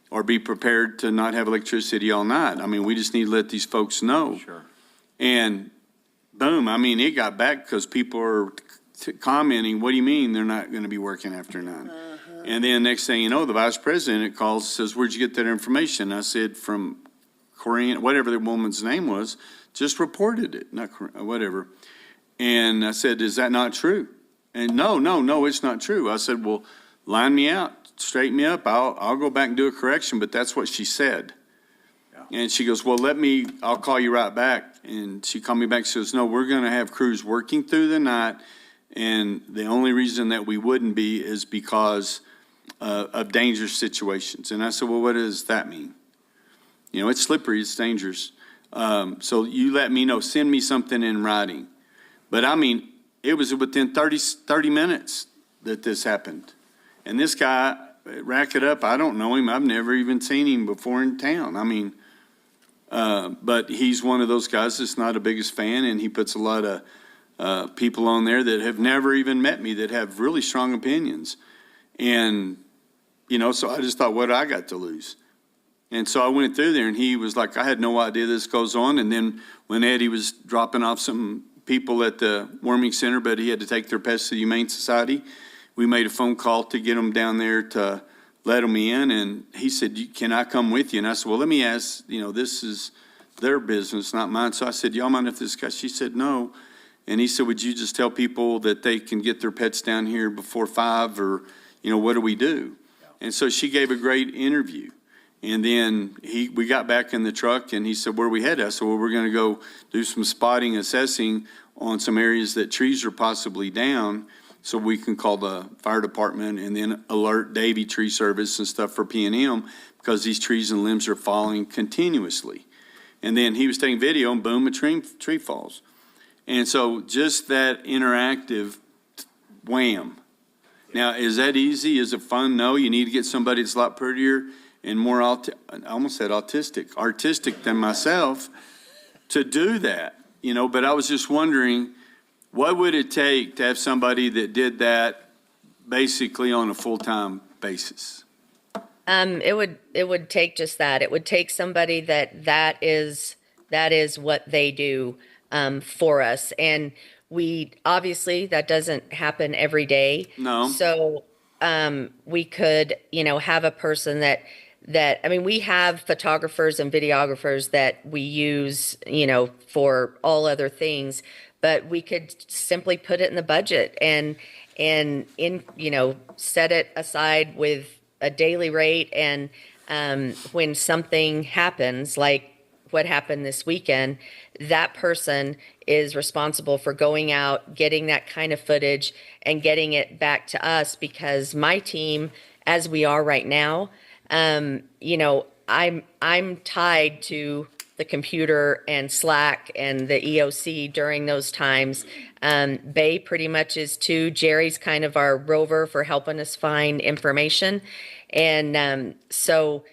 or be prepared to not have electricity all night. I mean, we just need to let these folks know. Sure. And boom, I mean, it got back because people are commenting, what do you mean they're not going to be working after 9? And then next thing you know, the vice president calls, says, where'd you get that information? I said, from Korean, whatever the woman's name was, just reported it, not Korean, whatever. And I said, is that not true? And no, it's not true. I said, well, line me out, straighten me up. I'll go back and do a correction, but that's what she said. Yeah. And she goes, well, I'll call you right back. And she called me back. She goes, no, we're going to have crews working through the night. And the only reason that we wouldn't be is because of dangerous situations. And I said, well, what does that mean? You know, it's slippery, it's dangerous. So you let me know, send me something in writing. But I mean, it was within 30 minutes that this happened. And this guy, Rack It Up, I don't know him. I've never even seen him before in town. I mean, but he's one of those guys that's not the biggest fan, and he puts a lot of people on there that have never even met me that have really strong opinions. And, you know, so I just thought, what I got to lose? And so I went through there, and he was like, I had no idea this goes on. And then when Eddie was dropping off some people at the warming center, but he had to take their pets to the Humane Society, we made a phone call to get them down there to let them in. And he said, can I come with you? And I said, well, let me ask, you know, this is their business, not mine. So I said, y'all mind if this guy? She said, no. And he said, would you just tell people that they can get their pets down here before 5, or, you know, what do we do? And so she gave a great interview. And then we got back in the truck, and he said, where are we headed? I said, well, we're going to go do some spotting, assessing on some areas that trees are possibly down, so we can call the fire department and then alert Davy Tree Service and stuff for P&M, because these trees and limbs are falling continuously. And then he was taking video, and boom, a tree falls. And so just that interactive wham. Now, is that easy? Is it fun? No, you need to get somebody that's a lot prettier and more, I almost said artistic than myself to do that, you know. But I was just wondering, what would it take to have somebody that did that basically on a full-time basis? It would take just that. It would take somebody that is what they do for us. And we, obviously, that doesn't happen every day. No. So we could, you know, have a person that, I mean, we have photographers and videographers that we use, you know, for all other things, but we could simply put it in the budget and in, you know, set it aside with a daily rate. And when something happens, like what happened this weekend, that person is responsible for going out, getting that kind of footage and getting it back to us, because my team, as we are right now, you know, I'm tied to the computer and Slack and the EOC during those times. Bay pretty much is too. Jerry's kind of our rover for helping us find information. And so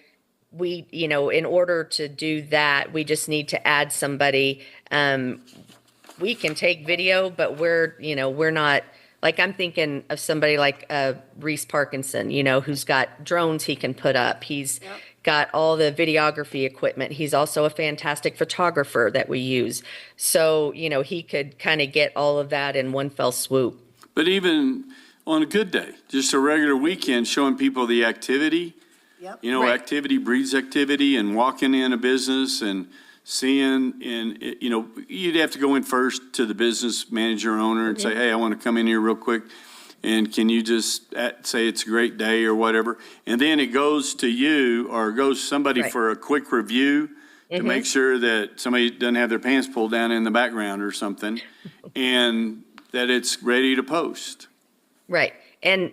we, in order to do that, we just need to add somebody. We can take video, but we're not, like, I'm thinking of somebody like Reese Parkinson, who's got drones he can put up. He's got all the videography equipment. He's also a fantastic photographer that we use. So, he could kind of get all of that in one fell swoop. But even on a good day, just a regular weekend, showing people the activity. Yep. Right. Activity breeds activity, and walking in a business and seeing, and, you'd have to go in first to the business manager or owner and say, hey, I want to come in here real quick. And can you just say it's a great day or whatever? And then it goes to you or goes somebody Right. for a quick review to make sure that somebody doesn't have their pants pulled down in the background or something, and that it's ready to post. Right. And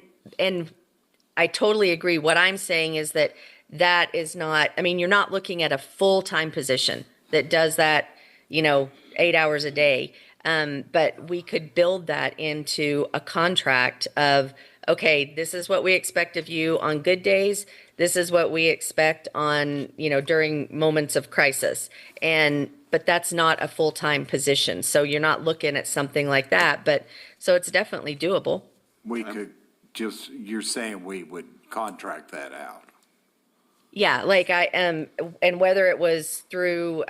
I totally agree. What I'm saying is that is not, you're not looking at a full-time position that does that, 8 hours a day. But we could build that into a contract of, okay, this is what we expect of you on good days. This is what we expect on, during moments of crisis. But that's not a full-time position. So you're not looking at something like that, but so it's definitely doable. We could you're saying we would contract that out? Yeah, like and whether it was through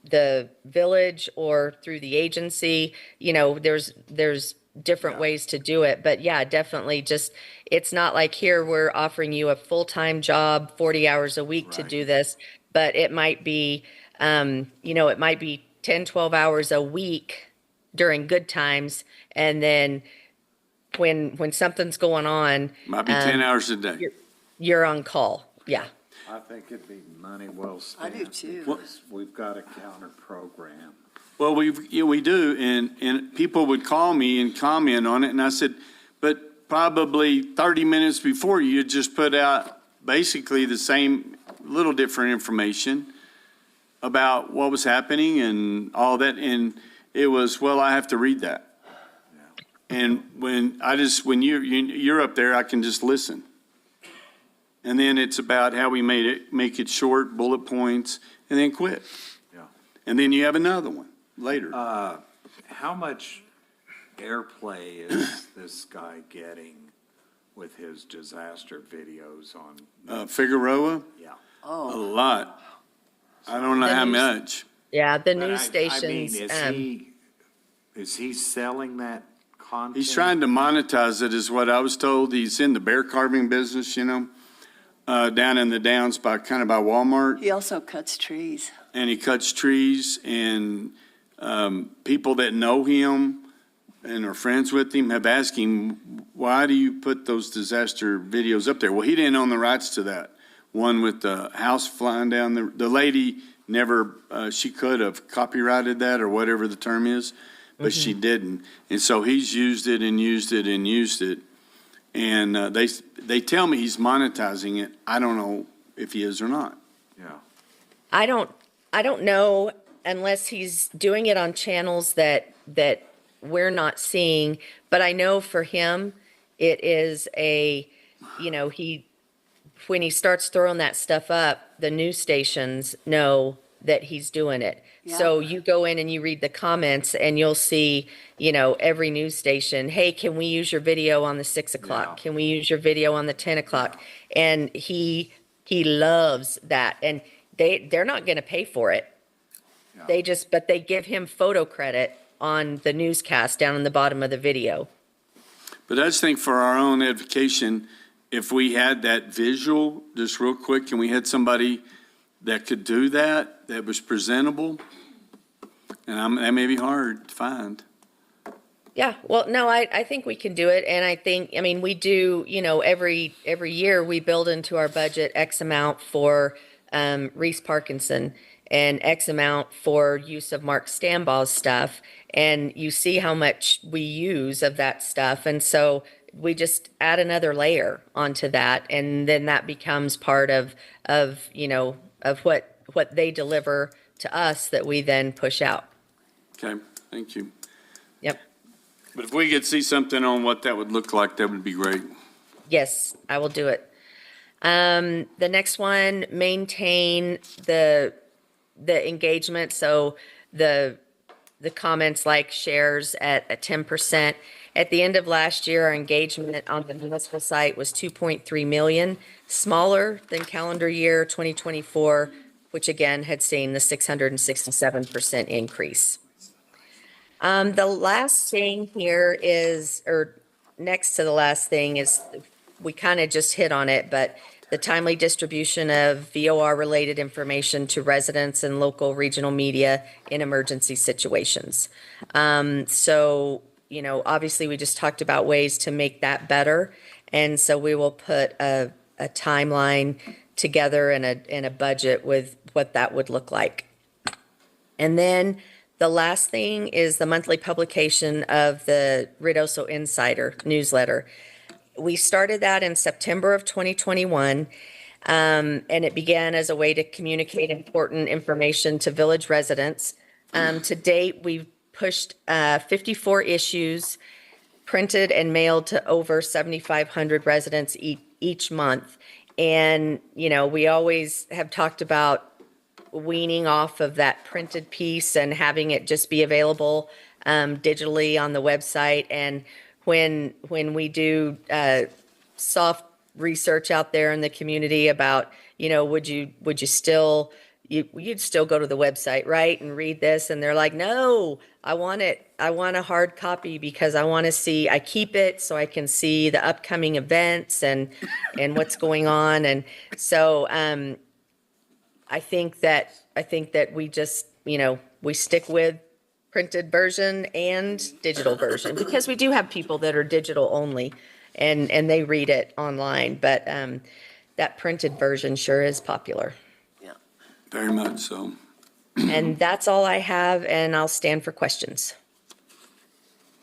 the village or through the agency, there's different ways to do it. But yeah, definitely it's not like here we're offering you a full-time job, 40 hours a week to do this, but it might be, it might be 10, 12 hours a week during good times. And then when something's going on, Might be 10 hours a day. you're on call. Yeah. I think it'd be money well spent. I do too. Because we've got a counter program. Well, we do, and people would call me and comment on it, and I said, but probably 30 minutes before, you just put out basically the same, little different information about what was happening and all that, and it was, well, I have to read that. And when you're up there, I can just listen. And then it's about how we make it short, bullet points, and then quit. Yeah. And then you have another one later. How much airplay is this guy getting with his disaster videos on? Figueroa, Yeah. a lot. I don't know how much. Yeah, the But news I mean, stations. is he selling that content? He's trying to monetize it, is what I was told. He's in the bear carving business, down in the Downs by Walmart. He also cuts trees. And he cuts trees, and people that know him and are friends with him have asked him, why do you put those disaster videos up there? Well, he didn't own the rights to that. One with the house flying down, the lady never, she could have copyrighted that or whatever the term is, but she didn't. And so he's used it and used it and used it. And they tell me he's monetizing it. I don't know if he is or not. Yeah. I don't know unless he's doing it on channels that we're not seeing, but I know for him, it is when he starts throwing that stuff up, the news stations know that he's doing it. So you go in and you read the comments and you'll see, every news station, hey, can we use your video on the 6 o'clock? Yeah. Can we use your video on the 10 o'clock? And he loves that. And they're not going to pay for it. Yeah. But they give him photo credit on the newscast down in the bottom of the video. But I just think for our own edification, if we had that visual, just real quick, and we had somebody that could do that was presentable, and that may be hard to find. Yeah, well, no, I think we can do it. And I think, we do, every year we build into our budget X amount for Reese Parkinson and X amount for use of Mark Stambaugh's stuff. And you see how much we use of that stuff. And so we just add another layer onto that. And then that becomes part of what they deliver to us that we then push out. Okay, Thank you. Yep. But if we could see something on what that would look like, that would be great. Yes, I will do it. The next one, maintain the engagement, so the comments, like, shares at 10%. At the end of last year, our engagement on the municipal site was 2.3 million, smaller than calendar year 2024, which again had seen the 667% increase. The last thing here is, or next to the last thing is, we kind of just hit on it, but the timely distribution of VOR-related information to residents and local regional media in emergency situations. So, obviously, we just talked about ways to make that better. And so we will put a timeline together and a budget with what that would look like. And then the last thing is the monthly publication of the Ruidoso Insider newsletter. We started that in September of 2021, and it began as a way to communicate important information to village residents. To date, we've pushed 54 issues, printed and mailed to over 7,500 residents each month. And, we always have talked about weaning off of that printed piece and having it just be available digitally on the website. And when we do soft research out there in the community about, you'd still go to the website, right, and read this, and they're like, no, I want a hard copy because I keep it so I can see the upcoming events and what's going on. And so I think that we just, we stick with printed version and digital version, because we do have people that are digital only and they read it online, but that printed version sure is popular. Very much so. And that's all I have, and I'll stand for questions.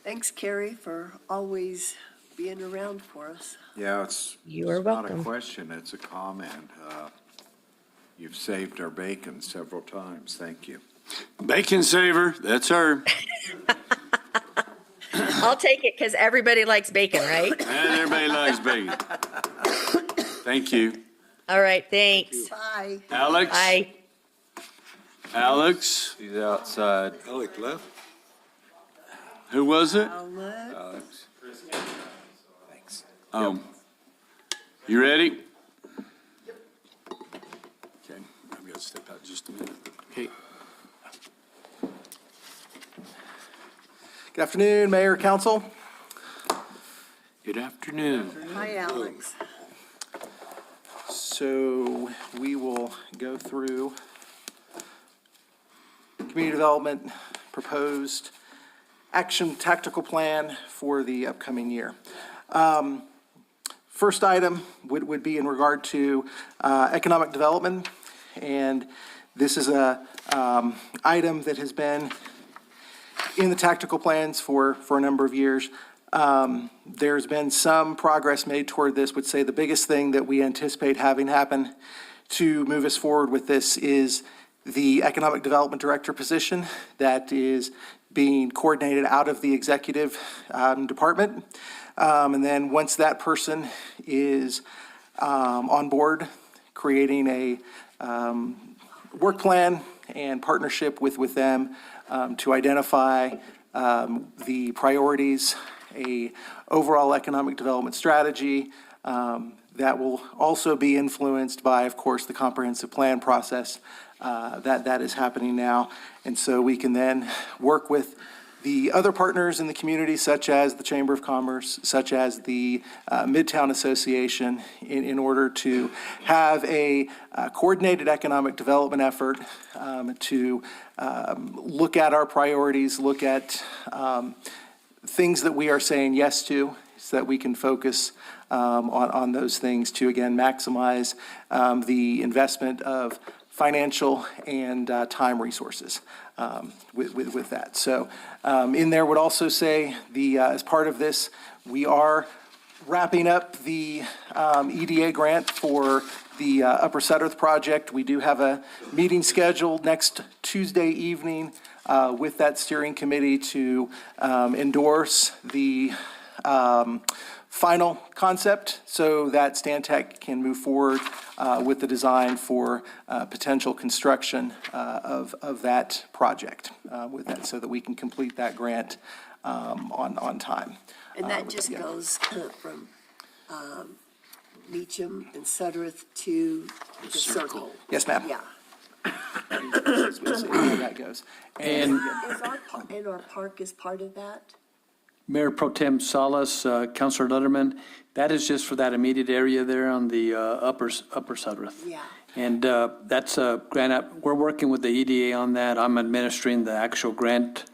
Thanks, Carrie, for always being around for us. Yeah, You are it's not a welcome. question, it's a comment. You've saved our bacon several times, thank you. Bacon saver, that's her. I'll take it because everybody likes bacon, right? And everybody likes bacon. Thank you. All right, thanks. Bye. Alex? Bye. Alex? He's outside. Alex left. Who was it? Alex. You ready? Okay, I've got to step out just a minute. Okay. Good afternoon, Mayor, Council. Good afternoon. Hi, Alex. So we will go through community development proposed action tactical plan for the upcoming year. First item would be in regard to economic development. And this is a item that has been in the tactical plans for a number of years. There's been some progress made toward this. Would say the biggest thing that we anticipate having happen to move us forward with this is the Economic Development Director position that is being coordinated out of the executive department. And then once that person is on board, creating a work plan and partnership with them to identify the priorities, a overall economic development strategy that will also be influenced by, of course, the comprehensive plan process that is happening now. And so we can then work with the other partners in the community, such as the Chamber of Commerce, such as the Midtown Association, in order to have a coordinated economic development effort to look at our priorities, look at things that we are saying yes to, so that we can focus on those things to, again, maximize the investment of financial and time resources with that. So in there would also say as part of this, we are wrapping up the EDA grant for the Upper Sudworth project. We do have a meeting scheduled next Tuesday evening with that steering committee to endorse the final concept so that Stantec can move forward with the design for potential construction of that project with that, so that we can complete that grant on time. And that just goes from Meacham and Sudworth to the circle. Yes, ma'am. Yeah. We'll see how that goes. And And our park is part of that? Mayor Pro Tem Salas, Councilor Letterman, that is just for that immediate area there on the upper Sudworth. Yeah. And that's a grant, we're working with the EDA on that. I'm administering the actual grant.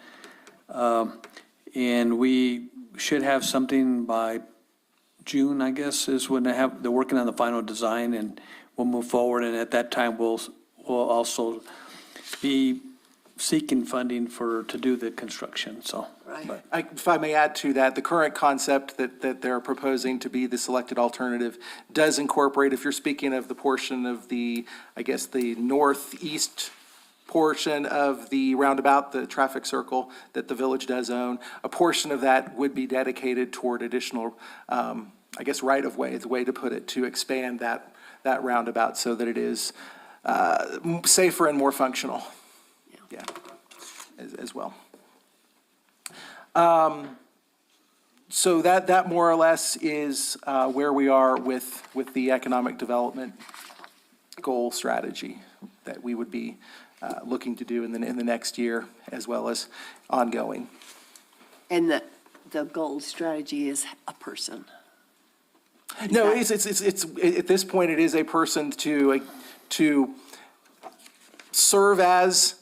And we should have something by June, I guess, is when they're working on the final design, and we'll move forward. And at that time, we'll also be seeking funding to do the construction, so. Right. If I may add to that, the current concept that they're proposing to be the selected alternative does incorporate, if you're speaking of the portion of the, I guess, the northeast portion of the roundabout, the traffic circle that the village does own, a portion of that would be dedicated toward additional, I guess, right-of-way, is the way to put it, to expand that roundabout so that it is safer and more functional. Yeah, as well. So that more or less is where we are with the economic development goal strategy that we would be looking to do in the next year, as well as ongoing. And the goal strategy is a person. No, it's at this point, it is a person to serve as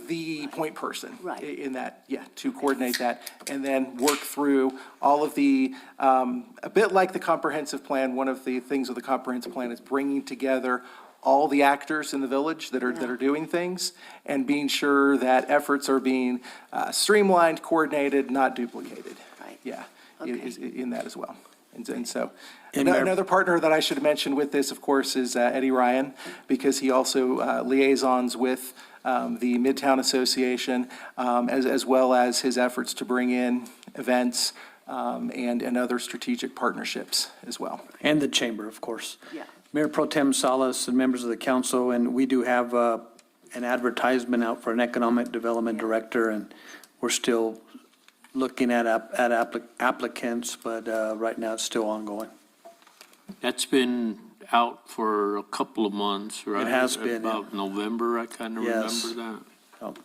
the point person. Right. In that, yeah, to coordinate that, and then work through all of the, a bit like the comprehensive plan, one of the things with the comprehensive plan is bringing together all the actors in the village that are doing things, and being sure that efforts are being streamlined, coordinated, not duplicated. Right. Yeah, Okay. is in that as well. And so, And Mayor- another partner that I should mention with this, of course, is Eddie Ryan, because he also liaisons with the Midtown Association, as well as his efforts to bring in events and other strategic partnerships as well. And the chamber, of course. Yeah. Mayor Pro Tem Salas and members of the council, and we do have an advertisement out for an economic development director, and we're still looking at applicants, but right now it's still ongoing. That's been out for a couple of months, right? has been, About November, I kind of Yes. remember that.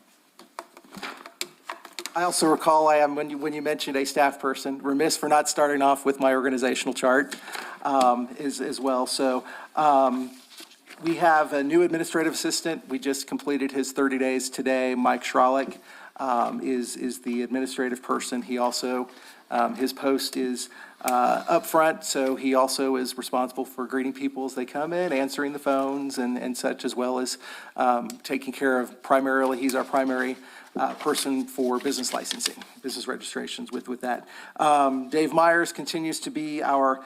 I also recall, when you mentioned a staff person, remiss for not starting off with my organizational chart as well. So we have a new administrative assistant. We just completed his 30 days today. Mike Schrolik is the administrative person. He also, his post is up front, so he also is responsible for greeting people as they come in, answering the phones and such, as well as taking care of primarily, he's our primary person for business licensing, business registrations with that. Dave Myers continues to be our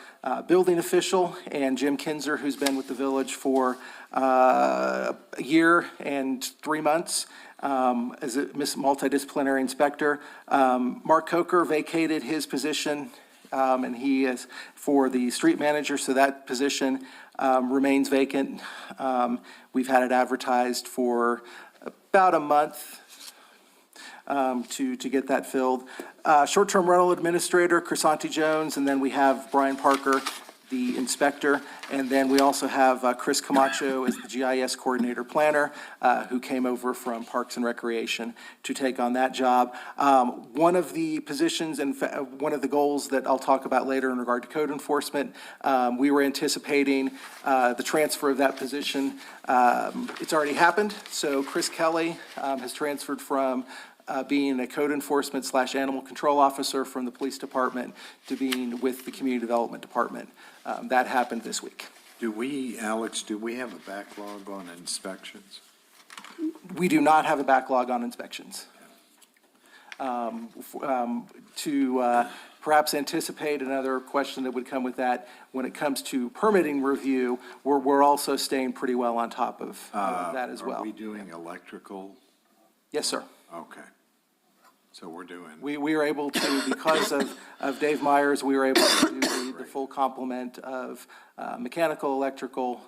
building official, and Jim Kinzer, who's been with the village for a year and 3 months, as a multidisciplinary inspector. Mark Coker vacated his position, and he is for the street manager, so that position remains vacant. We've had it advertised for about a month to get that filled. Short-term rental administrator, Crisanti Jones, and then we have Brian Parker, the inspector, and then we also have Chris Camacho as the GIS coordinator planner, who came over from Parks and Recreation to take on that job. One of the positions and one of the goals that I'll talk about later in regard to code enforcement, we were anticipating the transfer of that position. It's already happened, so Chris Kelly has transferred from being a code enforcement / animal control officer from the police department to being with the community development department. That happened this week. Alex, do we have a backlog on inspections? We do not have a backlog on inspections. To perhaps anticipate another question that would come with that, when it comes to permitting review, we're also staying pretty well on top of that as well. Are we doing electrical? Yes, sir. Okay. So we're doing, We were able to, because of Dave Myers, we were able to do the full complement of mechanical, electrical,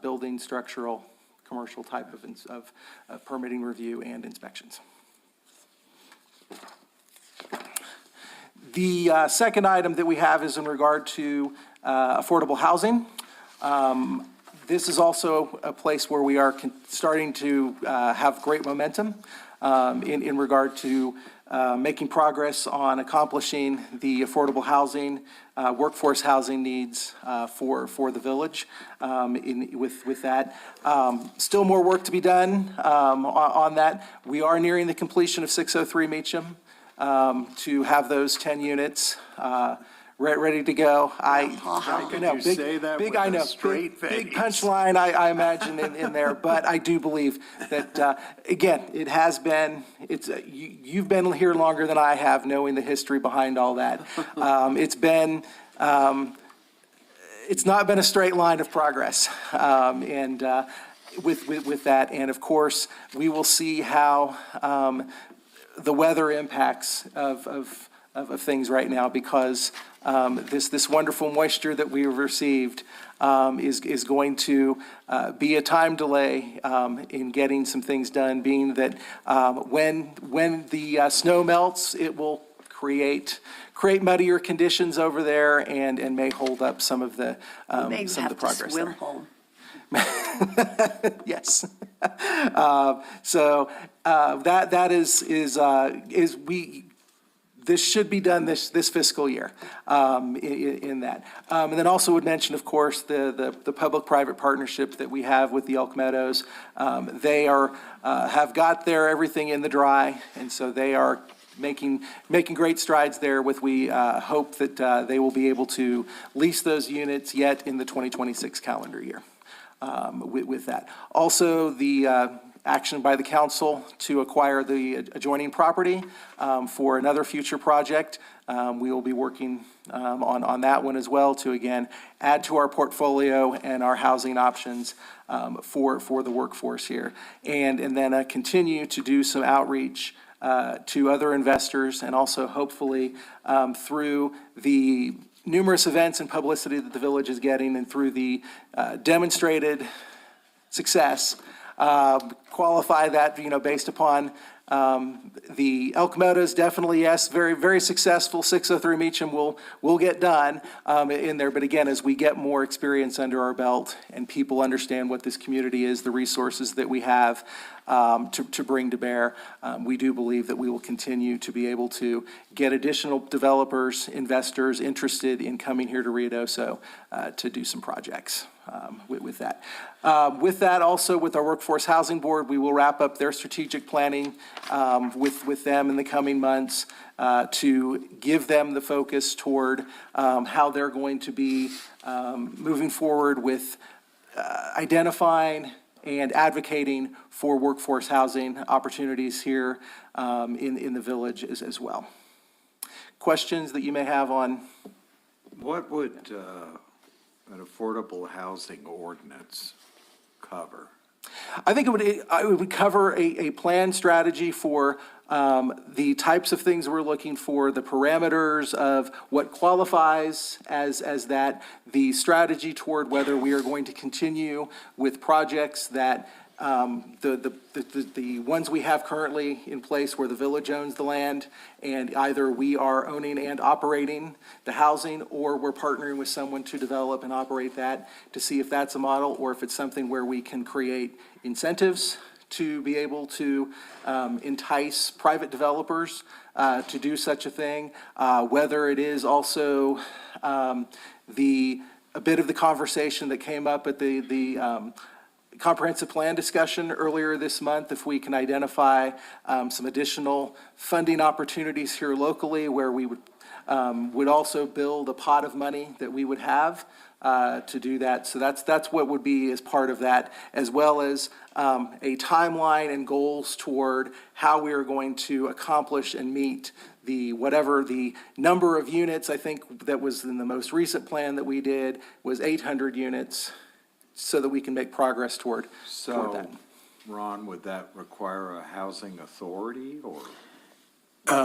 building, structural, commercial type of permitting review and inspections. The second item that we have is in regard to affordable housing. This is also a place where we are starting to have great momentum in regard to making progress on accomplishing the affordable housing, workforce housing needs for the village with that. Still more work to be done on that. We are nearing the completion of 603 Meacham to have those 10 units ready to go. how could you say that with I a know, straight big face? punchline, I imagine, in there, but I do believe that, again, it has been, you've been here longer than I have, knowing the history behind all that. It's been, it's not been a straight line of progress, and with that, and of course, we will see how the weather impacts of things right now, because this wonderful moisture that we have received is going to be a time delay in getting some things done, being that when the snow melts, it will create muddier conditions over there and may hold up some of the Maybe some of the have to progress swim there. home. Yes. So that is this should be done this fiscal year in that. And then also would mention, of course, the public-private partnership that we have with the Elk Meadows. They have got everything in the dry, and so they are making great strides there. We hope that they will be able to lease those units yet in the 2026 calendar year. With that. Also, the action by the council to acquire the adjoining property for another future project. We will be working on that one as well to, again, add to our portfolio and our housing options for the workforce here. And then continue to do some outreach to other investors, and also hopefully through the numerous events and publicity that the village is getting, and through the demonstrated success, qualify that, based upon the Elk Meadows, definitely, yes, very, very successful. 603 Meacham will get done in there. But again, as we get more experience under our belt and people understand what this community is, the resources that we have to bring to bear, we do believe that we will continue to be able to get additional developers, investors interested in coming here to Ruidoso to do some projects with that. With that, also with our Workforce Housing Board, we will wrap up their strategic planning with them in the coming months to give them the focus toward how they're going to be moving forward with identifying and advocating for workforce housing opportunities here in the village as well. Questions that you may have on? what would an affordable housing ordinance cover? I think it would cover a planned strategy for the types of things we're looking for, the parameters of what qualifies as that, the strategy toward whether we are going to continue with projects that the ones we have currently in place where the village owns the land, and either we are owning and operating the housing, or we're partnering with someone to develop and operate that, to see if that's a model, or if it's something where we can create incentives to be able to entice private developers to do such a thing, whether it is also a bit of the conversation that came up at the comprehensive plan discussion earlier this month, if we can identify some additional funding opportunities here locally where we would also build a pot of money that we would have to do that. So that's what would be as part of that, as well as a timeline and goals toward how we are going to accomplish and meet whatever the number of units. I think that was in the most recent plan that we did was 800 units, so that we can make progress toward that. Ron, would that require a housing authority or?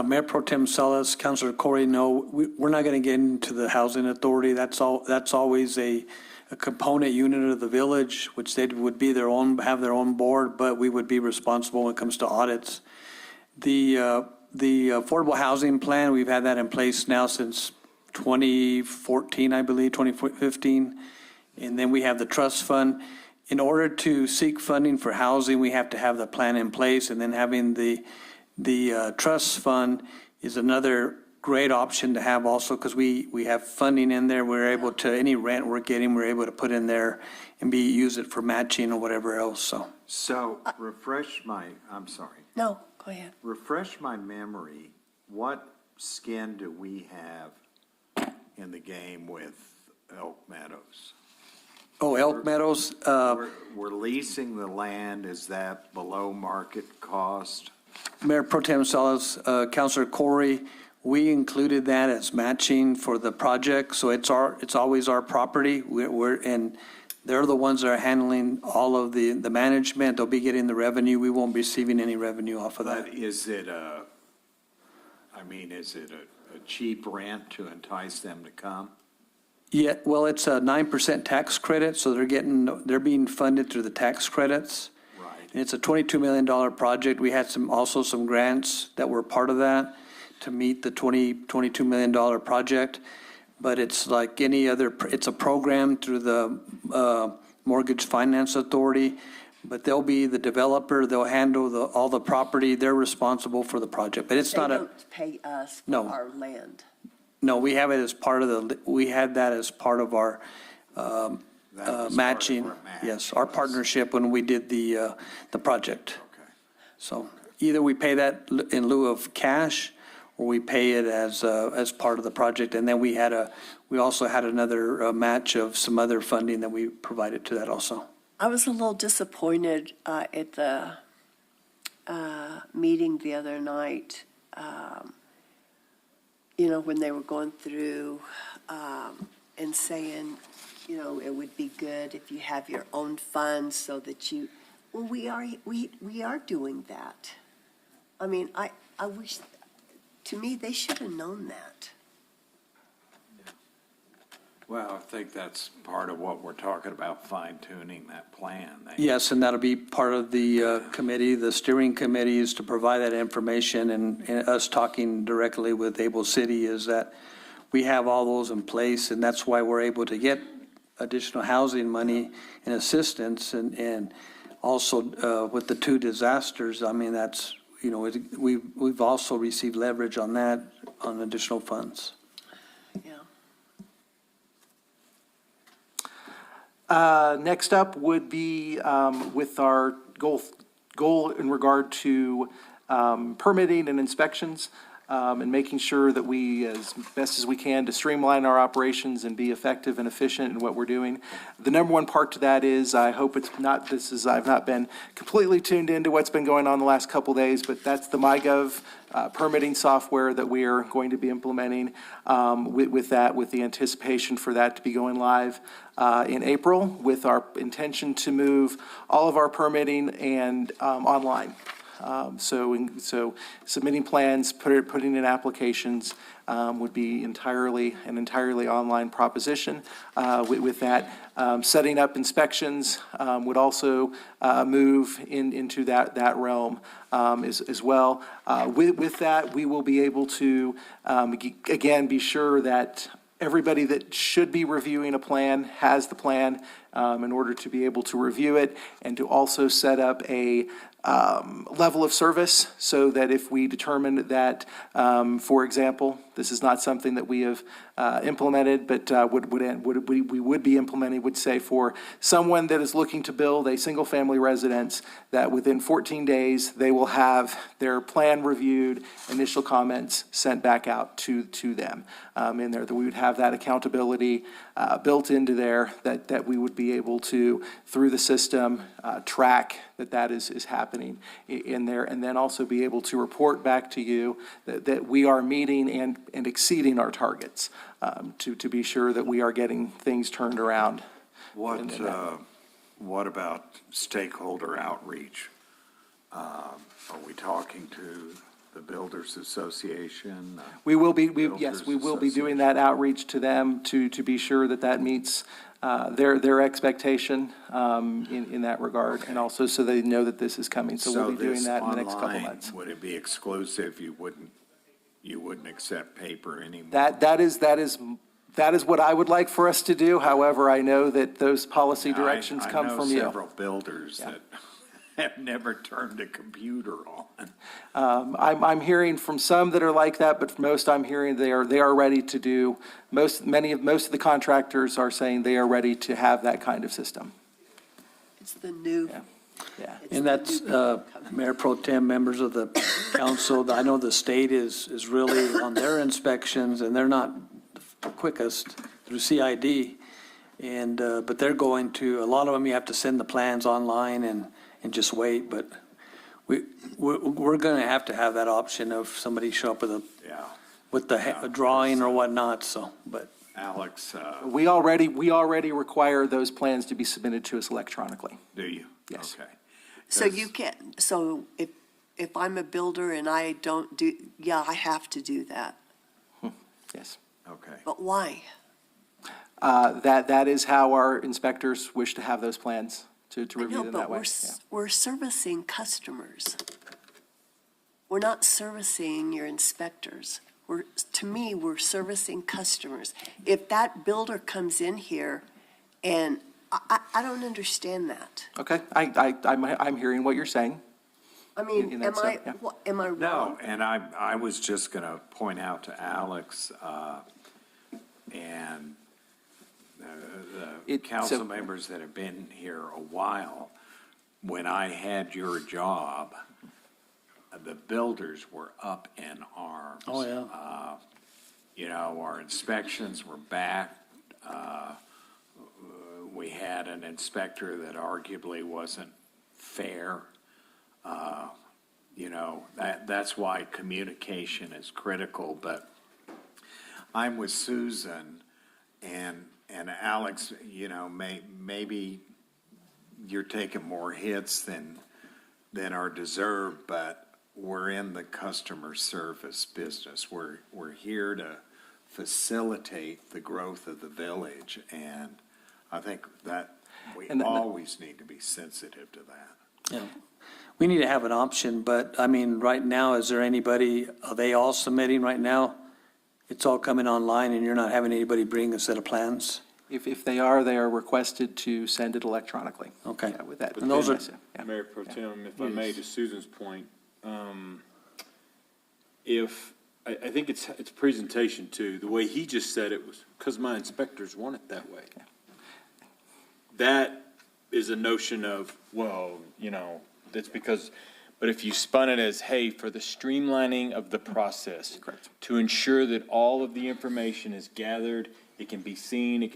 Mayor Pro Tem Salas, Councilor Corey, no, we're not going to get into the housing authority. That's always a component unit of the village, which they would be have their own board, but we would be responsible when it comes to audits. The affordable housing plan, we've had that in place now since 2014, I believe, 2015. And then we have the trust fund. In order to seek funding for housing, we have to have the plan in place, and then having the trust fund is another great option to have also, because we have funding in there. We're able to, any rent we're getting, we're able to put in there and use it for matching or whatever else, so. So I'm sorry, No, go ahead. refresh my memory. What skin do we have in the game with Elk Meadows? Oh, Elk Meadows, We're leasing the land. Is that below market cost? Mayor Pro Tem Salas, Councilor Corey, we included that as matching for the project, so it's always our property. And they're the ones that are handling all of the management. They'll be getting the revenue. We won't be receiving any revenue off of that. But is it a cheap rent to entice them to come? Yeah, well, it's a 9% tax credit, so they're being funded through the tax credits. Right. And it's a $22 million project. We had also some grants that were part of that to meet the $22 million project. But it's like any other, it's a program through the Mortgage Finance Authority. But they'll be the developer, they'll handle all the property, they're responsible for the project. But it's They not don't pay us for No. our land. No, we have it as part of we had that as part of our That was part of matching. our match. Yes, our partnership when we did the project. Okay. So either we pay that in lieu of cash, or we pay it as part of the project. And then we also had another match of some other funding that we provided to that also. I was a little disappointed at the meeting the other night, when they were going through and saying, it would be good if you have your own funds so that we are doing that. I mean, I wish, to me, they should have known that. Well, I think that's part of what we're talking about, fine tuning that plan. Yes, and that'll be part of the committee, the steering committee, is to provide that information, and us talking directly with Able City is that we have all those in place, and that's why we're able to get additional housing money and assistance, and also with the two disasters, I mean, that's, we've also received leverage on that, on additional funds. Next up would be with our goal in regard to permitting and inspections, and making sure that we, as best as we can, to streamline our operations and be effective and efficient in what we're doing. The number one part to that is, I hope it's not, I've not been completely tuned into what's been going on the last couple days, but that's the MyGov permitting software that we are going to be implementing with the anticipation for that to be going live in April, with our intention to move all of our permitting and online. So submitting plans, putting in applications would be an entirely online proposition. With that, setting up inspections would also move into that realm as well. With that, we will be able to, again, be sure that everybody that should be reviewing a plan has the plan in order to be able to review it, and to also set up a level of service, so that if we determine that, for example, this is not something that we have implemented, but we would be implementing, would say for someone that is looking to build a single-family residence, that within 14 days, they will have their plan reviewed, initial comments sent back out to them in there, that we would have that accountability built into there, that we would be able to, through the system, track that is happening in there, and then also be able to report back to you that we are meeting and exceeding our targets, to be sure that we are getting things turned around. what about stakeholder outreach? Are we talking to the Builders Association? We will be, Builders yes, we will be doing Association? that outreach to them to be sure that that meets their expectation in that regard, and also so they know that this is coming. So we'll be doing this that in the next couple online, months. would it be exclusive? You wouldn't accept paper anymore? That is what I would like for us to do. However, I know that those policy directions come from I know you. several builders that have never turned a computer on. I'm hearing from some that are like that, but for most I'm hearing they are ready to do, most of the contractors are saying they are ready to have that kind of system. It's the new. Yeah. And that's, Mayor Pro Tem, members of the council, I know the state is really on their inspections, and they're not the quickest through CID. And, but they're going to, a lot of them, you have to send the plans online and just wait, but we're gonna have to have that option of somebody show up with a drawing or whatnot, so, but. Alex, We already require those plans to be submitted to us electronically. do you? Yes. Okay. So you can't, so if I'm a builder and I don't do, yeah, I have to do that. Yes. Okay. But why? That is how our inspectors wish to have those plans, to I review know, them but that way. we're servicing customers. We're not servicing your inspectors. To me, we're servicing customers. If that builder comes in here and I don't understand that. Okay, I'm hearing what you're saying. I mean, In that sense, yeah. am I wrong? No, and I was just going to point out to Alex and the council members that have been here a while, when I had your job, the builders were up in arms. Oh, yeah. You know, our inspections were back. We had an inspector that arguably wasn't fair. You know, that's why communication is critical, but I'm with Susan and Alex, you know, maybe you're taking more hits than are deserved, but we're in the customer service business. We're here to facilitate the growth of the village, and I think that we always need to be sensitive to that. Yeah, we need to have an option, but I mean, right now, is there anybody, are they all submitting right now? It's all coming online and you're not having anybody bring a set of plans? If they are requested to send it electronically. Okay. Yeah, with that. And those are, Yeah. Mayor Pro Tem, if I may, to Susan's point, I think it's presentation too. The way he just said it was, because my inspectors want it that way. That is a notion of, well, you know, that's because, but if you spun it as, hey, for the streamlining of the process. Correct. To ensure that all of the information is gathered, it can be seen,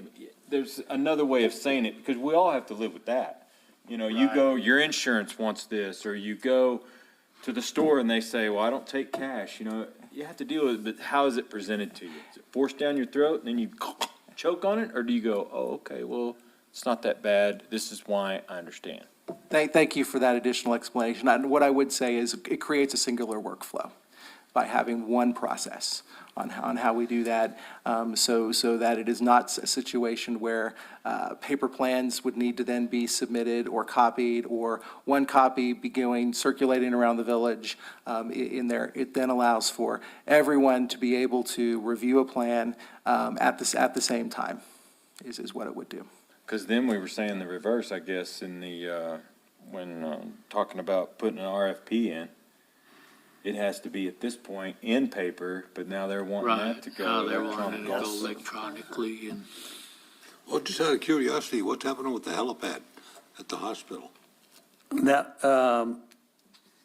there's another way of saying it, because we all have to live with that. You know, you go, your insurance wants this, or you go to the store and they say, well, I don't take cash, you know, you have to deal with it, but how is it presented to you? Is it forced down your throat and then you choke on it, or do you go, oh, okay, well, it's not that bad, this is why I understand? Thank you for that additional explanation. And what I would say is it creates a singular workflow by having one process on how we do that, so that it is not a situation where paper plans would need to then be submitted or copied, or one copy be circulating around the village in there. It then allows for everyone to be able to review a plan at the same time, is what it would do. Because then we were saying the reverse, I guess, in the, when talking about putting an RFP in. It has to be at this point in paper, but now they're wanting that to go Now they're wanting electronic. to go electronically and. Well, just out of curiosity, what's happening with the helipad at the hospital? that,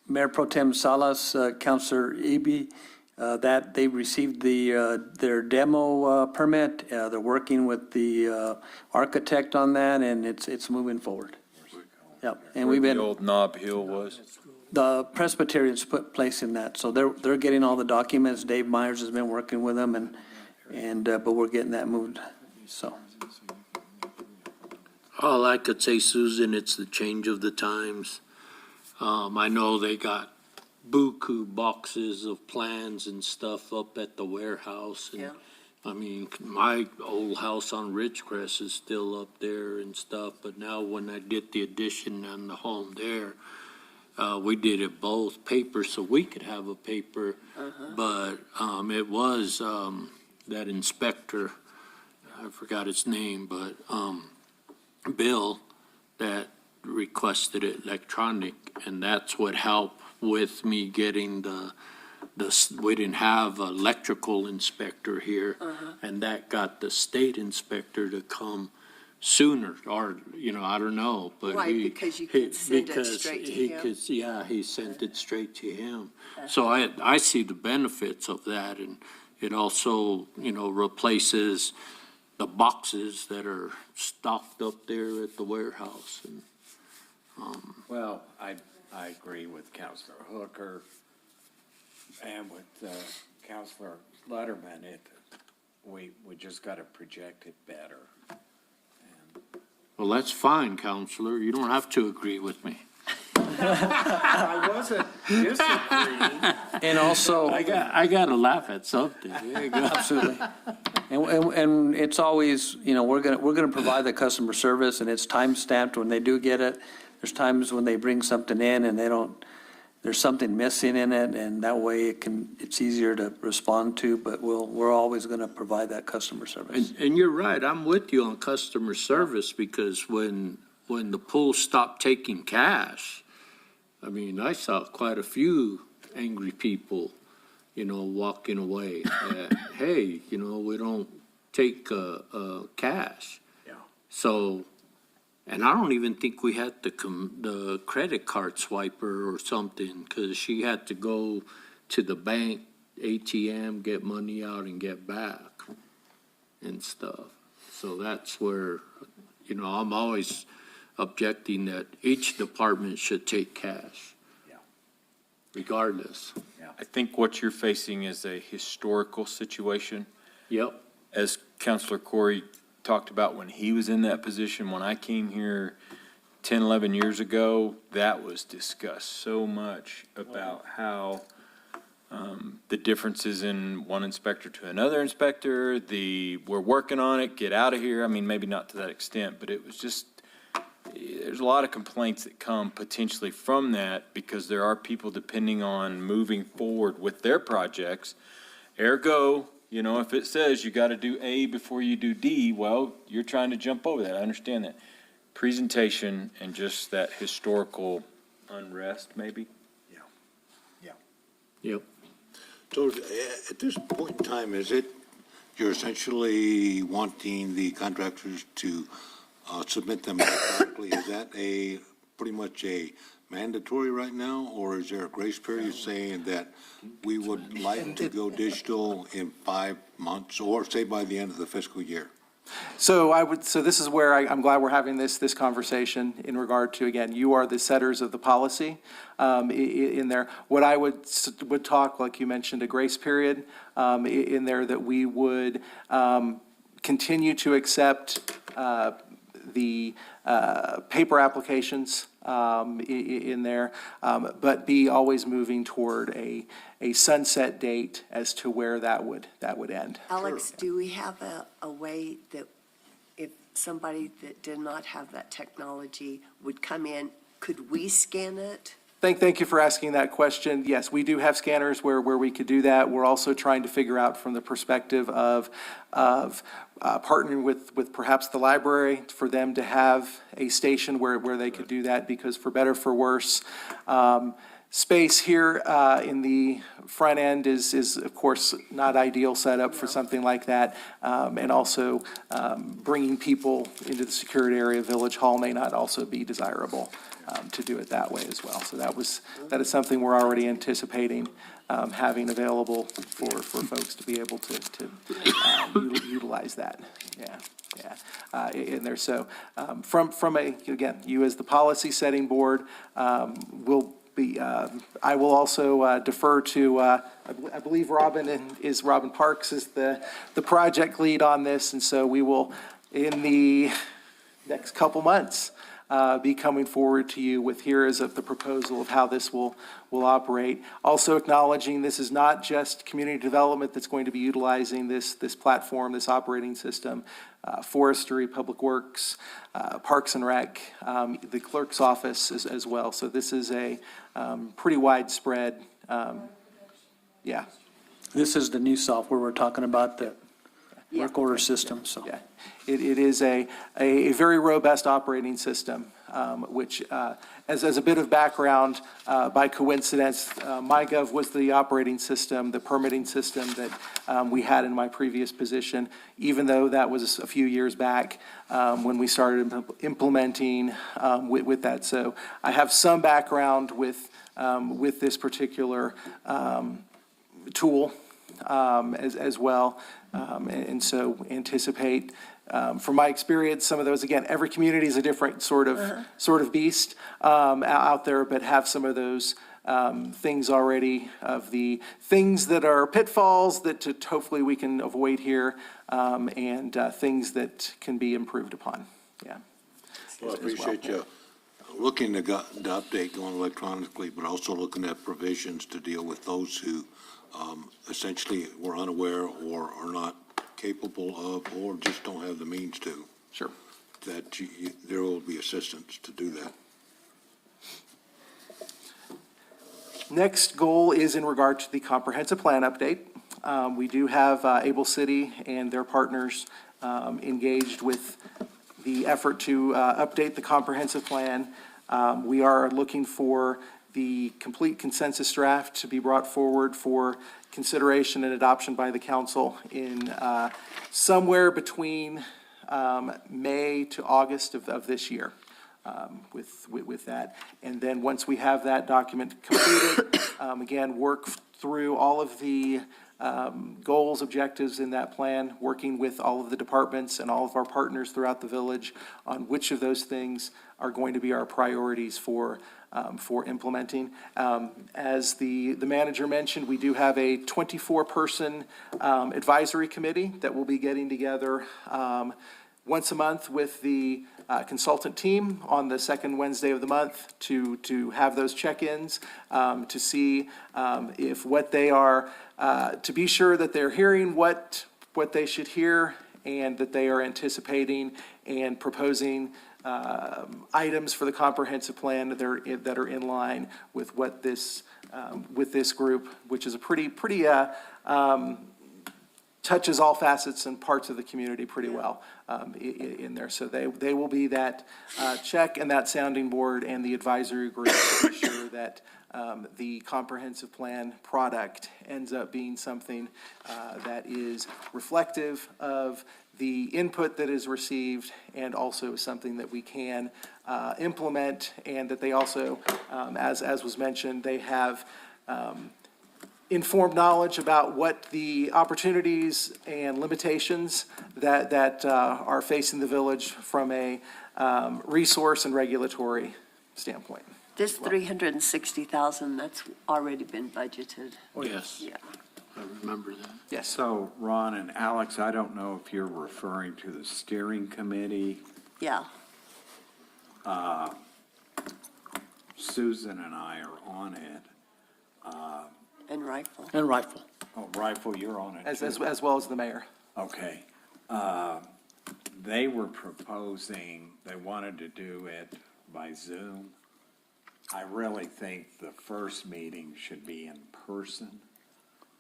Mayor Pro Tem Salas, Councilor Eby, that they received their demo permit. They're working with the architect on that, and it's moving forward. Yep, and we've Where the been, old Knob Hill was. the Presbyterians put place in that, so they're getting all the documents. Dave Myers has been working with them, and but we're getting that moved, so. All I could say, Susan, it's the change of the times. I know they got buku boxes of plans and stuff up at the warehouse. And, Yeah. I mean, my old house on Ridgecrest is still up there and stuff, but now when I did the addition on the home there, we did it both paper so we could have a paper. But it was that inspector, I forgot his name, but Bill, that requested it electronic, and that's what helped with me getting we didn't have an electrical inspector here, and that got the state inspector to come sooner, or, I don't know, but Right, he. because you could send it because straight to he him. could- Yeah, he sent it straight to him. So I see the benefits of that, and it also, replaces the boxes that are stocked up there at the warehouse. And Well, I agree with Counselor Hooker and with Counselor Letterman. We just got to project it better. Well, that's fine, Counselor. You don't have to agree with me. I wasn't disagreeing. And also. I got to laugh at something. There you go. Absolutely. And it's always, we're gonna provide the customer service, and it's time stamped when they do get it. There's times when they bring something in and there's something missing in it, and that way it's easier to respond to, but we're always gonna provide that customer service. And you're right, I'm with you on customer service, because when the pool stopped taking cash, I mean, I saw quite a few angry people, walking away. Hey, we don't take cash. Yeah. So, and I don't even think we had the credit card swiper or something, because she had to go to the bank ATM, get money out and get back and stuff. So that's where, I'm always objecting that each department should take cash. Yeah. Regardless. I think what you're facing is a historical situation. Yep. As Counselor Corey talked about when he was in that position, when I came here 10, 11 years ago, that was discussed so much about how the differences in one inspector to another inspector, we're working on it, get out of here. I mean, maybe not to that extent, but it was just, there's a lot of complaints that come potentially from that, because there are people depending on moving forward with their projects. Ergo, if it says you got to do A before you do D, well, you're trying to jump over that. I understand that. Presentation and just that historical unrest, maybe. Yep. So at this point in time, you're essentially wanting the contractors to submit them electronically? Is that pretty much a mandatory right now, or is there a grace period saying that we would like to go digital in 5 months, or say by the end of the fiscal year? So this is where I'm glad we're having this conversation in regard to, again, you are the setters of the policy in there. What I would talk, like you mentioned, a grace period in there, that we would continue to accept the paper applications in there, but be always moving toward a sunset date as to where that would end. Alex, do we have a way that if somebody that did not have that technology would come in, could we scan it? Thank you for asking that question. Yes, we do have scanners where we could do that. We're also trying to figure out from the perspective of partnering with perhaps the library for them to have a station where they could do that, because for better, for worse, space here in the front end is of course not ideal setup for something like that. And also bringing people into the secured area of Village Hall may not also be desirable to do it that way as well. So that is something we're already anticipating having available for folks to be able to utilize that. In there. So again, you as the policy setting board will be, I will also defer to, I believe Robin Parks is the project lead on this, and so we will, in the next couple months, be coming forward to you with here is the proposal of how this will operate. Also acknowledging this is not just community development that's going to be utilizing this platform, this operating system. Forestry, Public Works, Parks and Rec, the clerk's office as well. So this is a pretty widespread, yeah. This is the new software we're talking about, the work order system, so. Yeah, it is a very robust operating system, which, as a bit of background, by coincidence, MyGov was the operating system, the permitting system that we had in my previous position, even though that was a few years back when we started implementing with that. So I have some background with this particular tool as well. And so anticipate, from my experience, some of those, again, every community is a different sort of beast out there, but have some of those things already, of the things that are pitfalls that hopefully we can avoid here, and things that can be improved upon, yeah. Well, I as well. appreciate you looking to the update going electronically, but also looking at provisions to deal with those who essentially were unaware or are not capable of, or just don't have the means to. Sure. That there will be assistance to do that. Next goal is in regard to the comprehensive plan update. We do have Able City and their partners engaged with the effort to update the comprehensive plan. We are looking for the complete consensus draft to be brought forward for consideration and adoption by the council in somewhere between May to August of this year. With that. And then once we have that document completed, again, work through all of the goals, objectives in that plan, working with all of the departments and all of our partners throughout the village on which of those things are going to be our priorities for implementing. As the manager mentioned, we do have a 24-person advisory committee that will be getting together once a month with the consultant team on the second Wednesday of the month to have those check-ins, to see if what they are, to be sure that they're hearing what they should hear and that they are anticipating and proposing items for the comprehensive plan that are in line with what this group, which is a pretty touches all facets and parts of the community pretty well in there. So they will be that check and that sounding board and the advisory group to ensure that the comprehensive plan product ends up being something that is reflective of the input that is received and also something that we can implement, and that they also, as was mentioned, they have informed knowledge about what the opportunities and limitations that are facing the village from a resource and regulatory standpoint. This 360,000, that's already been budgeted. Yes, Yeah. I remember that. Yes. So Ron and Alex, I don't know if you're referring to the steering committee. Yeah. Susan and I are on it. And rifle. And rifle. Oh, Rifle, you're on it As too. well as the mayor. Okay. They were proposing, they wanted to do it by Zoom. I really think the first meeting should be in person.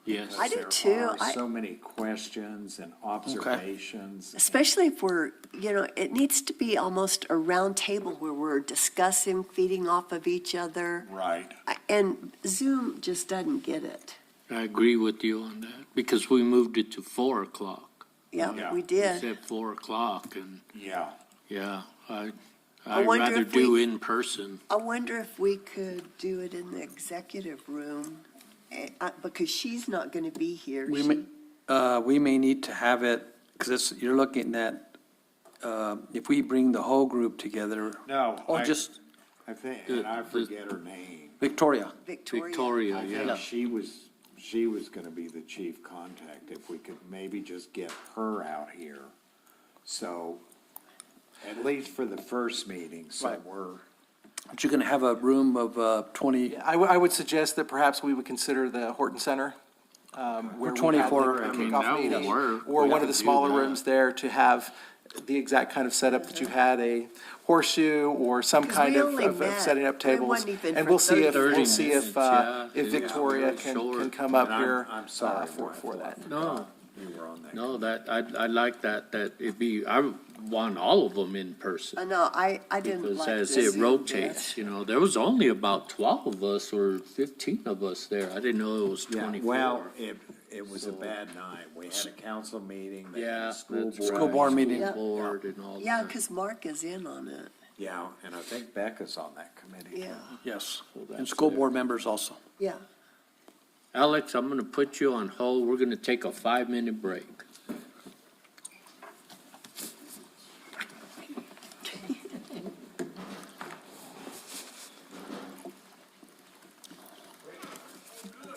Yes. I do There too. are so many questions and observations. Especially if we're, it needs to be almost a round table where we're discussing, feeding off of each other. Right. And Zoom just doesn't get it. I agree with you on that, because we moved it to 4 o'clock. Yeah, Yeah. we We did. said 4 o'clock, and, Yeah. yeah, I I'd wonder rather if do we- in person. I wonder if we could do it in the executive room, because she's not going to be here. We may need to have it, because you're looking at, if we bring the whole group together, No. or just I think, and I forget her name. Victoria. Victoria, I yeah. think she was gonna be the chief contact, if we could maybe just get her out here. So At least for the first meeting, so Right. But you're gonna have a room of 20, I would suggest that perhaps we would consider the Horton Center, where we 24, have I the mean, kickoff that would meeting, work. or We one of could the do smaller that. rooms there to have the exact kind of setup that you had, a horseshoe or some 'Cause kind we of only of met. setting up It tables. wasn't even And for we'll see if, 30 we'll see minutes, if yeah. Victoria Yeah, can sure. come up And here I'm sorry, for Martha. that. No, You were on that. no, that, I like that it'd be, I want all of them in person. No, I didn't Because like as this. it rotates, there was only about 12 of us or 15 of us there. I didn't know it was Yeah, 24. well, it was a bad night. We had a council meeting, they had Yeah, a school that's board. School board meeting. Yeah. Board and all Yeah, that. because Mark is in on it, Yeah, and I think Becca's on that committee. yeah, yes, and that's school it. board members also. yeah. Alex, I'm gonna put you on hold. We're gonna take a 5-minute break.